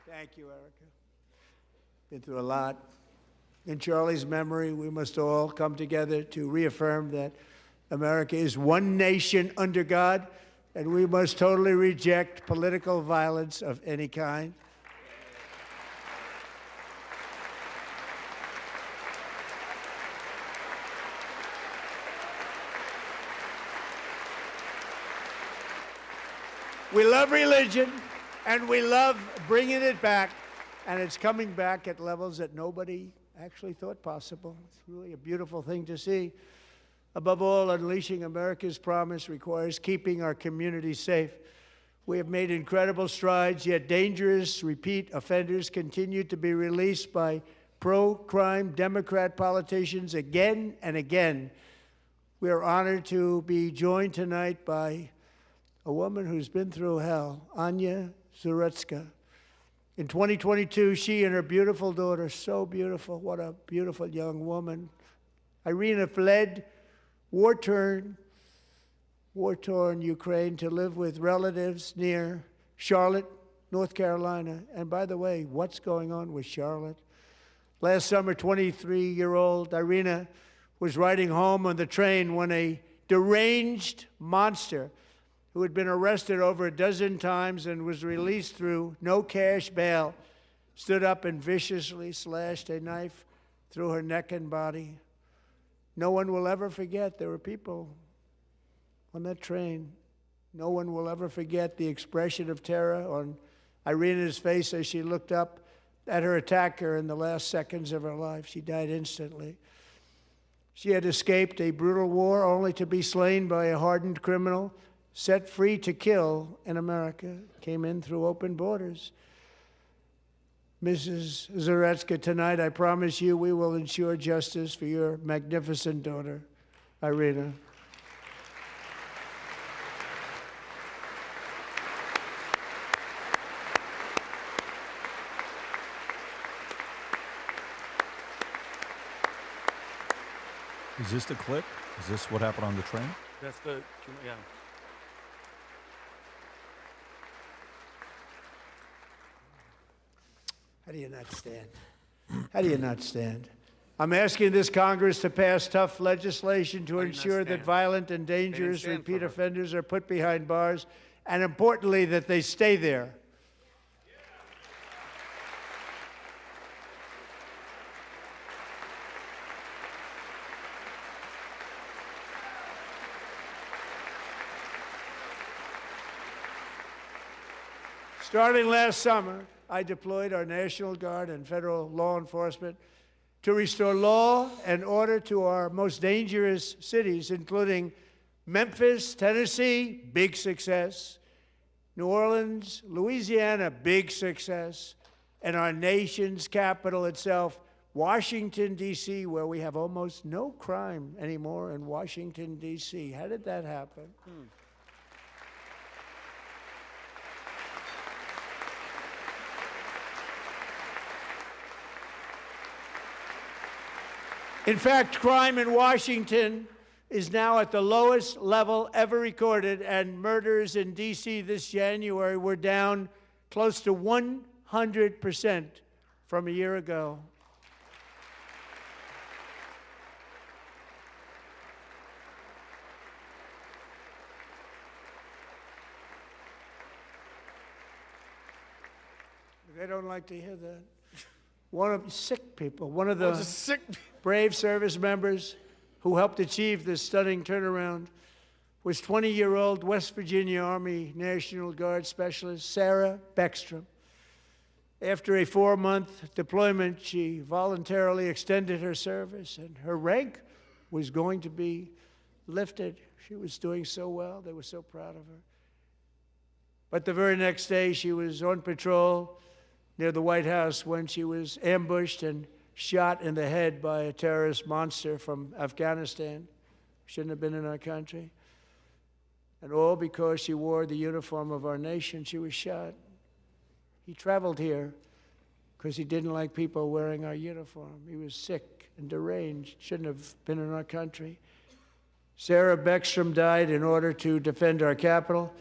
Thank you, Erica. Been through a lot. In Charlie's memory, we must all come together to reaffirm that America is one nation under God, and we must totally reject political violence of any kind. We love religion, and we love bringing it back, and it's coming back at levels that nobody actually thought possible. It's really a beautiful thing to see. Above all, unleashing America's promise requires keeping our communities safe. We have made incredible strides, yet dangerous repeat offenders continue to be released by pro-crime Democrat politicians again and again. We are honored to be joined tonight by a woman who's been through hell, Anya Zuretska. In 2022, she and her beautiful daughter, so beautiful, what a beautiful young woman, Irina, fled war-torn Ukraine to live with relatives near Charlotte, North Carolina. And by the way, what's going on with Charlotte? Last summer, 23-year-old Irina was riding home on the train when a deranged monster who had been arrested over a dozen times and was released through no cash bail, stood up and viciously slashed a knife through her neck and body. No one will ever forget. There were people on that train. No one will ever forget the expression of terror on Irina's face as she looked up at her attacker in the last seconds of her life. She died instantly. She had escaped a brutal war only to be slain by a hardened criminal, set free to kill in America, came in through open borders. Mrs. Zaretsky, tonight I promise you we will ensure justice for your magnificent daughter, Irina. Is this the clip? Is this what happened on the train? That's the, yeah. How do you not stand? How do you not stand? I'm asking this Congress to pass tough legislation to ensure that violent and dangerous repeat offenders are put behind bars, and importantly, that they stay there. Starting last summer, I deployed our National Guard and federal law enforcement to restore law and order to our most dangerous cities, including Memphis, Tennessee, big success, New Orleans, Louisiana, big success, and our nation's capital itself, Washington, D.C., where we have almost no crime anymore in Washington, D.C. How did that happen? In fact, crime in Washington is now at the lowest level ever recorded, and murders in D.C. this January were down close to 100% from a year ago. They don't like to hear that. One of sick people, one of the brave service members who helped achieve this stunning turnaround was 20-year-old West Virginia Army National Guard Specialist Sarah Beckstrom. After a 4-month deployment, she voluntarily extended her service, and her rank was going to be lifted. She was doing so well. They were so proud of her. But the very next day, she was on patrol near the White House when she was ambushed and shot in the head by a terrorist monster from Afghanistan. Shouldn't have been in our country. And all because she wore the uniform of our nation, she was shot. He traveled here because he didn't like people wearing our uniform. He was sick and deranged, shouldn't have been in our country. Sarah Beckstrom died in order to defend our capital,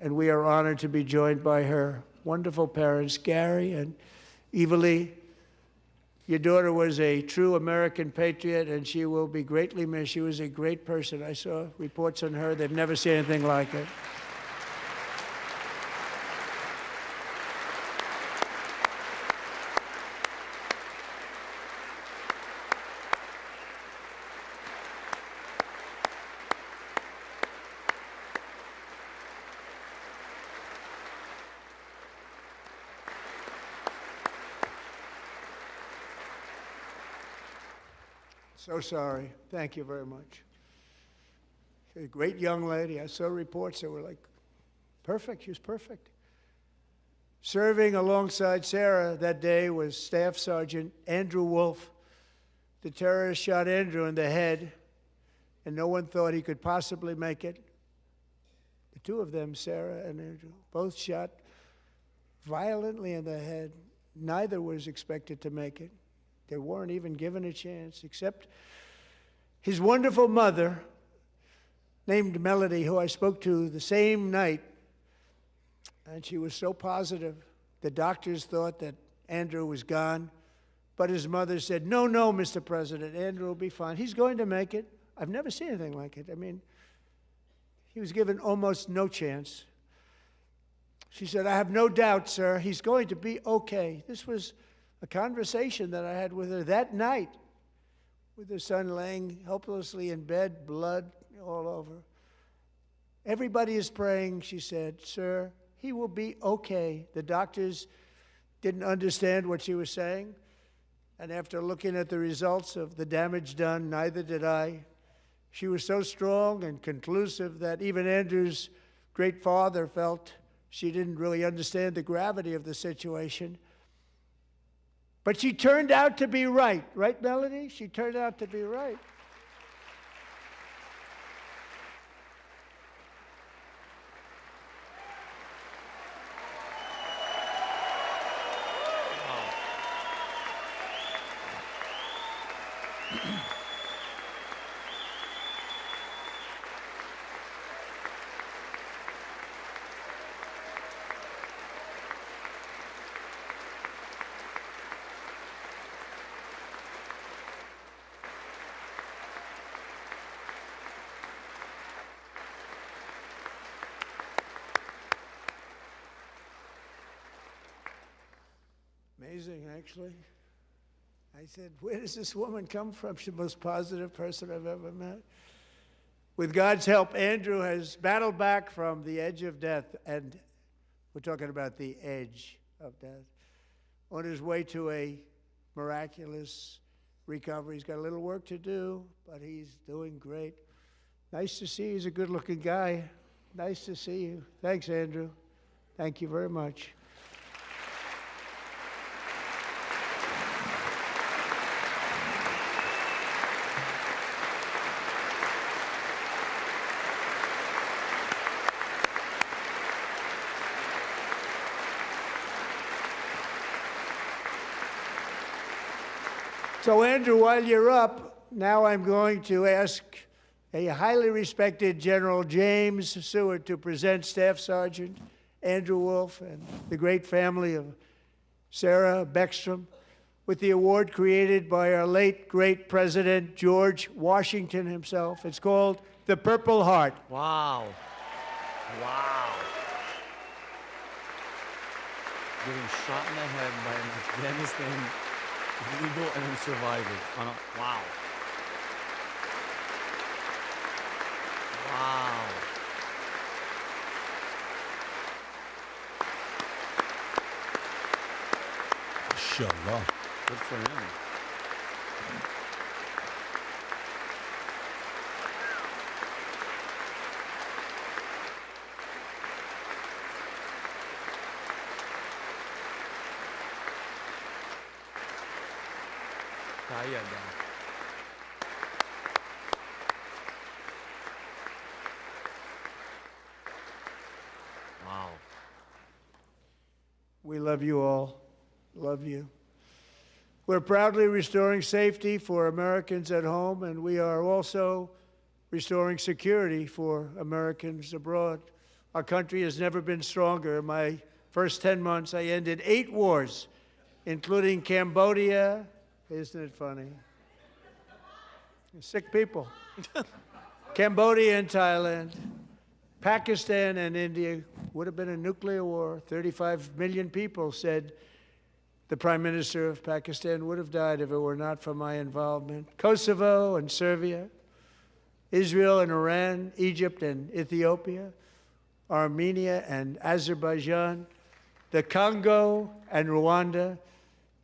and we are honored to be joined by her wonderful parents, Gary and Evalie. Your daughter was a true American patriot, and she will be greatly missed. She was a great person. I saw reports on her. They've never seen anything like it. So sorry. Thank you very much. She's a great young lady. I saw reports that were like, perfect. She was perfect. Serving alongside Sarah that day was Staff Sergeant Andrew Wolf. The terrorist shot Andrew in the head, and no one thought he could possibly make it. The two of them, Sarah and Andrew, both shot violently in the head. Neither was expected to make it. They weren't even given a chance, except his wonderful mother, named Melody, who I spoke to the same night, and she was so positive. The doctors thought that Andrew was gone, but his mother said, no, Mr. President, Andrew will be fine. He's going to make it. I've never seen anything like it. I mean, he was given almost no chance. She said, I have no doubt, sir, he's going to be okay. This was a conversation that I had with her that night. with her son laying helplessly in bed, blood all over. Everybody is praying, she said. Sir, he will be okay. The doctors didn't understand what she was saying. And after looking at the results of the damage done, neither did I. She was so strong and conclusive that even Andrew's great father felt she didn't really understand the gravity of the situation. But she turned out to be right. Right, Melanie? She turned out to be right. Amazing, actually. I said, where does this woman come from? She's the most positive person I've ever met. With God's help, Andrew has battled back from the edge of death, and we're talking about the edge of death, on his way to a miraculous recovery. He's got a little work to do, but he's doing great. Nice to see you. He's a good-looking guy. Nice to see you. Thanks, Andrew. Thank you very much. So, Andrew, while you're up, now I'm going to ask a highly respected General James Seward to present Staff Sergeant Andrew Wolf and the great family of Sarah Beckstrom with the award created by our late, great President George Washington himself. It's called the Purple Heart. Wow. Wow. Getting shot in the head by an Afghanistan illegal and then surviving. Wow. Wow. Inshallah. Good for him. Wow. We love you all. Love you. We're proudly restoring safety for Americans at home, and we are also restoring security for Americans abroad. Our country has never been stronger. In my first 10 months, I ended 8 wars, including Cambodia. Isn't it funny? Sick people. Cambodia and Thailand. Pakistan and India would have been a nuclear war. 35 million people, said the Prime Minister of Pakistan, would have died if it were not for my involvement. Kosovo and Serbia, Israel and Iran, Egypt and Ethiopia, Armenia and Azerbaijan, the Congo and Rwanda,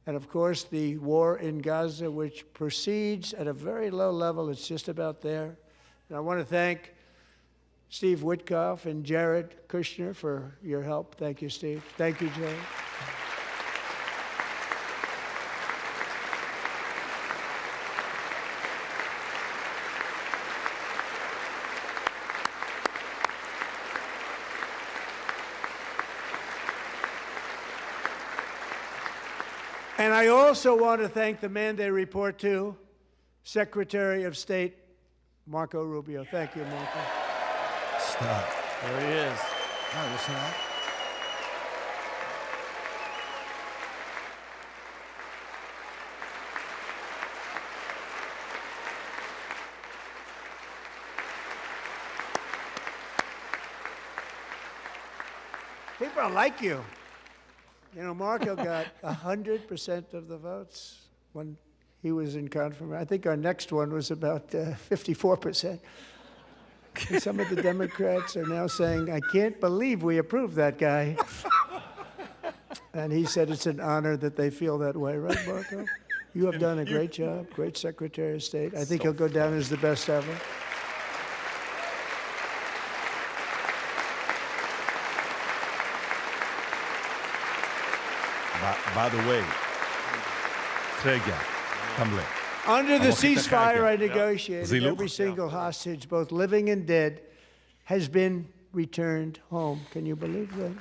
and of course the war in Gaza, which proceeds at a very low level. It's just about there. And I want to thank Steve Witkoff and Jared Kushner for your help. Thank you, Steve. Thank you, Jared. And I also want to thank the man they report to, Secretary of State Marco Rubio. Thank you, Marco. Stop. There he is. Oh, listen to that. People like you. You know, Marco got 100% of the votes when he was in confirmation. I think our next one was about 54%. And some of the Democrats are now saying, I can't believe we approved that guy. And he said it's an honor that they feel that way, right, Marco? You have done a great job, great Secretary of State. I think he'll go down as the best ever. By the way, under the ceasefire I negotiated, every single hostage, both living and dead, has been returned home. Can you believe that?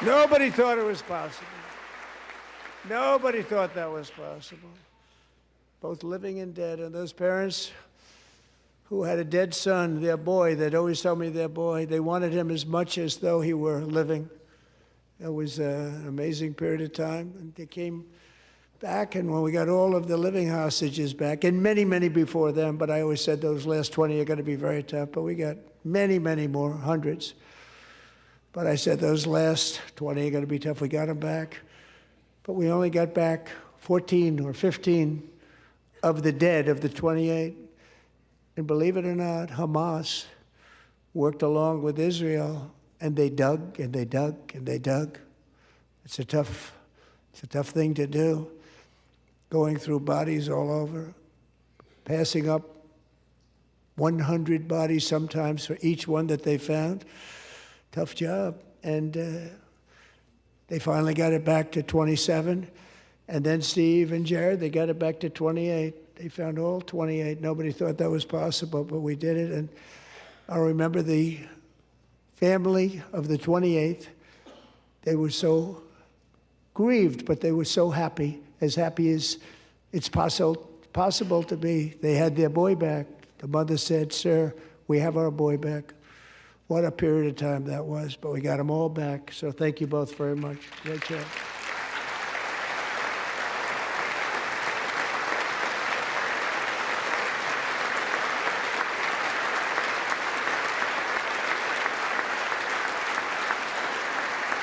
Nobody thought it was possible. Nobody thought that was possible. Both living and dead. And those parents who had a dead son, their boy, they'd always tell me their boy, they wanted him as much as though he were living. It was an amazing period of time. And they came back, and when we got all of the living hostages back, and many, many before them, but I always said those last 20 are going to be very tough, but we got many, many more, hundreds. But I said those last 20 are going to be tough. We got them back. But we only got back 14 or 15 of the dead of the 28. And believe it or not, Hamas worked along with Israel, and they dug and they dug and they dug. It's a tough thing to do, going through bodies all over, passing up 100 bodies sometimes for each one that they found. Tough job. And they finally got it back to 27. And then Steve and Jared, they got it back to 28. They found all 28. Nobody thought that was possible, but we did it. And I remember the family of the 28th. They were so grieved, but they were so happy as it's possible to be. They had their boy back. The mother said, "Sir, we have our boy back." What a period of time that was, but we got them all back. So thank you both very much. Great job.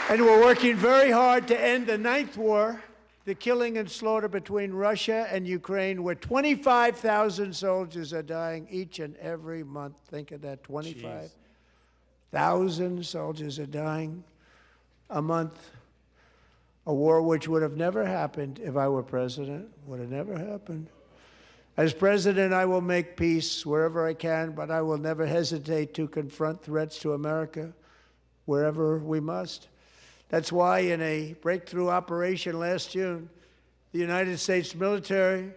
And we're working very hard to end the 9th war, the killing and slaughter between Russia and Ukraine, where 25,000 soldiers are dying each and every month. Think of that, 25,000 soldiers are dying a month. A war which would have never happened if I were president, would have never happened. As president, I will make peace wherever I can, but I will never hesitate to confront threats to America wherever we must. That's why in a breakthrough operation last June, the United States military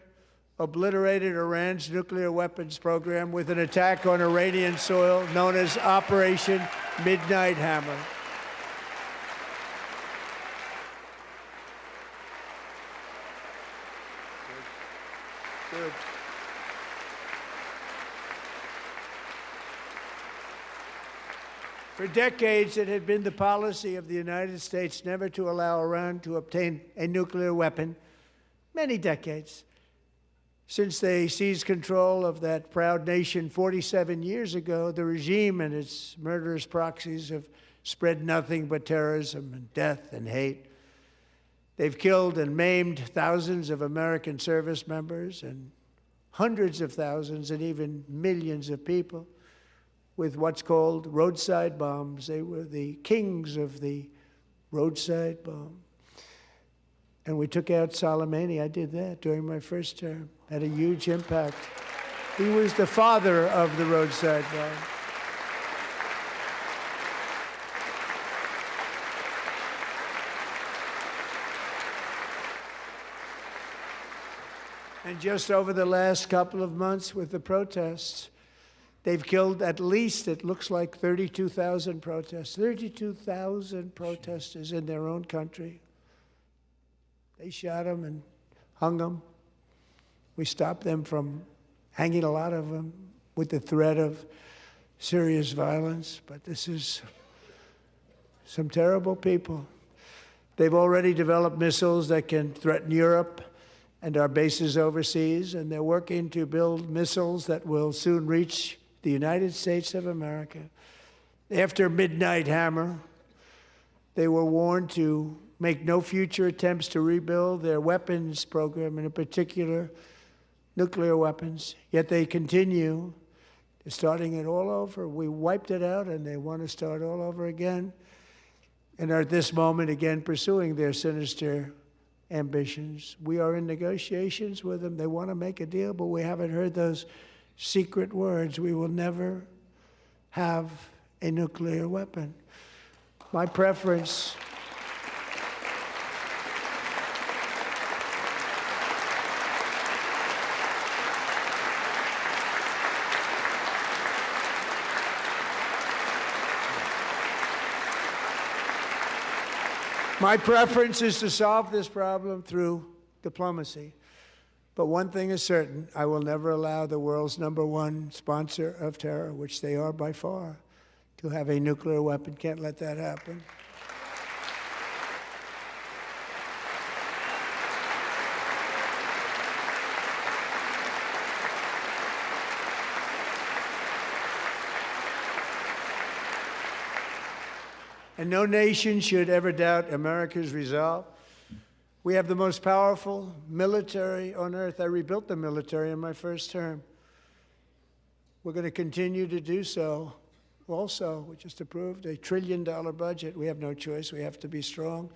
obliterated Iran's nuclear weapons program with an attack on Iranian soil known as Operation Midnight Hammer. Good. For decades, it had been the policy of the United States never to allow Iran to obtain a nuclear weapon. Many decades. Since they seized control of that proud nation 47 years ago, the regime and its murderous proxies have spread nothing but terrorism and death and hate. They've killed and maimed thousands of American service members and hundreds of thousands and even millions of people with what's called roadside bombs. They were the kings of the roadside bomb. And we took out Soleimani. I did that during my first term. Had a huge impact. He was the father of the roadside bomb. And just over the last couple of months with the protests, they've killed at least, it looks like, 32,000 protesters. 32,000 protesters in their own country. They shot them and hung them. We stopped them from hanging a lot of them with the threat of serious violence. But this is some terrible people. They've already developed missiles that can threaten Europe and our bases overseas, and they're working to build missiles that will soon reach the United States of America. After Midnight Hammer, they were warned to make no future attempts to rebuild their weapons program, and in particular, nuclear weapons. Yet they continue. They're starting it all over. We wiped it out, and they want to start all over again. And are at this moment, again, pursuing their sinister ambitions. We are in negotiations with them. They want to make a deal, but we haven't heard those secret words. We will never have a nuclear weapon. My preference is to solve this problem through diplomacy. But one thing is certain, I will never allow the world's #1 sponsor of terror, which they are by far, to have a nuclear weapon. Can't let that happen. And no nation should ever doubt America's resolve. We have the most powerful military on earth. I rebuilt the military in my first term. We're going to continue to do so. Also, we just approved a $1 trillion budget. We have no choice. We have to be strong,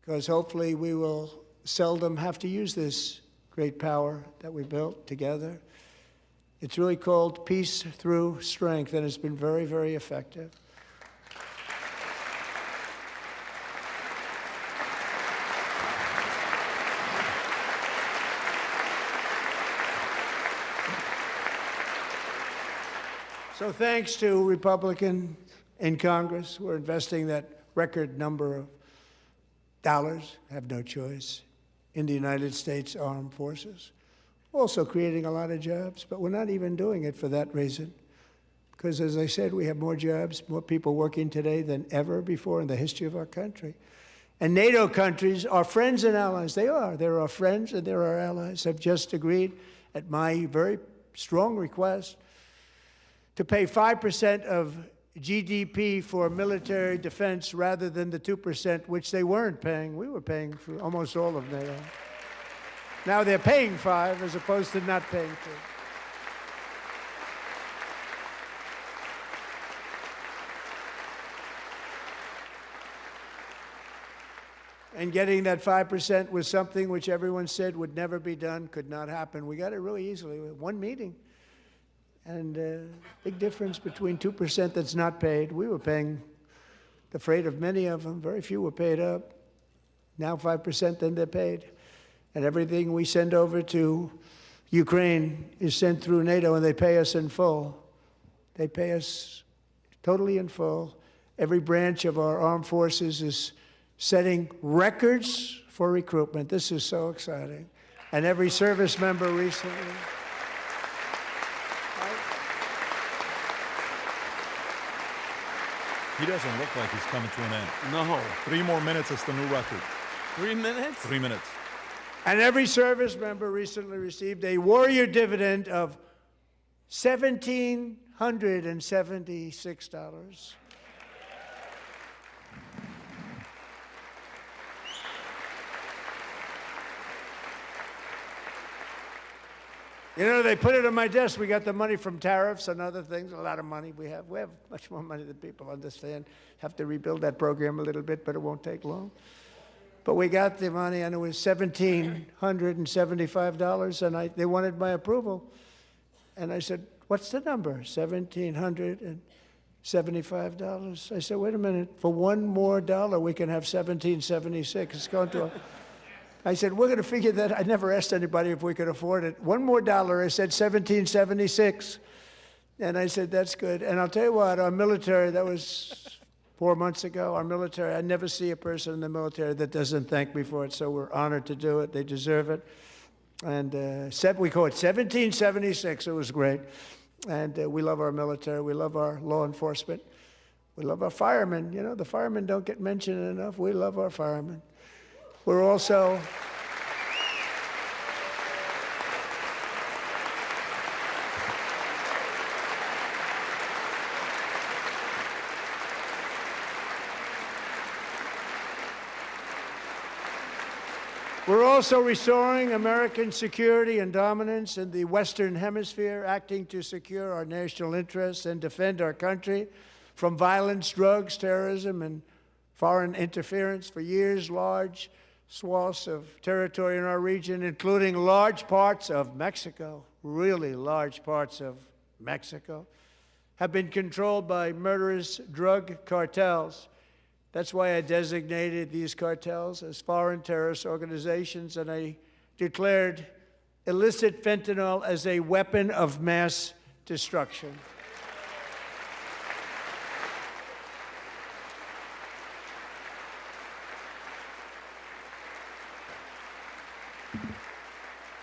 because hopefully we will seldom have to use this great power that we built together. It's really called peace through strength, and it's been very, very effective. So thanks to Republicans in Congress, we're investing that record number of dollars, have no choice, in the United States Armed Forces. Also creating a lot of jobs, but we're not even doing it for that reason. Because as I said, we have more jobs, more people working today than ever before in the history of our country. And NATO countries are friends and allies. They are. They're our friends and they're our allies. Have just agreed, at my very strong request, to pay 5% of GDP for military defense rather than the 2%, which they weren't paying. We were paying for almost all of NATO. Now they're paying 5 as opposed to not paying 2. And getting that 5% was something which everyone said would never be done, could not happen. We got it really easily with one meeting. And big difference between 2% that's not paid. We were paying the freight of many of them. Very few were paid up. Now 5%, then they're paid. And everything we send over to Ukraine is sent through NATO, and they pay us in full. They pay us totally in full. Every branch of our armed forces is setting records for recruitment. This is so exciting. And every service member recently. He doesn't look like he's coming to an end. No. 3 more minutes, it's the new record. 3 minutes? 3 minutes. And every service member recently received a warrior dividend of $1,776. You know, they put it on my desk. We got the money from tariffs and other things, a lot of money we have. We have much more money than people understand. Have to rebuild that program a little bit, but it won't take long. But we got the money, and it was $1,775, and they wanted my approval. And I said, what's the number? $1,775. I said, wait a minute. For $1 more, we can have $1,776. It's going to... I said, we're going to figure that. I never asked anybody if we could afford it. $1 more, I said $1,776. And I said, that's good. And I'll tell you what, our military, that was 4 months ago, our military, I never see a person in the military that doesn't thank me for it. So we're honored to do it. They deserve it. And we call it 1776. It was great. And we love our military. We love our law enforcement. We love our firemen. You know, the firemen don't get mentioned enough. We love our firemen. We're also We're also restoring American security and dominance in the Western Hemisphere, acting to secure our national interests and defend our country from violence, drugs, terrorism, and foreign interference. For years, large swaths of territory in our region, including large parts of Mexico, really large parts of Mexico, have been controlled by murderous drug cartels. That's why I designated these cartels as foreign terrorist organizations, and I declared illicit fentanyl as a weapon of mass destruction.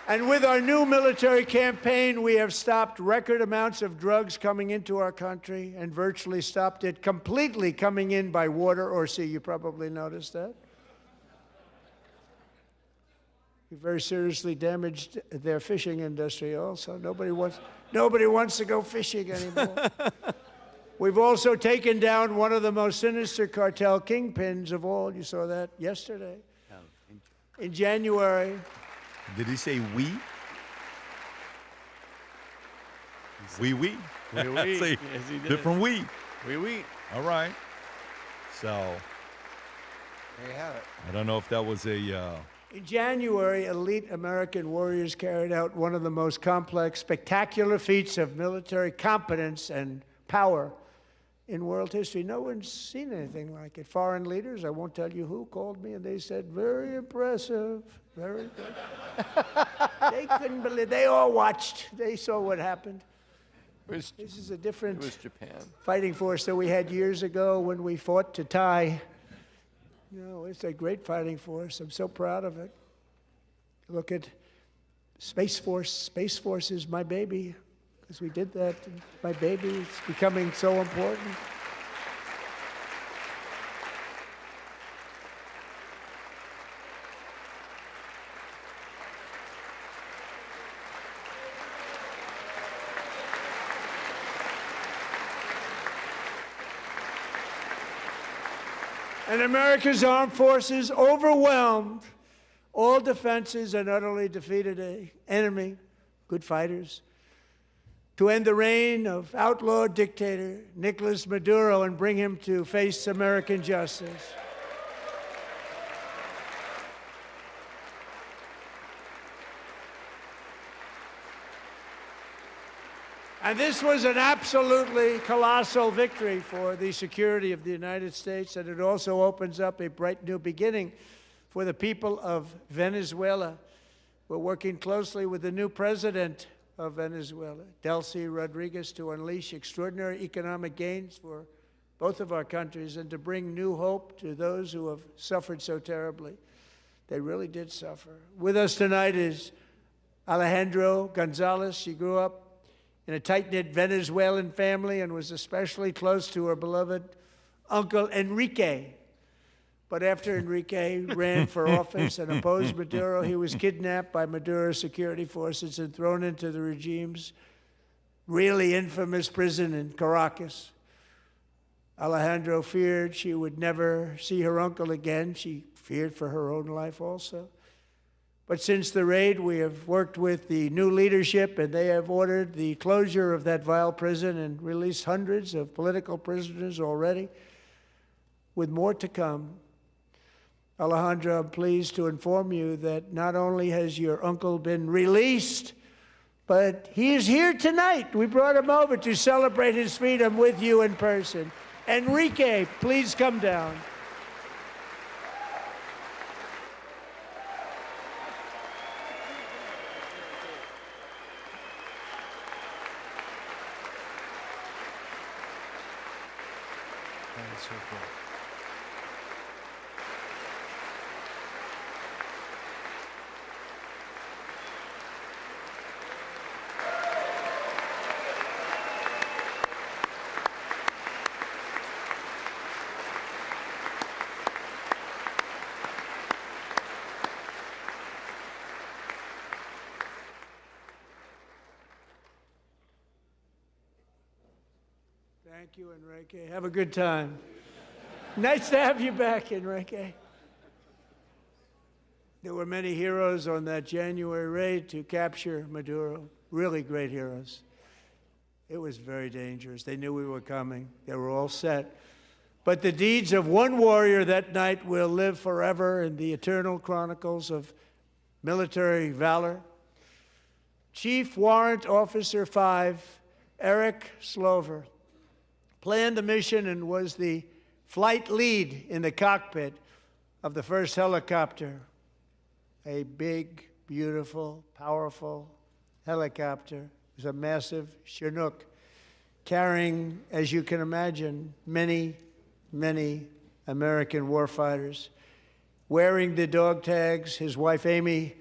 And with our new military campaign, we have stopped record amounts of drugs coming into our country and virtually stopped it completely coming in by water or sea. You probably noticed that. We very seriously damaged their fishing industry also. Nobody wants to go fishing anymore. We've also taken down one of the most sinister cartel kingpins of all. You saw that yesterday. In January. Did he say we? We. Oui. Say, Yes, he did. different we. Oui. All right. So, There you have it. I don't know if that was a... In January, elite American warriors carried out one of the most complex, spectacular feats of military competence and power in world history. No one's seen anything like it. Foreign leaders, I won't tell you who, called me and they said, very impressive, very good. They couldn't believe, they all watched. They saw what happened. This is a different fighting force that we had years ago when we fought to tie. You know, it's a great fighting force. I'm so proud of it. Look at Space Force. Space Force is my baby, because we did that. My baby is becoming so important. And America's armed forces overwhelmed all defenses and utterly defeated an enemy, good fighters, to end the reign of outlaw dictator Nicolas Maduro and bring him to face American justice. And this was an absolutely colossal victory for the security of the United States, and it also opens up a bright new beginning for the people of Venezuela. We're working closely with the new president of Venezuela, Delcy Rodriguez, to unleash extraordinary economic gains for both of our countries and to bring new hope to those who have suffered so terribly. They really did suffer. With us tonight is Alejandro Gonzalez. She grew up in a tight-knit Venezuelan family and was especially close to her beloved uncle Enrique. But after Enrique ran for office and opposed Maduro, he was kidnapped by Maduro's security forces and thrown into the regime's really infamous prison in Caracas. Alejandro feared she would never see her uncle again. She feared for her own life also. But since the raid, we have worked with the new leadership, and they have ordered the closure of that vile prison and released hundreds of political prisoners already, with more to come. Alejandro, I'm pleased to inform you that not only has your uncle been released, but he is here tonight. We brought him over to celebrate his freedom with you in person. Enrique, please come down. That's so cool. Thank you, Enrique. Have a good time. Nice to have you back, Enrique. There were many heroes on that January raid to capture Maduro, really great heroes. It was very dangerous. They knew we were coming. They were all set. But the deeds of one warrior that night will live forever in the eternal chronicles of military valor. Chief Warrant Officer 5, Eric Slover, planned the mission and was the flight lead in the cockpit of the first helicopter, a big, beautiful, powerful helicopter. It was a massive Chinook carrying, as you can imagine, many, many American warfighters. Wearing the dog tags, his wife Amy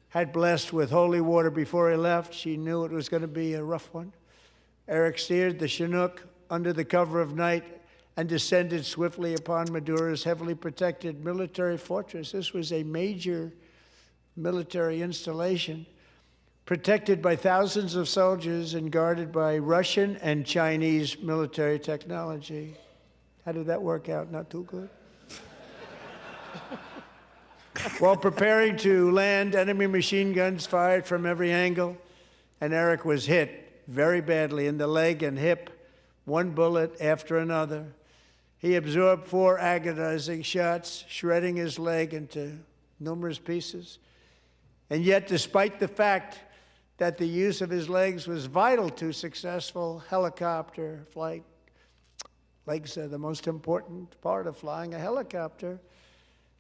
had blessed with holy water before he left. She knew it was going to be a rough one. Eric steered the Chinook under the cover of night and descended swiftly upon Maduro's heavily protected military fortress. This was a major military installation, protected by thousands of soldiers and guarded by Russian and Chinese military technology. How did that work out? Not too good. While preparing to land, enemy machine guns fired from every angle, and Eric was hit very badly in the leg and hip, one bullet after another. He absorbed 4 agonizing shots, shredding his leg into numerous pieces. And yet, despite the fact that the use of his legs was vital to successful helicopter flight, legs are the most important part of flying a helicopter,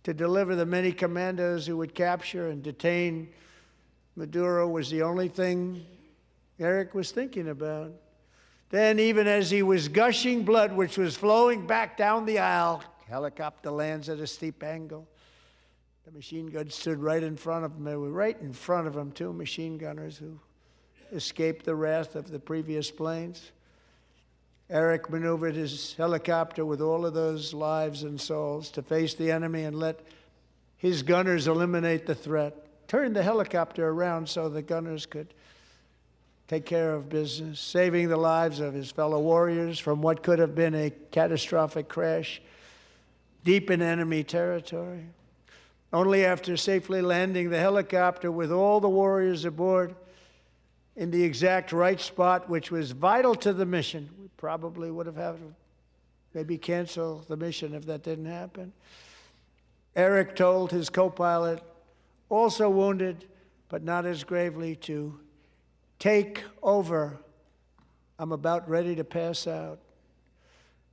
to deliver the many commandos who would capture and detain Maduro was the only thing Eric was thinking about. Then, even as he was gushing blood, which was flowing back down the aisle, helicopter lands at a steep angle. The machine gun stood right in front of him. They were right in front of him, 2 machine gunners who escaped the wrath of the previous planes. Eric maneuvered his helicopter with all of those lives and souls to face the enemy and let his gunners eliminate the threat. Turned the helicopter around so the gunners could take care of business, saving the lives of his fellow warriors from what could have been a catastrophic crash deep in enemy territory. Only after safely landing the helicopter with all the warriors aboard in the exact right spot, which was vital to the mission. We probably would have had to maybe cancel the mission if that didn't happen. Eric told his co-pilot, also wounded, but not as gravely, to take over. I'm about ready to pass out.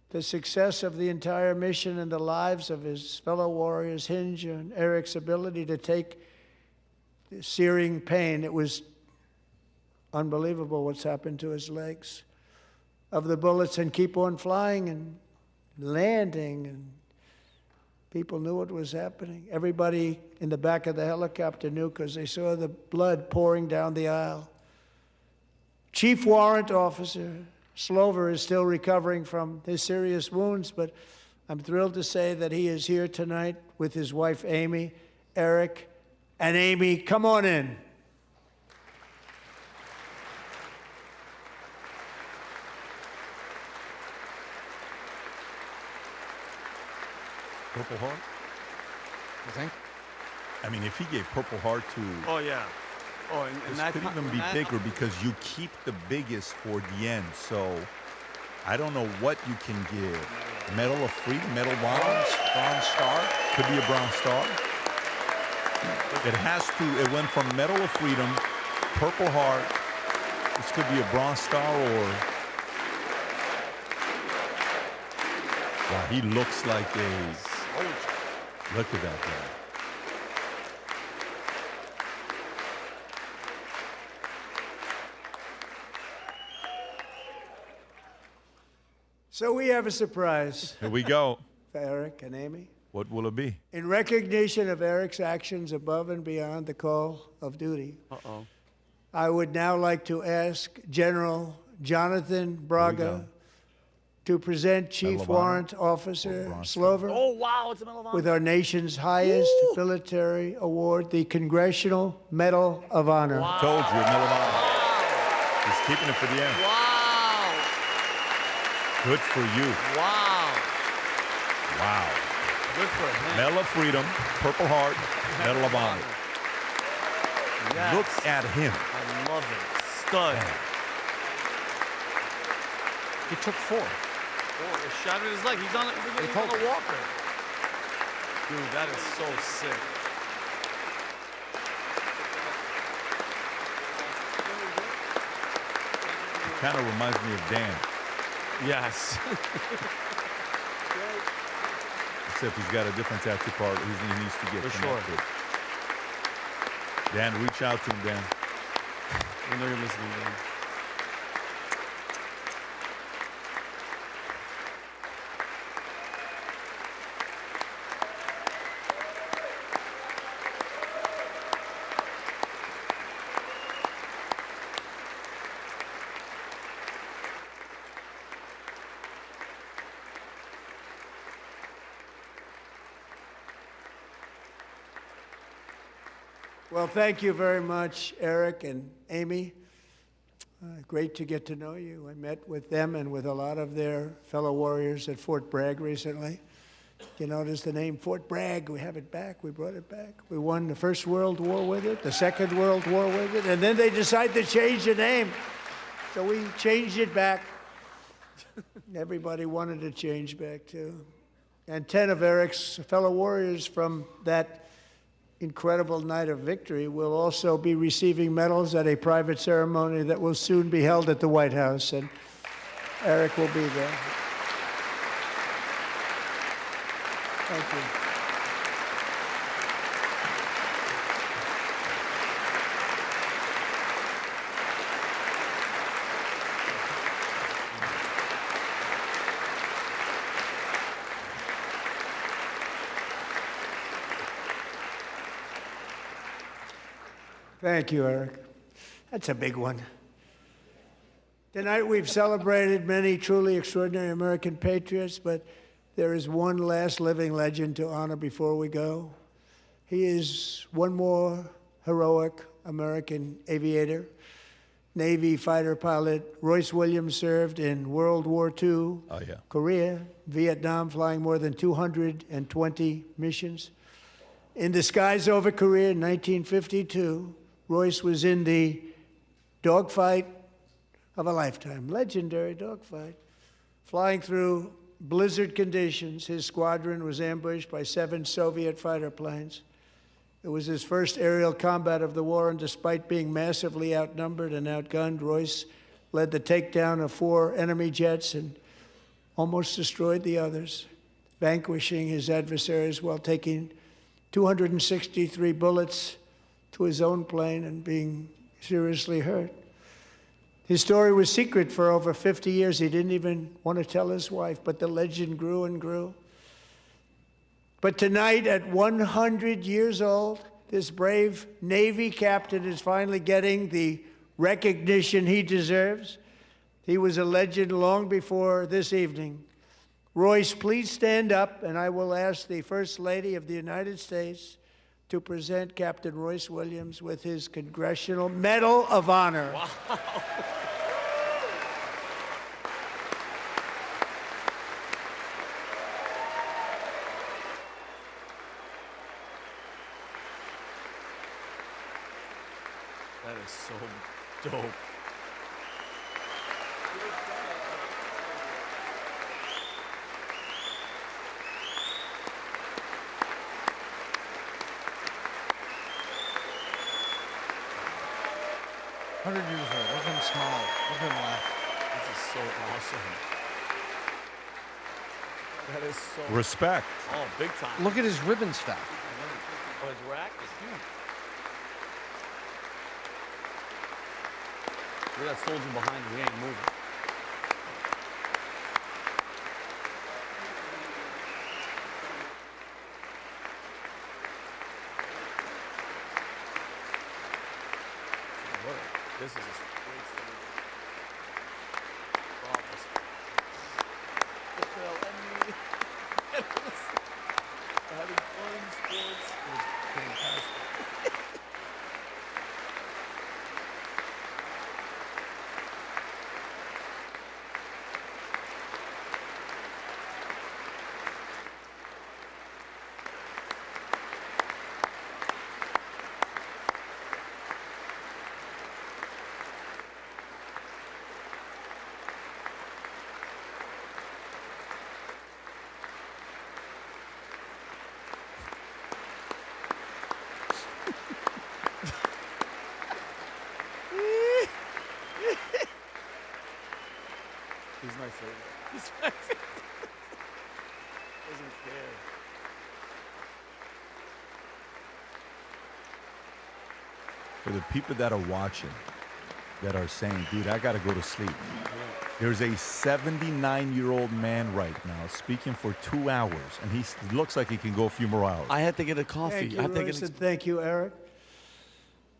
The success of the entire mission and the lives of his fellow warriors hinge on Eric's ability to take the searing pain. It was unbelievable what's happened to his legs of the bullets and keep on flying and landing, and people knew what was happening. Everybody in the back of the helicopter knew because they saw the blood pouring down the aisle. Chief Warrant Officer Slover is still recovering from his serious wounds, but I'm thrilled to say that he is here tonight with his wife Amy, Eric, and Amy, come on in. Purple Heart? You think? I mean, if he gave Purple Heart to... Oh, yeah. Oh, and this that could even be bigger because you keep the biggest for the end. So I don't know what you can give. Medal of Freedom, Medal of Honor, Bronze Star. Could be a Bronze Star. It has to. It went from Medal of Freedom, Purple Heart. This could be a Bronze Star or. Wow, he looks like a soldier. Look at that guy. So we have a surprise. Here we go. For Eric and Amy. What will it be? In recognition of Eric's actions above and beyond the call of duty, I would now like to ask General Jonathan Braga to present Chief Warrant Officer Slover It's a Medal of Honor. with our nation's highest military award, the Congressional Medal of Honor. Told you, Medal of Honor. He's keeping it for the end. Wow. Good for you. Wow. Wow. Good for him. Medal of Freedom, Purple Heart, Medal of Honor. Yes. Look at him. I love it. Stud. He took 4. Oh, it shattered his leg. He's on a walker. Dude, that is so sick. Kind of reminds me of Dan. Yes. Except he's got a different tattoo part he needs to get connected. Dan, reach out to him, Dan. I know you're listening, Dan. Well, thank you very much, Eric and Amy. Great to get to know you. I met with them and with a lot of their fellow warriors at Fort Bragg recently. You notice the name Fort Bragg, we have it back, we brought it back. We won the First World War with it, the Second World War with it, and then they decided to change the name. So we changed it back. Everybody wanted to change back too. And 10 of Eric's fellow warriors from that incredible night of victory will also be receiving medals at a private ceremony that will soon be held at the White House, and Eric will be there. Thank you. Thank you, Eric. That's a big one. Tonight we've celebrated many truly extraordinary American patriots, but there is one last living legend to honor before we go. He is one more heroic American aviator, Navy fighter pilot. Royce Williams served in World War II, Korea, Vietnam, flying more than 220 missions. In the skies over Korea in 1952, Royce was in the dogfight of a lifetime, legendary dogfight. Flying through blizzard conditions, his squadron was ambushed by 7 Soviet fighter planes. It was his first aerial combat of the war, and despite being massively outnumbered and outgunned, Royce led the takedown of 4 enemy jets and almost destroyed the others, vanquishing his adversaries while taking 263 bullets to his own plane and being seriously hurt. His story was secret for over 50 years. He didn't even want to tell his wife, but the legend grew and grew. But tonight, at 100 years old, this brave Navy captain is finally getting the recognition he deserves. He was a legend long before this evening. Royce, please stand up, and I will ask the First Lady of the United States to present Captain Royce Williams with his Congressional Medal of Honor. Wow. That is so dope. Years old. Look at him smile. Look at him laugh. This is so awesome. That is so... Respect. Oh, big time. Look at his ribbon stack. Oh, his rack is huge. Look at that soldier behind him. He ain't moving. This is a great story. Having fun in sports is fantastic. He's my favorite. He's my favorite. Doesn't care. For the people that are watching, that are saying, dude, I got to go to sleep. There's a 79-year-old man right now speaking for 2 hours, and he looks like he can go a few more hours. I had to get a coffee. Thank you, I had to Royce, and thank you, Eric.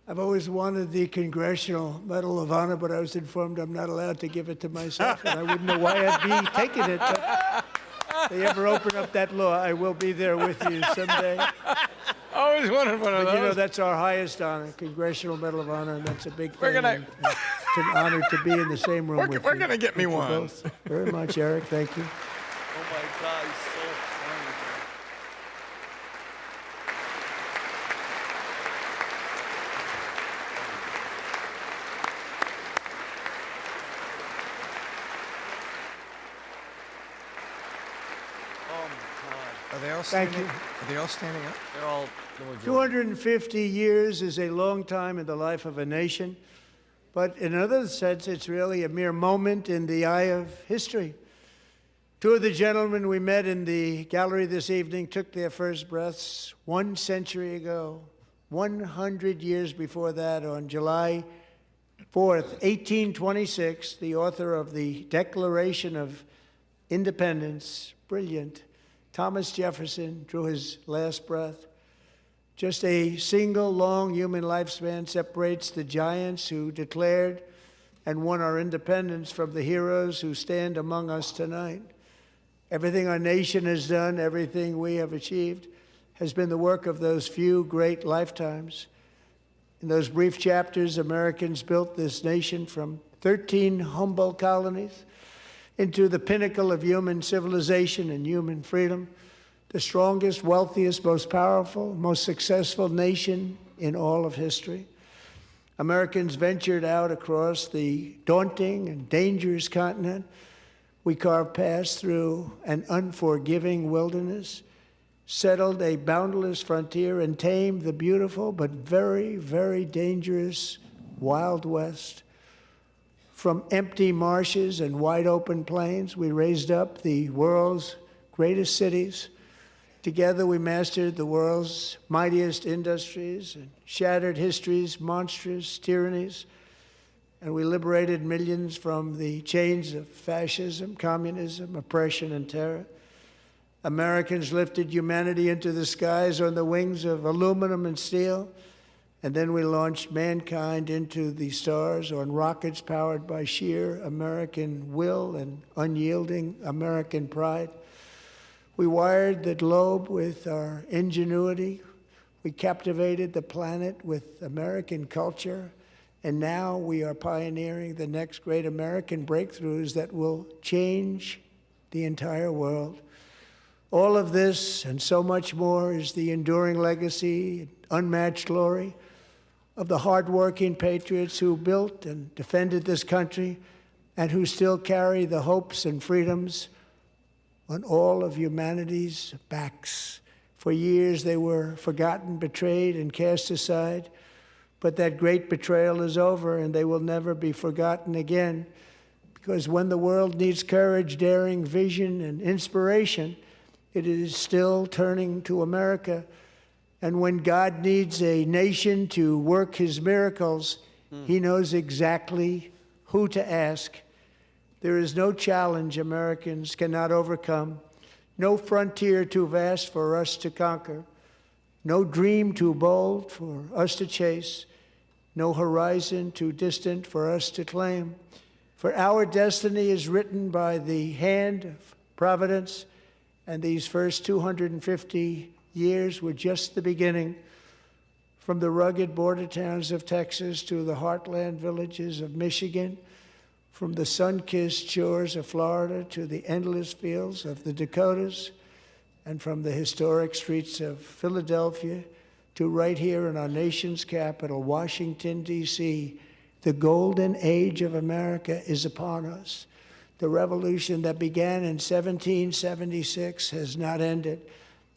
I've always wanted the Congressional Medal of Honor, but I was informed I'm not allowed to give it to myself, and I wouldn't know why I'd be taking it. But if they ever open up that law, I will be there with you someday. I always wanted one of But you know, those. that's our highest honor, Congressional Medal of Honor, and that's a big thing. We're gonna- and it's an honor to be in the same room with you. We're gonna get me Thank you one. both very much, Eric. Thank you. Oh my God, he's so funny. Oh my God. Are they all Thank standing? you. Are they all standing up? They're all. the majority. 250 years is a long time in the life of a nation, but in another sense, it's really a mere moment in the eye of history. Two of the gentlemen we met in the gallery this evening took their first breaths 1 century ago, 100 years before that, on July 4th, 1826, the author of the Declaration of Independence, brilliant, Thomas Jefferson, drew his last breath. Just a single long human lifespan separates the giants who declared and won our independence from the heroes who stand among us tonight. Everything our nation has done, everything we have achieved, has been the work of those few great lifetimes. In those brief chapters, Americans built this nation from 13 humble colonies into the pinnacle of human civilization and human freedom, the strongest, wealthiest, most powerful, most successful nation in all of history. Americans ventured out across the daunting and dangerous continent. We carved paths through an unforgiving wilderness, settled a boundless frontier, and tamed the beautiful but very, very dangerous Wild West. From empty marshes and wide open plains, we raised up the world's greatest cities. Together, we mastered the world's mightiest industries and shattered history's monstrous tyrannies. And we liberated millions from the chains of fascism, communism, oppression, and terror. Americans lifted humanity into the skies on the wings of aluminum and steel. And then we launched mankind into the stars on rockets powered by sheer American will and unyielding American pride. We wired the globe with our ingenuity. We captivated the planet with American culture. And now we are pioneering the next great American breakthroughs that will change the entire world. All of this and so much more is the enduring legacy, unmatched glory of the hardworking patriots who built and defended this country and who still carry the hopes and freedoms on all of humanity's backs. For years they were forgotten, betrayed, and cast aside. But that great betrayal is over, and they will never be forgotten again. Because when the world needs courage, daring, vision, and inspiration, it is still turning to America. And when God needs a nation to work his miracles, he knows exactly who to ask. There is no challenge Americans cannot overcome, no frontier too vast for us to conquer, no dream too bold for us to chase, no horizon too distant for us to claim. For our destiny is written by the hand of providence, and these first 250 years were just the beginning. From the rugged border towns of Texas to the heartland villages of Michigan, from the sun-kissed shores of Florida to the endless fields of the Dakotas, and from the historic streets of Philadelphia to right here in our nation's capital, Washington, D.C., the golden age of America is upon us. The revolution that began in 1776 has not ended.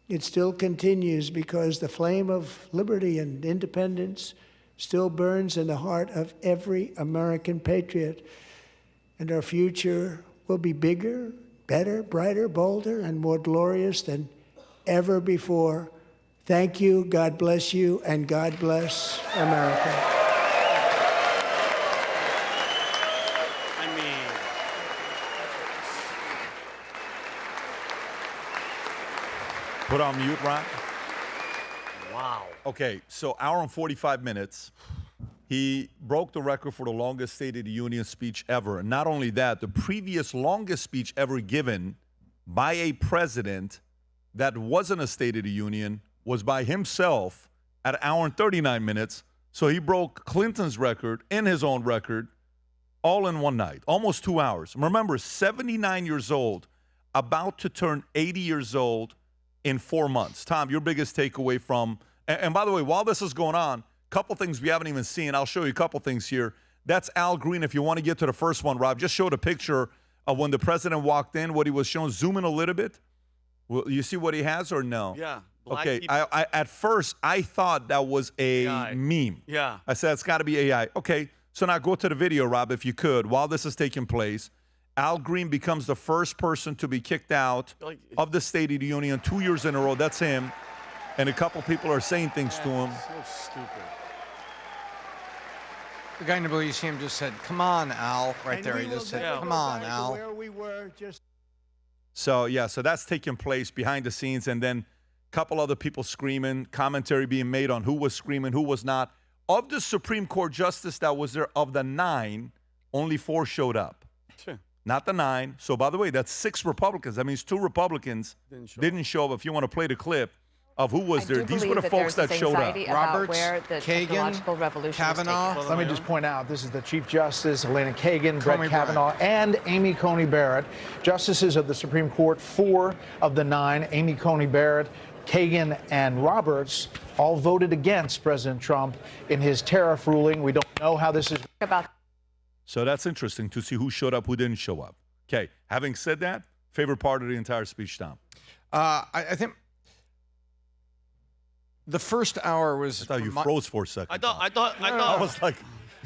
It still continues because the flame of liberty and independence still burns in the heart of every American patriot. And our future will be bigger, better, brighter, bolder, and more glorious than ever before. Thank you, God bless you, and God bless America. I mean, put on mute, Ron. wow. Okay, so hour and 45 minutes. He broke the record for the longest State of the Union speech ever. And not only that, the previous longest speech ever given by a president that wasn't a State of the Union was by himself at an hour and 39 minutes. So he broke Clinton's record and his own record all in one night, almost 2 hours. Remember, 79 years old, about to turn 80 years old in 4 months. Tom, your biggest takeaway from, and by the way, while this is going on, couple things we haven't even seen. I'll show you a couple things here. That's Al Green. If you want to get to the first one, Rob, just showed a picture of when the president walked in, what he was showing. Zoom in a little bit. Well, you see what he has or no? Yeah. Okay. I at first, I thought that was a meme. Yeah. I said, it's got to be AI. Okay. So now go to the video, Rob, if you could. While this is taking place, Al Green becomes the first person to be kicked out of the State of the Union 2 years in a row. That's him. And a couple people are saying things to him. So stupid. The guy in the Elysium just said, "Come on, Al," right And there. we He will just said, never "Come go on, back to Al." where we were just So, yeah, so that's taking place behind the scenes. And then a couple other people screaming, commentary being made on who was screaming, who was not. Of the Supreme Court justice that was there, of the 9, only 4 showed up. Sure. Not the 9. So, by the way, that's 6 Republicans. That means 2 Republicans didn't show up. If you want to play the clip of who was there, these were the folks that showed up. Roberts, Kagan, Kavanaugh. Let me just point out, this is the Chief Justice, Elena Kagan, Coney Brett Kavanaugh, and Amy Coney Barrett. Justices of the Supreme Court, 4 of the 9, Amy Coney Barrett, Kagan, and Roberts, all voted against President Trump in his tariff ruling. We don't know how this is about. So that's interesting to see who showed up, who didn't show up. Okay, having said that, favorite part of the entire speech, Tom? I think the first hour was. I thought you froze for a second. I thought. I was like,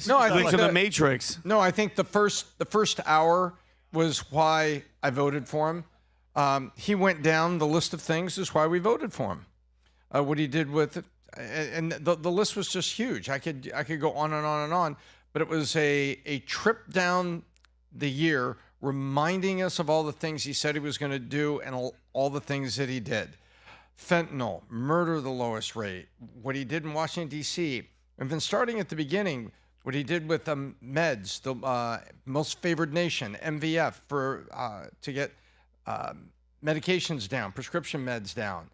no, I think to the Matrix. No, I think the first hour was why I voted for him. He went down the list of things is why we voted for him. What he did with it, and the list was just huge. I could go on and on and on, but it was a trip down the year, reminding us of all the things he said he was going to do and all the things that he did. Fentanyl, murder the lowest rate, what he did in Washington, D.C., and then starting at the beginning, what he did with meds, the most favored nation, MVF, to get medications down, prescription meds down.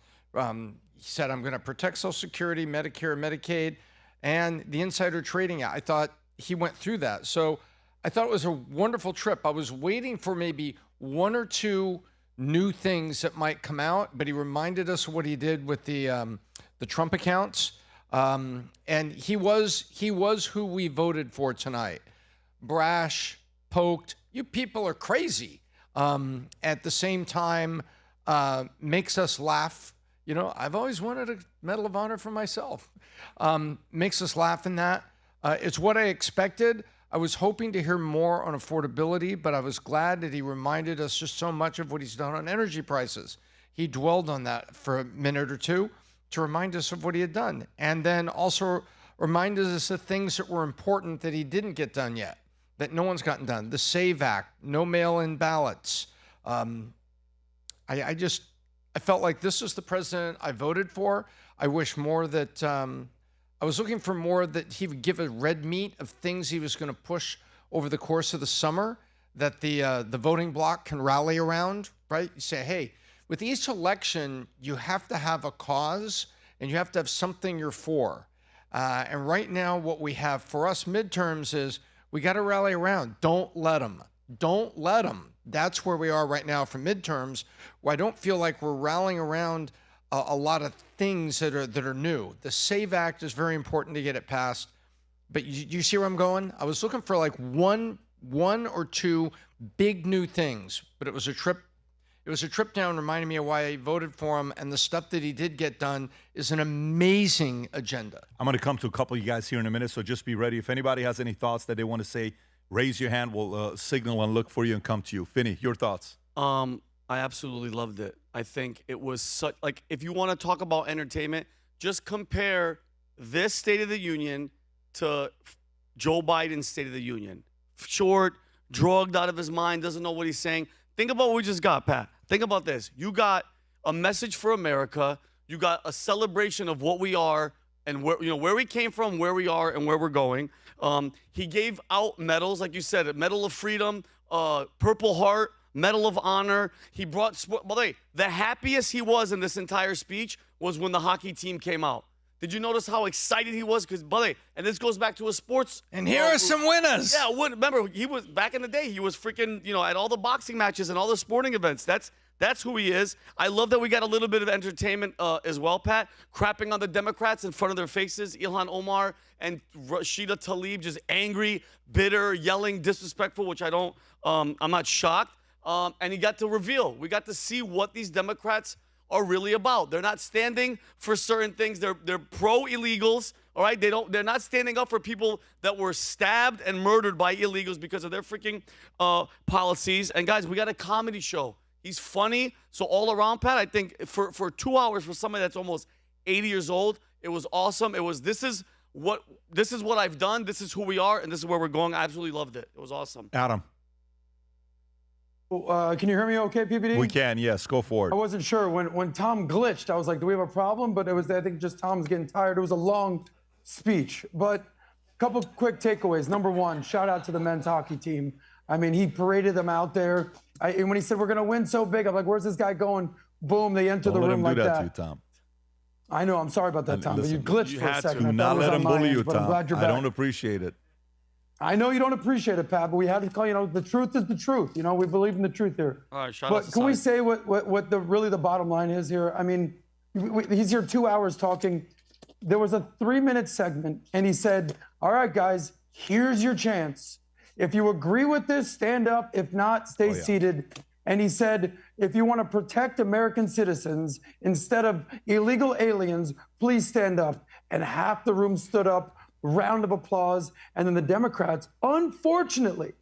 He said, I'm going to protect Social Security, Medicare, Medicaid, and the insider trading. I thought he went through that. So I thought it was a wonderful trip. I was waiting for maybe 1 or 2 new things that might come out, but he reminded us of what he did with the Trump accounts, and he was who we voted for tonight. Brash, poked. You people are crazy. At the same time, makes us laugh. You know, I've always wanted a Medal of Honor for myself. Makes us laugh in that. It's what I expected. I was hoping to hear more on affordability, but I was glad that he reminded us just so much of what he's done on energy prices. He dwelled on that for a minute or two to remind us of what he had done. And then also reminded us of things that were important that he didn't get done yet, that no one's gotten done. The SAVE Act, no mail-in ballots. I felt like this is the president I voted for. I wish more that... I was looking for more that he would give a red meat of things he was going to push over the course of the summer that the voting bloc can rally around, right? You say, hey, with each election, you have to have a cause and you have to have something you're for. And right now, what we have for us midterms is we got to rally around. Don't let them. Don't let them. That's where we are right now for midterms, where I don't feel like we're rallying around a lot of things that are new. The SAVE Act is very important to get it passed. But you see where I'm going? I was looking for like one or 2 big new things, but it was a trip. It was a trip down reminding me of why I voted for him, and the stuff that he did get done is an amazing agenda. I'm going to come to a couple of you guys here in a minute, so just be ready. If anybody has any thoughts that they want to say raise your hand. We'll signal and look for you and come to you. Vinny, your thoughts? I absolutely loved it. I think it was such, like, if you want to talk about entertainment, just compare this State of the Union to Joe Biden's State of the Union. Short, drugged out of his mind, doesn't know what he's saying. Think about what we just got, Pat. Think about this. You got a message for America. You got a celebration of what we are and where we came from, where we are, and where we're going. He gave out medals, like you said, a Medal of Freedom, Purple Heart, Medal of Honor. He brought sport. By the way, the happiest he was in this entire speech was when the hockey team came out. Did you notice how excited he was? Because, by the way, and this goes back to a sports. And here are some winners. Yeah, remember, he was, back in the day, he was freaking, at all the boxing matches and all the sporting events. That's who he is. I love that we got a little bit of entertainment as well, Pat. Crapping on the Democrats in front of their faces. Ilhan Omar and Rashida Tlaib just angry, bitter, yelling, disrespectful, which I'm not shocked. And he got to reveal. We got to see what these Democrats are really about. They're not standing for certain things. They're pro-illegals, all right? They're not standing up for people that were stabbed and murdered by illegals because of their freaking policies. And guys, we got a comedy show. He's funny. So all around, Pat, I think for 2 hours for somebody that's almost 80 years old, it was awesome. This is what I've done. This is who we are, and this is where we're going. I absolutely loved it. It was awesome. Adam. Can you hear me okay, PBD? We can, yes. Go for it. I wasn't sure. When Tom glitched, I was like, do we have a problem? But I think just Tom's getting tired. It was a long speech. But a couple quick takeaways. Number one, shout out to the men's hockey team. I mean, he paraded them out there. And when he said, we're going to win so big, I'm like, where's this guy going? Boom, they enter the room like that. Don't let him do that to you, Tom. I know. I'm sorry about that, Tom. Listen, but you glitched for a second. Do not let him bully you, but I'm Tom. glad you're I back. don't appreciate it. I know you don't appreciate it, Pat, but we had to call, the truth is the truth. We believe in the truth here. All right, shout but out can we side. say what the bottom line is here? I mean, he's here 2 hours talking. There was a 3-minute segment, and he said, all right, guys, here's your chance. If you agree with this, stand up. If not, stay seated. And he said, if you want to protect American citizens instead of illegal aliens, please stand up. And half the room stood up. Round of applause. And then the Democrats, unfortunately,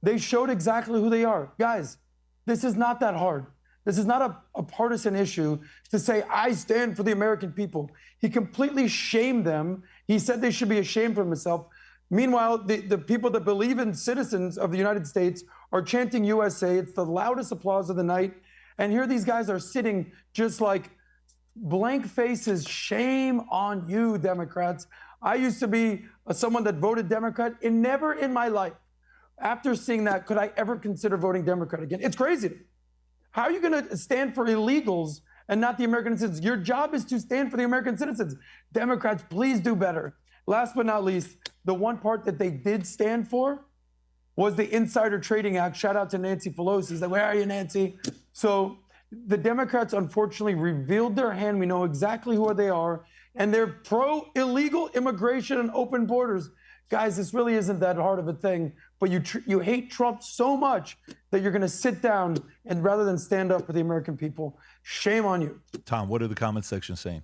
they showed exactly who they are. Guys, this is not that hard. This is not a partisan issue to say, I stand for the American people. He completely shamed them. He said they should be ashamed of himself. Meanwhile, the people that believe in citizens of the United States are chanting USA. It's the loudest applause of the night. And here these guys are sitting just like blank faces. Shame on you, Democrats. I used to be someone that voted Democrat, and never in my life, after seeing that, could I ever consider voting Democrat again. It's crazy. How are you going to stand for illegals and not the American citizens? Your job is to stand for the American citizens. Democrats, please do better. Last but not least, the one part that they did stand for was the Insider Trading Act. Shout out to Nancy Pelosi. He's like, where are you, Nancy? So the Democrats, unfortunately, revealed their hand. We know exactly who they are. And they're pro-illegal immigration and open borders. Guys, this really isn't that hard of a thing. But you hate Trump so much that you're going to sit down and rather than stand up for the American people. Shame on you. Tom, what are the comment section saying?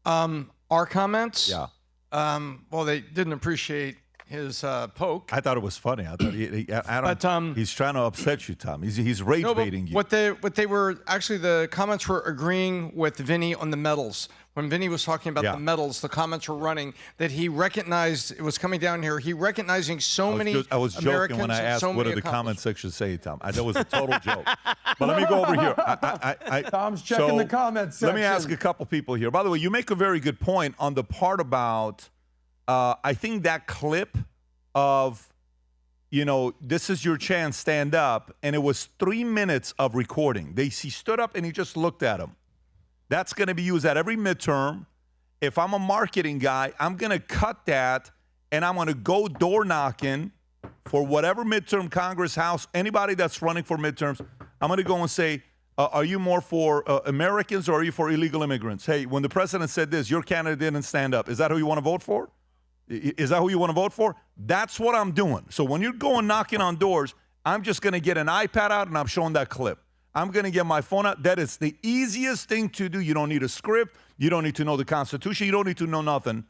Our comments? Yeah. Well, they didn't appreciate his poke. I thought it was funny. I thought Adam, he's trying to upset you, Tom. He's rage baiting you. What they were actually, the comments were agreeing with Vinny on the medals. When Vinny was talking about the medals, the comments were running that he recognized it was coming down here. He recognizing so many. I was joking Americans when I asked so what many did the comment section say, Tom. That was a total joke. But let me go over here. Tom's checking the comments section. Let me ask a couple people here. By the way, you make a very good point on the part about. I think that clip of, this is your chance, stand up, and it was 3 minutes of recording. He stood up and he just looked at him. That's going to be used at every midterm. If I'm a marketing guy, I'm going to cut that, and I'm going to go door knocking for whatever midterm, Congress, House, anybody that's running for midterms. I'm going to go and say, are you more for Americans or are you for illegal immigrants? Hey, when the president said this, your candidate didn't stand up. Is that who you want to vote for? Is that who you want to vote for? That's what I'm doing. So when you're going knocking on doors, I'm just going to get an iPad out and I'm showing that clip. I'm going to get my phone out. That is the easiest thing to do. You don't need a script. You don't need to know the Constitution. You don't need to know nothing.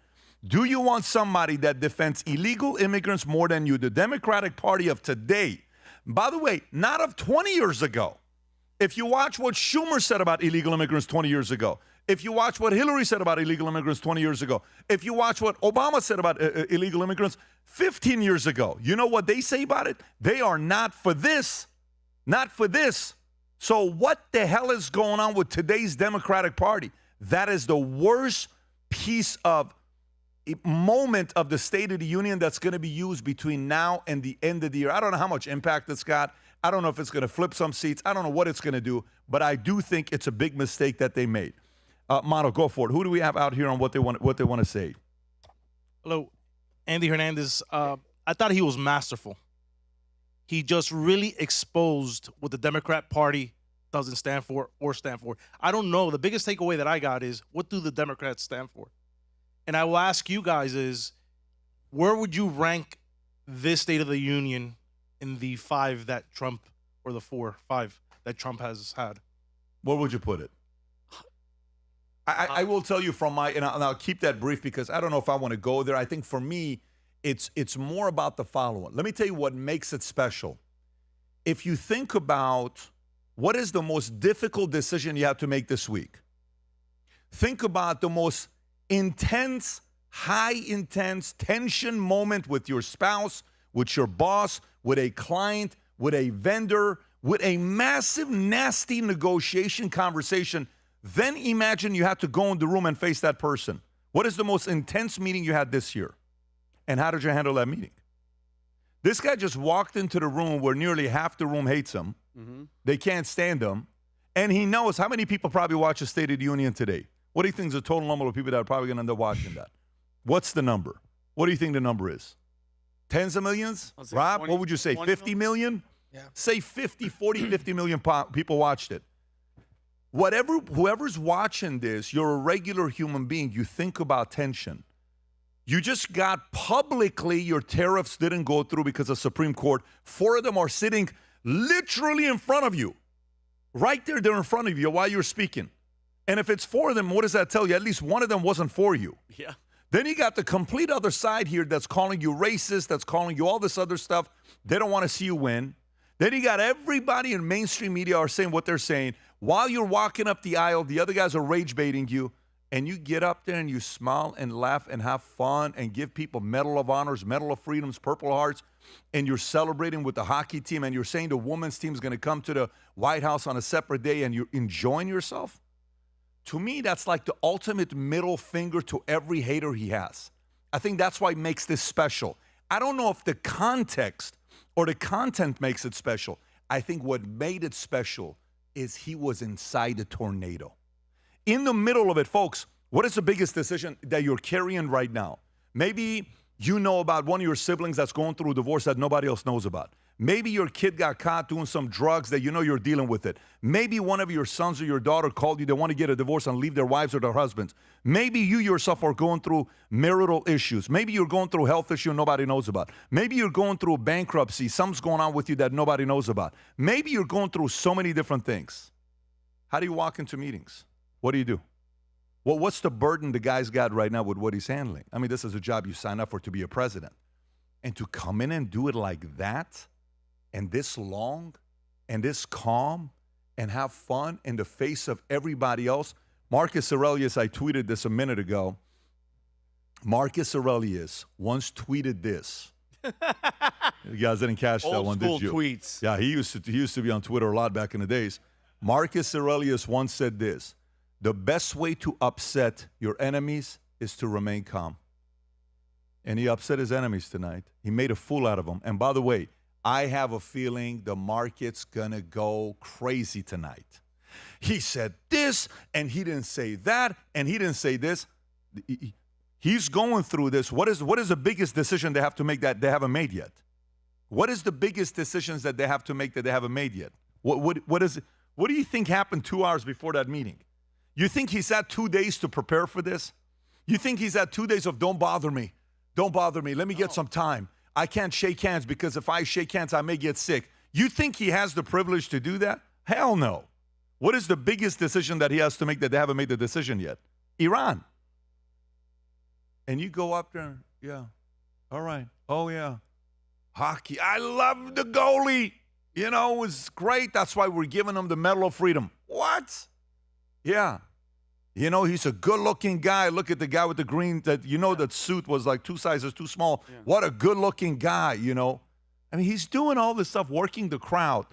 Do you want somebody that defends illegal immigrants more than you? The Democratic Party of today, by the way, not of 20 years ago. If you watch what Schumer said about illegal immigrants 20 years ago, if you watch what Hillary said about illegal immigrants 20 years ago, if you watch what Obama said about illegal immigrants 15 years ago, you know what they say about it? They are not for this, not for this. So what the hell is going on with today's Democratic Party? That is the worst piece of moment of the State of the Union that's going to be used between now and the end of the year. I don't know how much impact it's got. I don't know if it's going to flip some seats. I don't know what it's going to do, but I do think it's a big mistake that they made. Mono, go for it. Who do we have out here on what they want to say? Hello, Andy Hernandez. I thought he was masterful. He just really exposed what the Democrat Party doesn't stand for or stand for. I don't know. The biggest takeaway that I got is, what do the Democrats stand for? And I will ask you guys is, where would you rank this State of the Union in the 5 that Trump, or the 4, 5 that Trump has had? Where would you put it? I will tell you from my, and I'll keep that brief because I don't know if I want to go there. I think for me, it's more about the following. Let me tell you what makes it special. If you think about what is the most difficult decision you have to make this week, think about the most intense, high-intense tension moment with your spouse, with your boss, with a client, with a vendor, with a massive, nasty negotiation conversation. Then imagine you have to go in the room and face that person. What is the most intense meeting you had this year? And how did you handle that meeting? This guy just walked into the room where nearly half the room hates him. Mm-hmm. They can't stand him. And he knows how many people probably watch the State of the Union today. What do you think is the total number of people that are probably going to end up watching that? What's the number? What do you think the number is? Tens of millions? Rob, 20, what would you say, 50 million? Yeah. Say 50, 40, 50 million people watched it. Whoever's watching this, you're a regular human being. You think about tension. You just got publicly, your tariffs didn't go through because of Supreme Court. 4 of them are sitting literally in front of you. Right there, they're in front of you while you're speaking. And if it's 4 of them, what does that tell you? At least one of them wasn't for you. Yeah. Then you got the complete other side here that's calling you racist, that's calling you all this other stuff. They don't want to see you win. Then you got everybody in mainstream media are saying what they're saying. While you're walking up the aisle, the other guys are rage baiting you. And you get up there and you smile and laugh and have fun and give people Medal of Honors, Medal of Freedoms, Purple Hearts. And you're celebrating with the hockey team. And you're saying the women's team is going to come to the White House on a separate day. And you're enjoying yourself. To me, that's like the ultimate middle finger to every hater he has. I think that's why it makes this special. I don't know if the context or the content makes it special. I think what made it special is he was inside the tornado. In the middle of it, folks, what is the biggest decision that you're carrying right now? Maybe you know about one of your siblings that's going through a divorce that nobody else knows about. Maybe your kid got caught doing some drugs that you know you're dealing with it. Maybe one of your sons or your daughter called you, they want to get a divorce and leave their wives or their husbands. Maybe you yourself are going through marital issues. Maybe you're going through a health issue nobody knows about. Maybe you're going through a bankruptcy. Something's going on with you that nobody knows about. Maybe you're going through so many different things. How do you walk into meetings? What do you do? Well, what's the burden the guy's got right now with what he's handling? I mean, this is a job you sign up for to be a president. And to come in and do it like that, and this long, and this calm, and have fun in the face of everybody else. Marcus Aurelius, I tweeted this a minute ago. Marcus Aurelius once tweeted this. You guys didn't catch that one, did you? Old school tweets. Yeah, he used to be on Twitter a lot back in the days. Marcus Aurelius once said this: the best way to upset your enemies is to remain calm. And he upset his enemies tonight. He made a fool out of them. And by the way, I have a feeling the market's going to go crazy tonight. He said this, and he didn't say that, and he didn't say this. He's going through this. What is the biggest decision they have to make that they haven't made yet? What is the biggest decisions that they have to make that they haven't made yet? What is it? What do you think happened 2 hours before that meeting? You think he's had 2 days to prepare for this? You think he's had 2 days of don't bother me. Don't bother me. Let me get some time. I can't shake hands because if I shake hands, I may get sick. You think he has the privilege to do that? Hell no. What is the biggest decision that he has to make that they haven't made the decision yet? Iran. And you go up there, yeah, all right. Oh, yeah. Hockey. I love the goalie. You know, it was great. That's why we're giving him the Medal of Freedom. What? Yeah. You know, he's a good-looking guy. Look at the guy with the green, that suit was like 2 sizes too small. Yeah. What a good-looking guy, you know. I mean, he's doing all this stuff, working the crowd.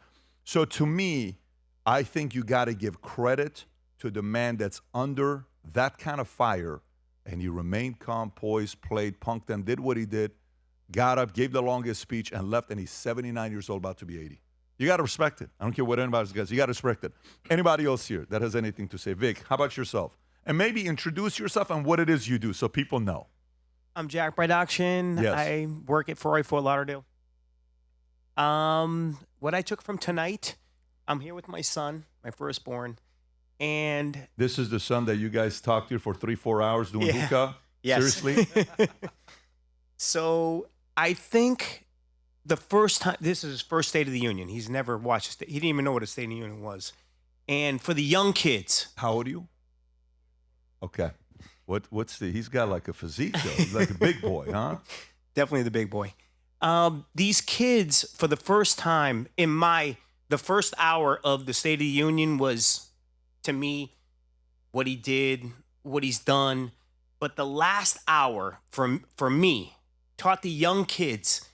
So to me, I think you got to give credit to the man that's under that kind of fire, and he remained calm, poised, played, punked them, did what he did, got up, gave the longest speech, and left, and he's 79 years old, about to be 80. You got to respect it. I don't care what anybody says. You got to respect it. Anybody else here that has anything to say? Vic, how about yourself? And maybe introduce yourself and what it is you do so people know. I'm Jack Production. Yes. I work at 484 Lauderdale. What I took from tonight, I'm here with my son, my firstborn, and this is the son that you guys talked to for 3-4 hours doing hookah? Yes. Seriously? So I think the first time, this is his first State of the Union. He's never watched he didn't even know what a State of the Union was. And for the young kids. How old are you? Okay. He's got like a physique though. He's like a big boy, huh? Definitely the big boy. These kids, for the first time the first hour of the State of the Union was, to me, what he did, what he's done. But the last hour, for me, taught the young kids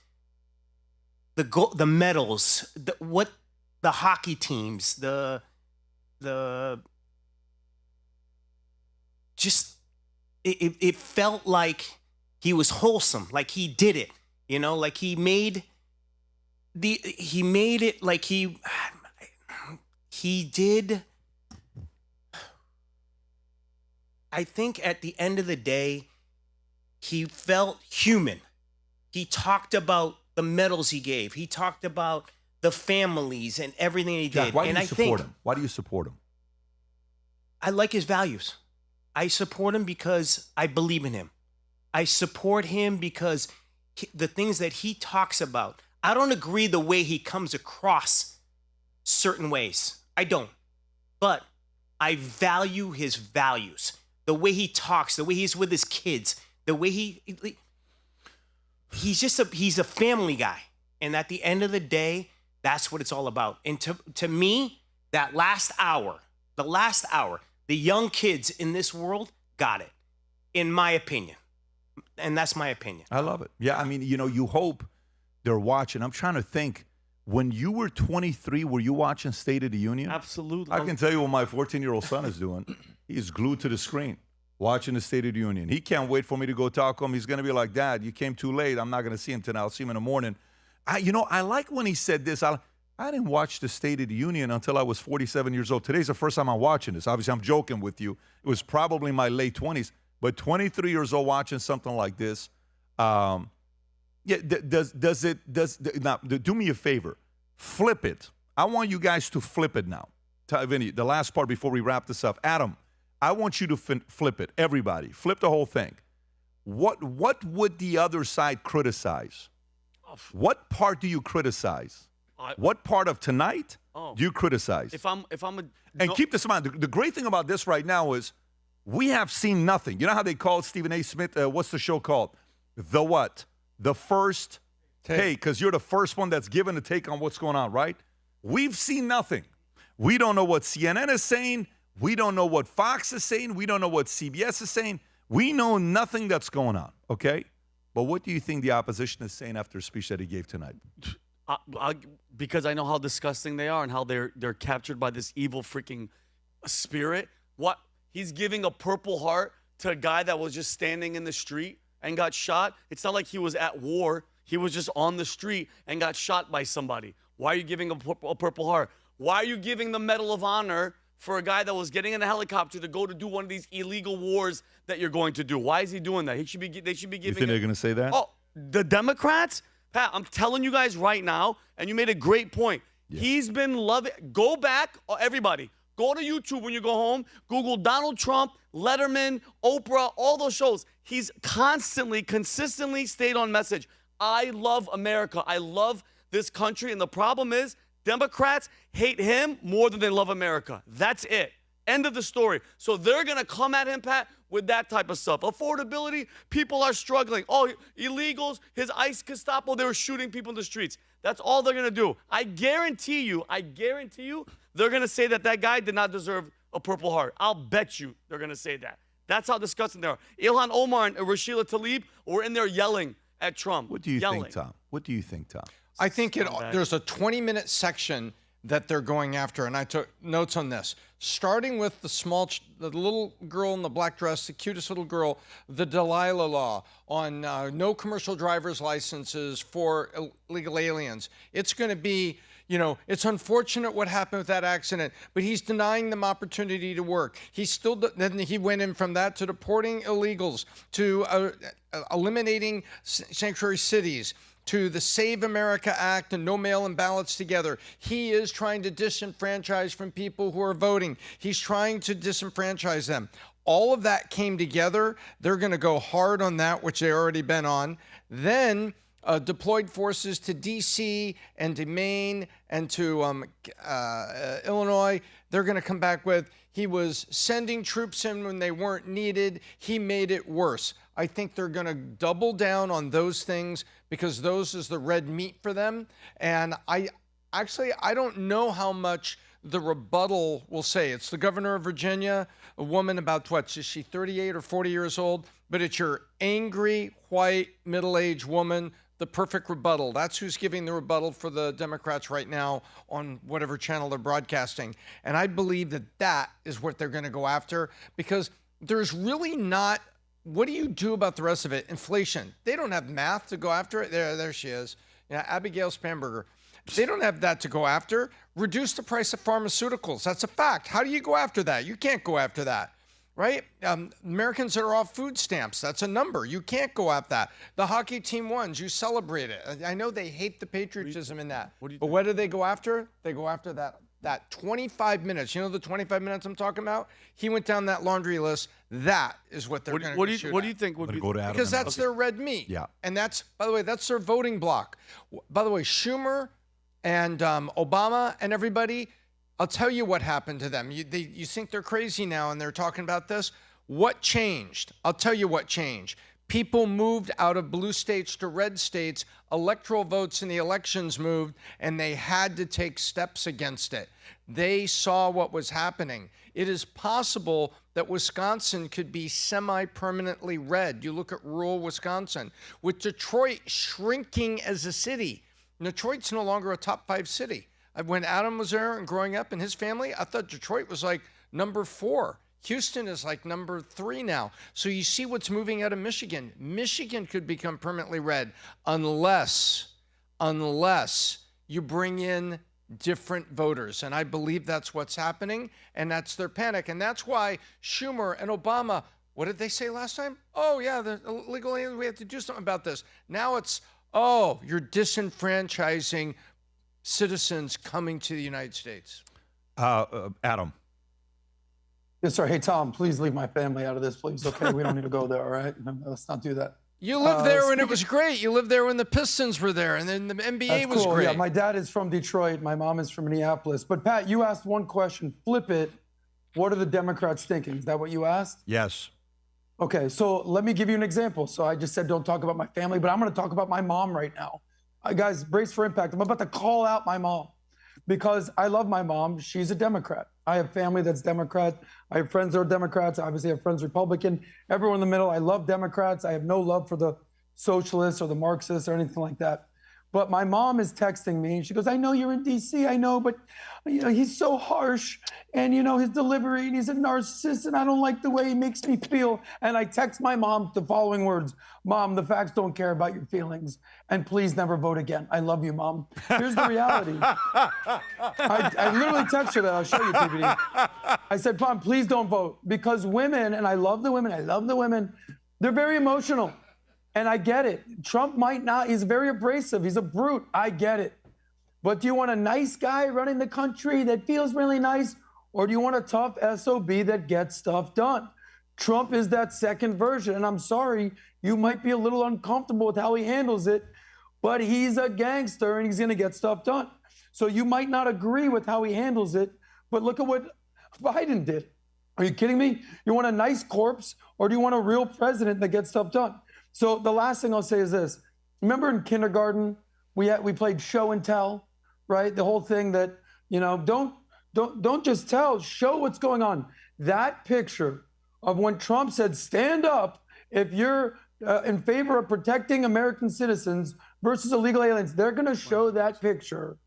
the medals, the hockey teams, it felt like he was wholesome, like he did it, you know, like he made it like he did. I think at the end of the day, he felt human. He talked about the medals he gave. He talked about the families and everything he did. Why do you support him? Why do you support him? I like his values. I support him because I believe in him. I support him because the things that he talks about, I don't agree the way he comes across certain ways. I don't. But I value his values. The way he talks, the way he's with his kids, the way he's a family guy. And at the end of the day, that's what it's all about. And to me, that last hour, the young kids in this world got it, in my opinion. And that's my opinion. I love it. Yeah, I mean, you know, you hope they're watching. I'm trying to think. When you were 23, were you watching State of the Union? Absolutely. I can tell you what my 14-year-old son is doing. He's glued to the screen watching the State of the Union. He can't wait for me to go talk to him. He's going to be like, Dad, you came too late. I'm not going to see him tonight. I'll see him in the morning. I like when he said this. I didn't watch the State of the Union until I was 47 years old. Today's the first time I'm watching this. Obviously, I'm joking with you. It was probably my late 20s. But 23 years old watching something like this, now, do me a favor. Flip it. I want you guys to flip it now. Vinny, the last part before we wrap this up. Adam, I want you to flip it. Everybody, flip the whole thing. What would the other side criticize? What part do you criticize? What part of tonight do you criticize? And keep this in mind. The great thing about this right now is we have seen nothing. You know how they called Stephen A. Smith? What's the show called? The what? The first take, because you're the first one that's given a take on what's going on, right? We've seen nothing. We don't know what CNN is saying. We don't know what Fox is saying. We don't know what CBS is saying. We know nothing that's going on, okay? But what do you think the opposition is saying after a speech that he gave tonight? Because I know how disgusting they are and how they're captured by this evil freaking spirit. What? He's giving a Purple Heart to a guy that was just standing in the street and got shot. It's not like he was at war. He was just on the street and got shot by somebody. Why are you giving a Purple Heart? Why are you giving the Medal of Honor for a guy that was getting in a helicopter to go to do one of these illegal wars that you're going to do? Why is he doing that? They should be giving. You think they're going to say that? Oh, the Democrats? Pat, I'm telling you guys right now, and you made a great point. Yeah. He's been loving. Go back, everybody. Go to YouTube when you go home. Google Donald Trump, Letterman, Oprah, all those shows. He's consistently stayed on message. I love America. I love this country. And the problem is Democrats hate him more than they love America. That's it. End of the story. So they're going to come at him, Pat, with that type of stuff. Affordability, people are struggling. Oh, illegals, his ICE Gestapo, they were shooting people in the streets. That's all they're going to do. I guarantee you, they're going to say that that guy did not deserve a Purple Heart. I'll bet you they're going to say that. That's how disgusting they are. Ilhan Omar and Rashida Tlaib were in there yelling at Trump. What do you think, Tom? What do you think, Tom? I think there's a 20-minute section that they're going after, and I took notes on this. Starting with the little girl in the black dress, the cutest little girl, the Delilah law on no commercial driver's licenses for illegal aliens. It's going to be, it's unfortunate what happened with that accident, but he's denying them opportunity to work. Then he went in from that to deporting illegals, to eliminating sanctuary cities, to the Save America Act and no mail-in ballots together. He is trying to disenfranchise from people who are voting. He's trying to disenfranchise them. All of that came together. They're going to go hard on that, which they've already been on. Then deployed forces to D.C. and to Maine and to Illinois. They're going to come back with, he was sending troops in when they weren't needed. He made it worse. I think they're going to double down on those things because those is the red meat for them. And I don't know how much the rebuttal will say. It's the governor of Virginia, a woman about, is she 38 or 40 years old? But it's your angry, white, middle-aged woman, the perfect rebuttal. That's who's giving the rebuttal for the Democrats right now on whatever channel they're broadcasting. And I believe that that is what they're going to go after because there's really not. What do you do about the rest of it? Inflation. They don't have math to go after it. There she is. Abigail Spanberger. They don't have that to go after. Reduce the price of pharmaceuticals. That's a fact. How do you go after that? You can't go after that, right? Americans that are off food stamps, that's a number. You can't go after that. The hockey team wins. You celebrate it. I know they hate the patriotism in that. But what do they go after? They go after that 25 minutes. You know the 25 minutes I'm talking about? He went down that laundry list. That is what they're going to shoot What do you think would be? Because that's their red meat. Yeah. And that's, by the way, that's their voting block. By the way, Schumer and Obama and everybody, I'll tell you what happened to them. You think they're crazy now and they're talking about this? What changed? I'll tell you what changed. People moved out of blue states to red states. Electoral votes in the elections moved, and they had to take steps against it. They saw what was happening. It is possible that Wisconsin could be semi-permanently red. You look at rural Wisconsin. With Detroit shrinking as a city, Detroit's no longer a top 5 city. When Adam was there and growing up and his family, I thought Detroit was like number 4. Houston is like number 3 now. So you see what's moving out of Michigan. Michigan could become permanently red unless you bring in different voters. And I believe that's what's happening, and that's their panic. And that's why Schumer and Obama, what did they say last time? Oh, yeah, the illegal aliens, we have to do something about this. Now it's, oh, you're disenfranchising citizens coming to the United States. Adam. Yes, sir. Hey, Tom, please leave my family out of this, please. Okay, we don't need to go there, all right? No, let's not do that. You lived there when it was great. You lived there when the Pistons were there, and then the NBA was cool. great. Yeah, my dad is from Detroit. My mom is from Minneapolis. But, Pat, you asked one question. Flip it. What are the Democrats thinking? Is that what you asked? Yes. Okay, so let me give you an example. So I just said don't talk about my family, but I'm going to talk about my mom right now. Guys, brace for impact. I'm about to call out my mom because I love my mom. She's a Democrat. I have family that's Democrat. I have friends that are Democrats. Obviously, I have friends Republican. Everyone in the middle. I love Democrats. I have no love for the socialists or the Marxists or anything like that. But my mom is texting me, and she goes, I know you're in D.C., I know, but, he's so harsh, and, his delivery, and he's a narcissist, and I don't like the way he makes me feel. And I text my mom the following words, Mom, the facts don't care about your feelings, and please never vote again. I love you, Mom. Here's the reality. I literally text her that. I'll show you, PBD. I said, Mom, please don't vote, because women, and I love the women, they're very emotional. And I get it. Trump might not. He's very abrasive. He's a brute. I get it. But do you want a nice guy running the country that feels really nice? Or do you want a tough SOB that gets stuff done? Trump is that second version. And I'm sorry, you might be a little uncomfortable with how he handles it, but he's a gangster and he's going to get stuff done. So you might not agree with how he handles it, but look at what Biden did. Are you kidding me? You want a nice corpse, or do you want a real president that gets stuff done? So the last thing I'll say is this. Remember in kindergarten, we played show and tell, right? The whole thing that, you know, don't just tell, show what's going on. That picture of when Trump said, stand up if you're in favor of protecting American citizens versus illegal aliens, they're going to show that picture.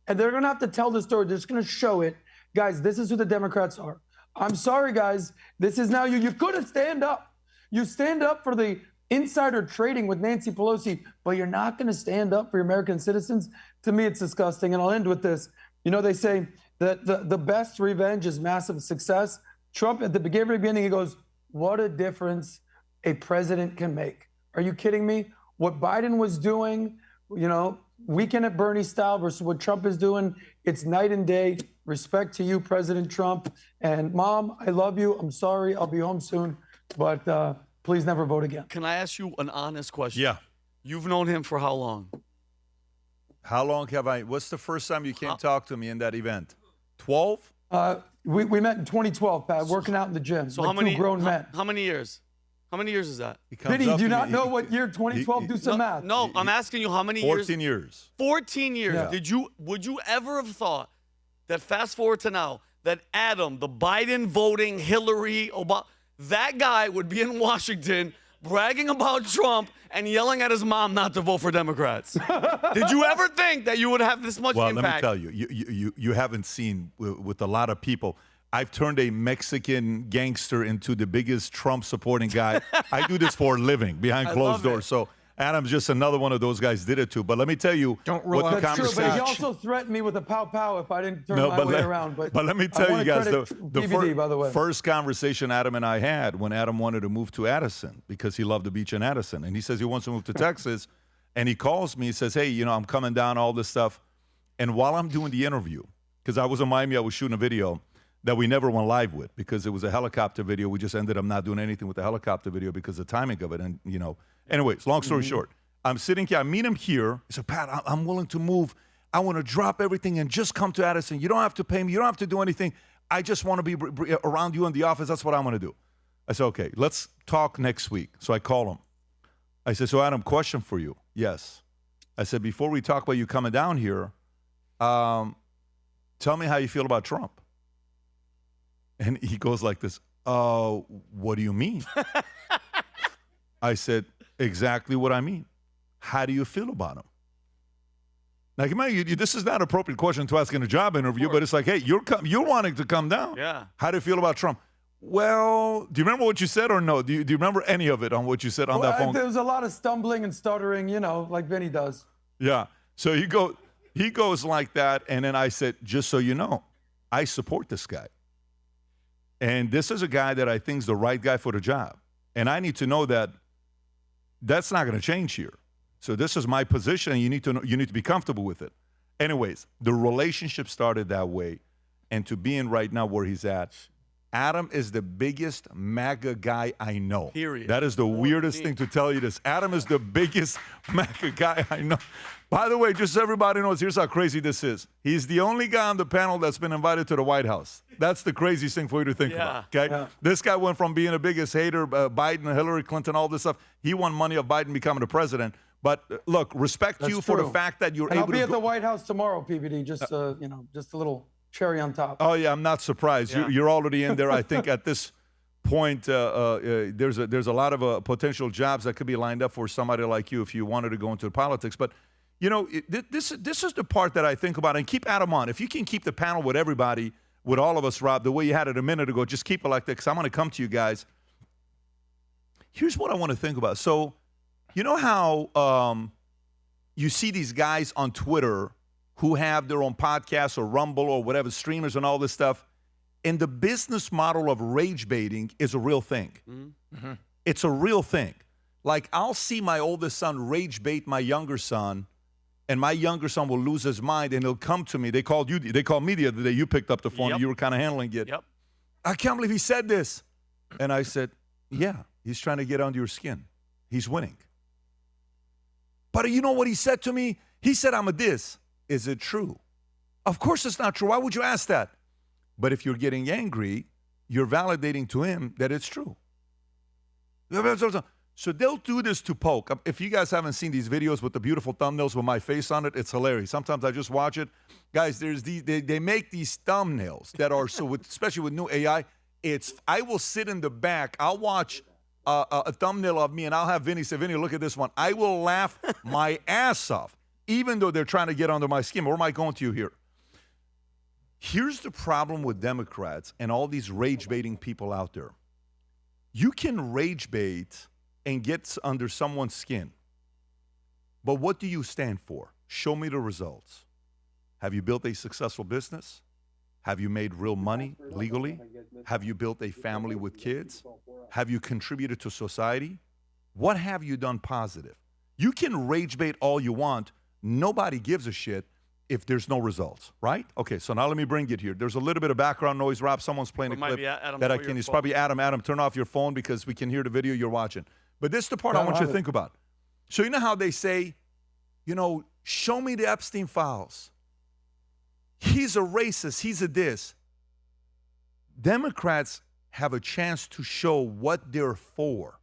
And they're going to have to tell the story. They're just going to show it. Guys, this is who the Democrats are. I'm sorry, guys. This is now you. You could have stand up. You stand up for the insider trading with Nancy Pelosi, but you're not going to stand up for your American citizens. To me, it's disgusting. And I'll end with this. You know, they say that the best revenge is massive success. Trump, at the beginning, he goes, what a difference a president can make. Are you kidding me? What Biden was doing, you know, weekend at Bernie style versus what Trump is doing, it's night and day. Respect to you, President Trump. And Mom, I love you. I'm sorry. I'll be home soon. But please never vote again. Can I ask you an honest question? Yeah. You've known him for how long? How long have I? What's the first time you came talk to me in that event? 12? We met in 2012, Pat, working out in the gym. So like how many two grown men. How many years? How many years is that? Vinny, do you not know what year 2012? Do some math. No, I'm asking you how many 14 years. 14 years. Yeah. Would you ever have thought that fast forward to now, that Adam, the Biden voting Hillary Obama, that guy would be in Washington bragging about Trump and yelling at his mom not to vote for Democrats? Did you ever think that you would have this much impact? Well, let me tell you, you haven't seen with a lot of people. I've turned a Mexican gangster into the biggest Trump-supporting guy. I do this for a living behind closed doors. So Adam's just another one of those guys did it too. But let me tell you what the That's true, conversation. but he also threatened me with a pow-pow if I didn't turn my way around. But let me tell you guys, the PBD, by the way. first conversation Adam and I had when Adam wanted to move to Addison because he loved the beach in Addison. And he says he wants to move to Texas. And he calls me, he says, hey, you know, I'm coming down, all this stuff. And while I'm doing the interview, because I was in Miami, I was shooting a video that we never went live with because it was a helicopter video. We just ended up not doing anything with the helicopter video because of the timing of it. And, you know, anyways, long story short, I'm sitting here. I meet him here. He said, Pat, I'm willing to move. I want to drop everything and just come to Addison. You don't have to pay me. You don't have to do anything. I just want to be around you in the office. That's what I want to do. I said, okay, let's talk next week. So I call him. I said, so Adam, question for you. Yes. I said, before we talk about you coming down here, tell me how you feel about Trump. And he goes like this, what do you mean? I said, exactly what I mean. How do you feel about him? Now, this is not an appropriate question to ask in a job interview, but it's like, hey, you're wanting to come down. Yeah. How do you feel about Trump? Well, do you remember what you said or no? Do you remember any of it on what you said on that phone? There was a lot of stumbling and stuttering, you know, like Vinny does. Yeah. So he goes like that, and then I said, just so you know, I support this guy. And this is a guy that I think is the right guy for the job. And I need to know that that's not going to change here. So this is my position, and you need to be comfortable with it. Anyways, the relationship started that way. And to be in right now where he's at, Adam is the biggest MAGA guy I know. Period. That is the weirdest thing to tell you this. Adam is the biggest MAGA guy I know. By the way, just so everybody knows, here's how crazy this is. He's the only guy on the panel that's been invited to the White House. That's the craziest thing for you to think about, okay? Yeah. This guy went from being the biggest hater, Biden, Hillary Clinton, all this stuff. He won money of Biden becoming the president. But look, respect to you for the fact that you're able to I'll be at the White House tomorrow, PBD, just, you know, just a little cherry on top. Oh, yeah, I'm not surprised. Yeah. You're already in there. I think at this point, there's a lot of potential jobs that could be lined up for somebody like you if you wanted to go into politics. But, you know, this is the part that I think about. And keep Adam on. If you can keep the panel with everybody, with all of us, Rob, the way you had it a minute ago, just keep it like that because I'm going to come to you guys. Here's what I want to think about. So, you know how you see these guys on Twitter who have their own podcasts or Rumble or whatever, streamers and all this stuff, and the business model of rage baiting is a real thing. Mm-hmm. It's a real thing. Like, I'll see my oldest son rage bait my younger son, and my younger son will lose his mind, and he'll come to me. They called me the other day. You picked up the phone, and you were kind of handling it. Yep. I can't believe he said this. And I said, yeah, he's trying to get under your skin. He's winning. But you know what he said to me? He said, I'm a diss. Is it true? Of course it's not true. Why would you ask that? But if you're getting angry, you're validating to him that it's true. So they'll do this to poke. If you guys haven't seen these videos with the beautiful thumbnails with my face on it, it's hilarious. Sometimes I just watch it. Guys, there's these, they make these thumbnails that are so, especially with new AI, I will sit in the back. I'll watch a thumbnail of me and I'll have Vinny say, Vinny, look at this one. I will laugh my ass off, even though they're trying to get under my skin. Where am I going to here? Here's the problem with Democrats and all these rage-baiting people out there. You can rage bait and get under someone's skin. But what do you stand for? Show me the results. Have you built a successful business? Have you made real money legally? Have you built a family with kids? Have you contributed to society? What have you done positive? You can rage bait all you want. Nobody gives a shit if there's no results, right? Okay, so now let me bring it here. There's a little bit of background noise, Rob. Someone's playing a clip that I can. It's probably Adam. Adam, turn off your phone because we can hear the video you're watching. But this is the part I want you to think about. So you know how they say, show me the Epstein files. He's a racist. He's a this. Democrats have a chance to show what they're for.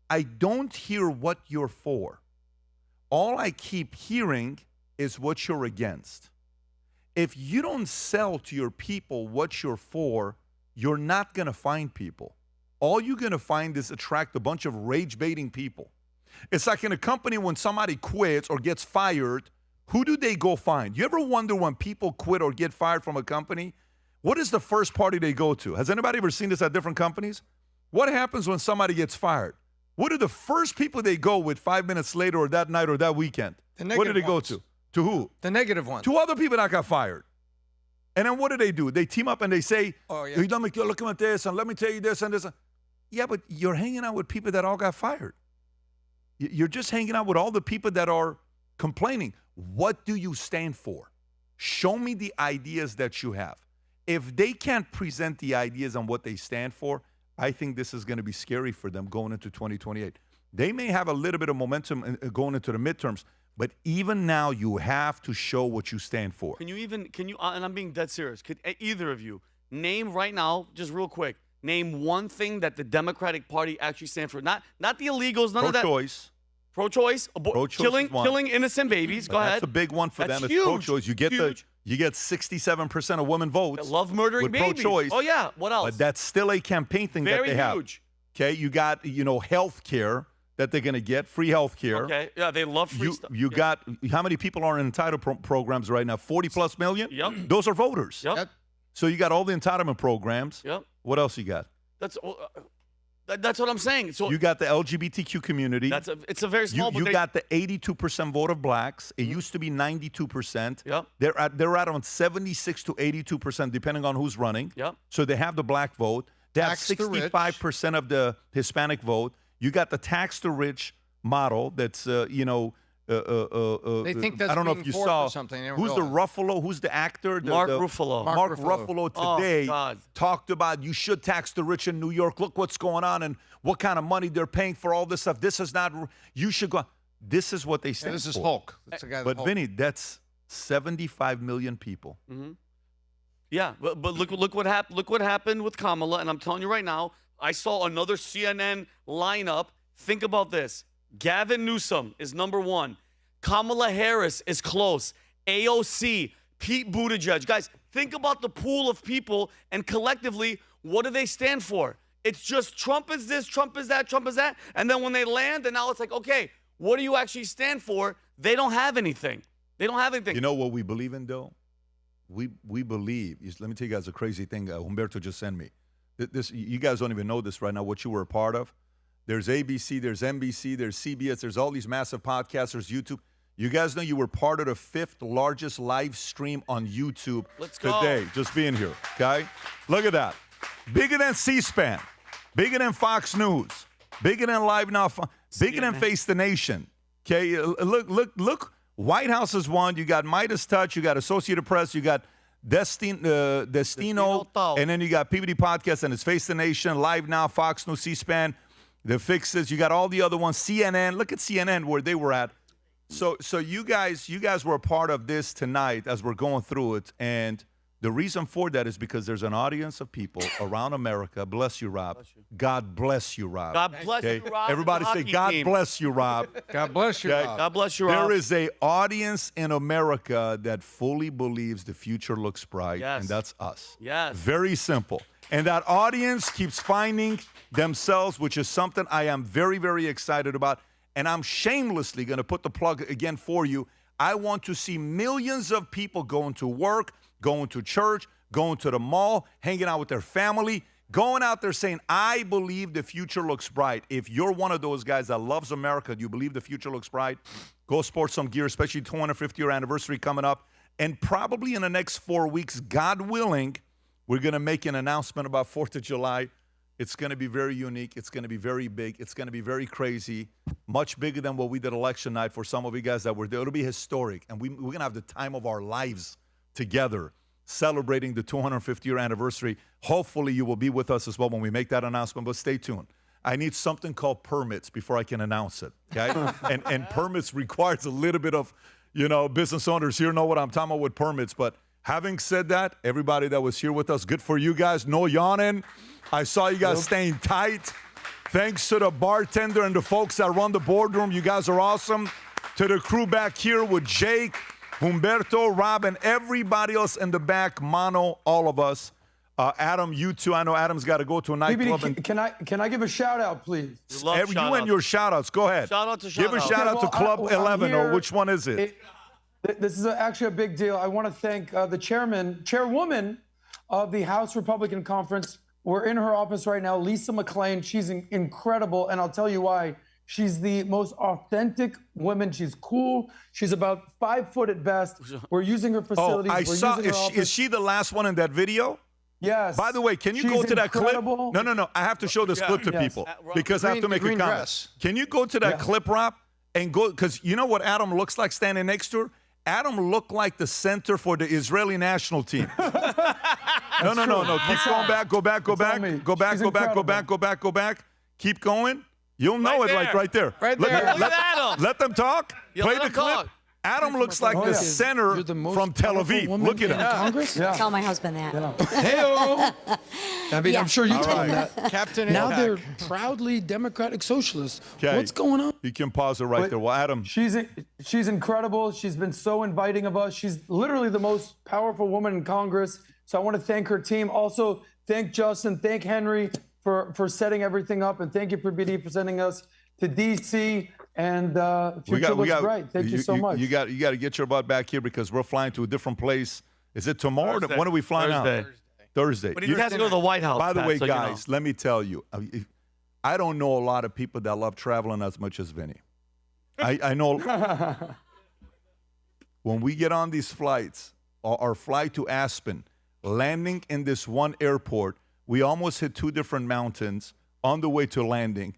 I don't hear what you're for. All I keep hearing is what you're against. If you don't sell to your people what you're for, you're not going to find people. All you're going to find is attract a bunch of rage-baiting people. It's like in a company when somebody quits or gets fired, who do they go find? You ever wonder when people quit or get fired from a company, what is the first party they go to? Has anybody ever seen this at different companies? What happens when somebody gets fired? What are the first people they go with 5 minutes later or that night or that weekend? What do they go to? To who? The negative ones. To other people that got fired. And then what do? They team up and they say, you don't make you look at this and let me tell you this and this. Yeah, but you're hanging out with people that all got fired. You're just hanging out with all the people that are complaining. What do you stand for? Show me the ideas that you have. If they can't present the ideas on what they stand for, I think this is going to be scary for them going into 2028. They may have a little bit of momentum going into the midterms, but even now you have to show what you stand for. Can you, and I'm being dead serious, could either of you name right now, just real quick, name one thing that the Democratic Party actually stands for? Not the illegals, none of that. Pro-choice. Pro-choice, killing innocent babies. Go ahead. That's a big one for them. It's huge. Pro-choice. You get 67% of women votes. They love murdering with babies. Pro-choice. Oh yeah. What else? But that's still a campaign thing that they have. Very huge. Okay, you got health care that they're going to get, free health care. Okay, yeah, they love free stuff. You got how many people are in entitlement programs right now? 40+ million. Yep. Those are voters. Yep. So you got all the entitlement programs. Yep. What else you got? That's what I'm saying. So you got the LGBTQ community. It's a very small. You got the 82% vote of blacks. It used to be 92%. Yep. They're at around 76 to 82%, depending on who's running. Yep. So they have the black vote. They have Tax the rich. 65% of the Hispanic vote. You got the tax the rich model. That's they think that's I don't know being if you forced saw or something. They don't who's the realize. Ruffalo, who's the actor? Mark Ruffalo. Mark Ruffalo today God. talked about you should tax the rich in New York. Look what's going on and what kind of money they're paying for all this stuff. This is not. You should go. This is what they stand This is for. Hulk. That's the guy. But Vinny, that's 75 million people. Mm-hmm. Yeah, but look what happened. Look what happened with Kamala, and I'm telling you right now, I saw another CNN lineup. Think about this: Gavin Newsom is number 1. Kamala Harris is close. AOC, Pete Buttigieg. Guys, think about the pool of people, and collectively, what do they stand for? It's just Trump is this, Trump is that, Trump is that. And then when they land, and now it's like, okay, what do you actually stand for? They don't have anything. They don't have anything. You know what we believe in, though? We believe. Let me tell you guys a crazy thing Humberto just sent me. This you guys don't even know this right now, what you were a part of. There's ABC, there's NBC, there's CBS, there's all these massive podcasts, there's YouTube. You guys know you were part of the 5th largest live stream on YouTube today, just being here, okay? Look at that. Bigger than C-SPAN, bigger than Fox News, bigger than Live Now, bigger than Face the Nation, okay? Look. White House is one. You got Midas Touch, you got Associated Press, you got Destino, and then you got PBD Podcast and it's Face the Nation, Live Now, Fox News, C-SPAN, The Fixes. You got all the other ones. CNN. Look at CNN where they were at. So you guys were a part of this tonight as we're going through it, and The reason for that is because there's an audience of people around America. Bless you, Rob. God bless you, Rob. God bless you, Rob. Everybody say, God bless you, Rob. God bless you, Rob. God bless you, Rob. There is an audience in America that fully believes the future looks bright, and that's us. Yes. Very simple. And that audience keeps finding themselves, which is something I am very, very excited about. And I'm shamelessly going to put the plug again for you. I want to see millions of people going to work, going to church, going to the mall, hanging out with their family, going out there saying, I believe the future looks bright. If you're one of those guys that loves America, you believe the future looks bright, go sport some gear, especially 250-year anniversary coming up. And probably in the next 4 weeks, God willing, we're going to make an announcement about 4th of July. It's going to be very unique. It's going to be very big. It's going to be very crazy, much bigger than what we did election night for some of you guys that were there. It'll be historic, and we're going to have the time of our lives together celebrating the 250-year anniversary. Hopefully, you will be with us as well when we make that announcement, but stay tuned. I need something called permits before I can announce it, okay? and permits requires a little bit of, business owners here know what I'm talking about with permits, but having said that, everybody that was here with us, good for you guys. No yawning. I saw you guys staying tight. Thanks to the bartender and the folks that run the boardroom. You guys are awesome. To the crew back here with Jake, Humberto, Rob, and everybody else in the back, Mano, all of us. Adam, you too. I know Adam's got to go to a nightclub. PBD, can I give a shout out, please? You and your shout outs. Go ahead. Shout out to Give a shout out to Club 11, or which one is it? This is actually a big deal. I want to thank the chairwoman of the House Republican Conference. We're in her office right now, Lisa McClain. She's incredible, and I'll tell you why. She's the most authentic woman. She's cool. She's about 5 foot at best. We're using her facilities. I saw. Is she the last one in that video? Yes. By the way, can you go to that clip? No. I have to show this clip to people because I have to make a comment. Dress. Can you go to that clip, Rob, and go, because you know what Adam looks like standing next to her? Adam looked like the center for the Israeli national team. No. Keep going back. Go back. Keep going. You'll know it right there. Right there. Look at Adam. Let them talk. Yeah, Play let the them clip. talk. Adam looks like the center from Tel Aviv. Look at him. Congress? Yeah. Tell my husband that. Hey-o. I mean, I'm sure you tell him that. Captain Now they're Impact. proudly democratic socialists. Okay. What's going on? You can pause it right there. Well, Adam. She's incredible. She's been so inviting of us. She's literally the most powerful woman in Congress. So I want to thank her team. Also, thank Justin, thank Henry for setting everything up, and thank you, PBD, for sending us to D.C. And future looks bright. Thank you so much. You got to get your butt back here because we're flying to a different place. Is it tomorrow? Thursday. When are we flying out? Thursday. But he has to go to the White House. By the Pat, way, so guys, let me tell you, I don't know a lot of people that love traveling as much as Vinny. I know when we get on these flights, our flight to Aspen, landing in this one airport, we almost hit 2 different mountains on the way to landing.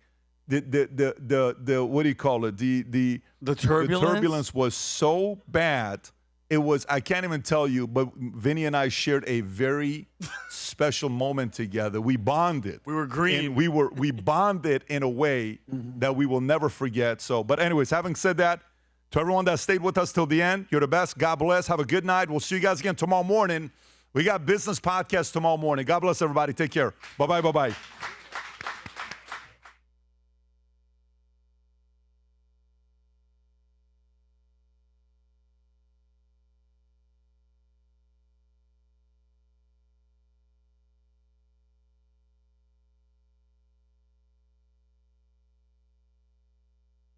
The what do you call it? The turbulence? The turbulence was so bad. It was, I can't even tell you, but Vinny and I shared a very special moment together. We bonded. We were green. We bonded in a way that we will never forget. So, but anyways, having said that, to everyone that stayed with us till the end, you're the best. God bless. Have a good night. We'll see you guys again tomorrow morning. We got business podcast tomorrow morning. God bless everybody. Take care. Bye-bye.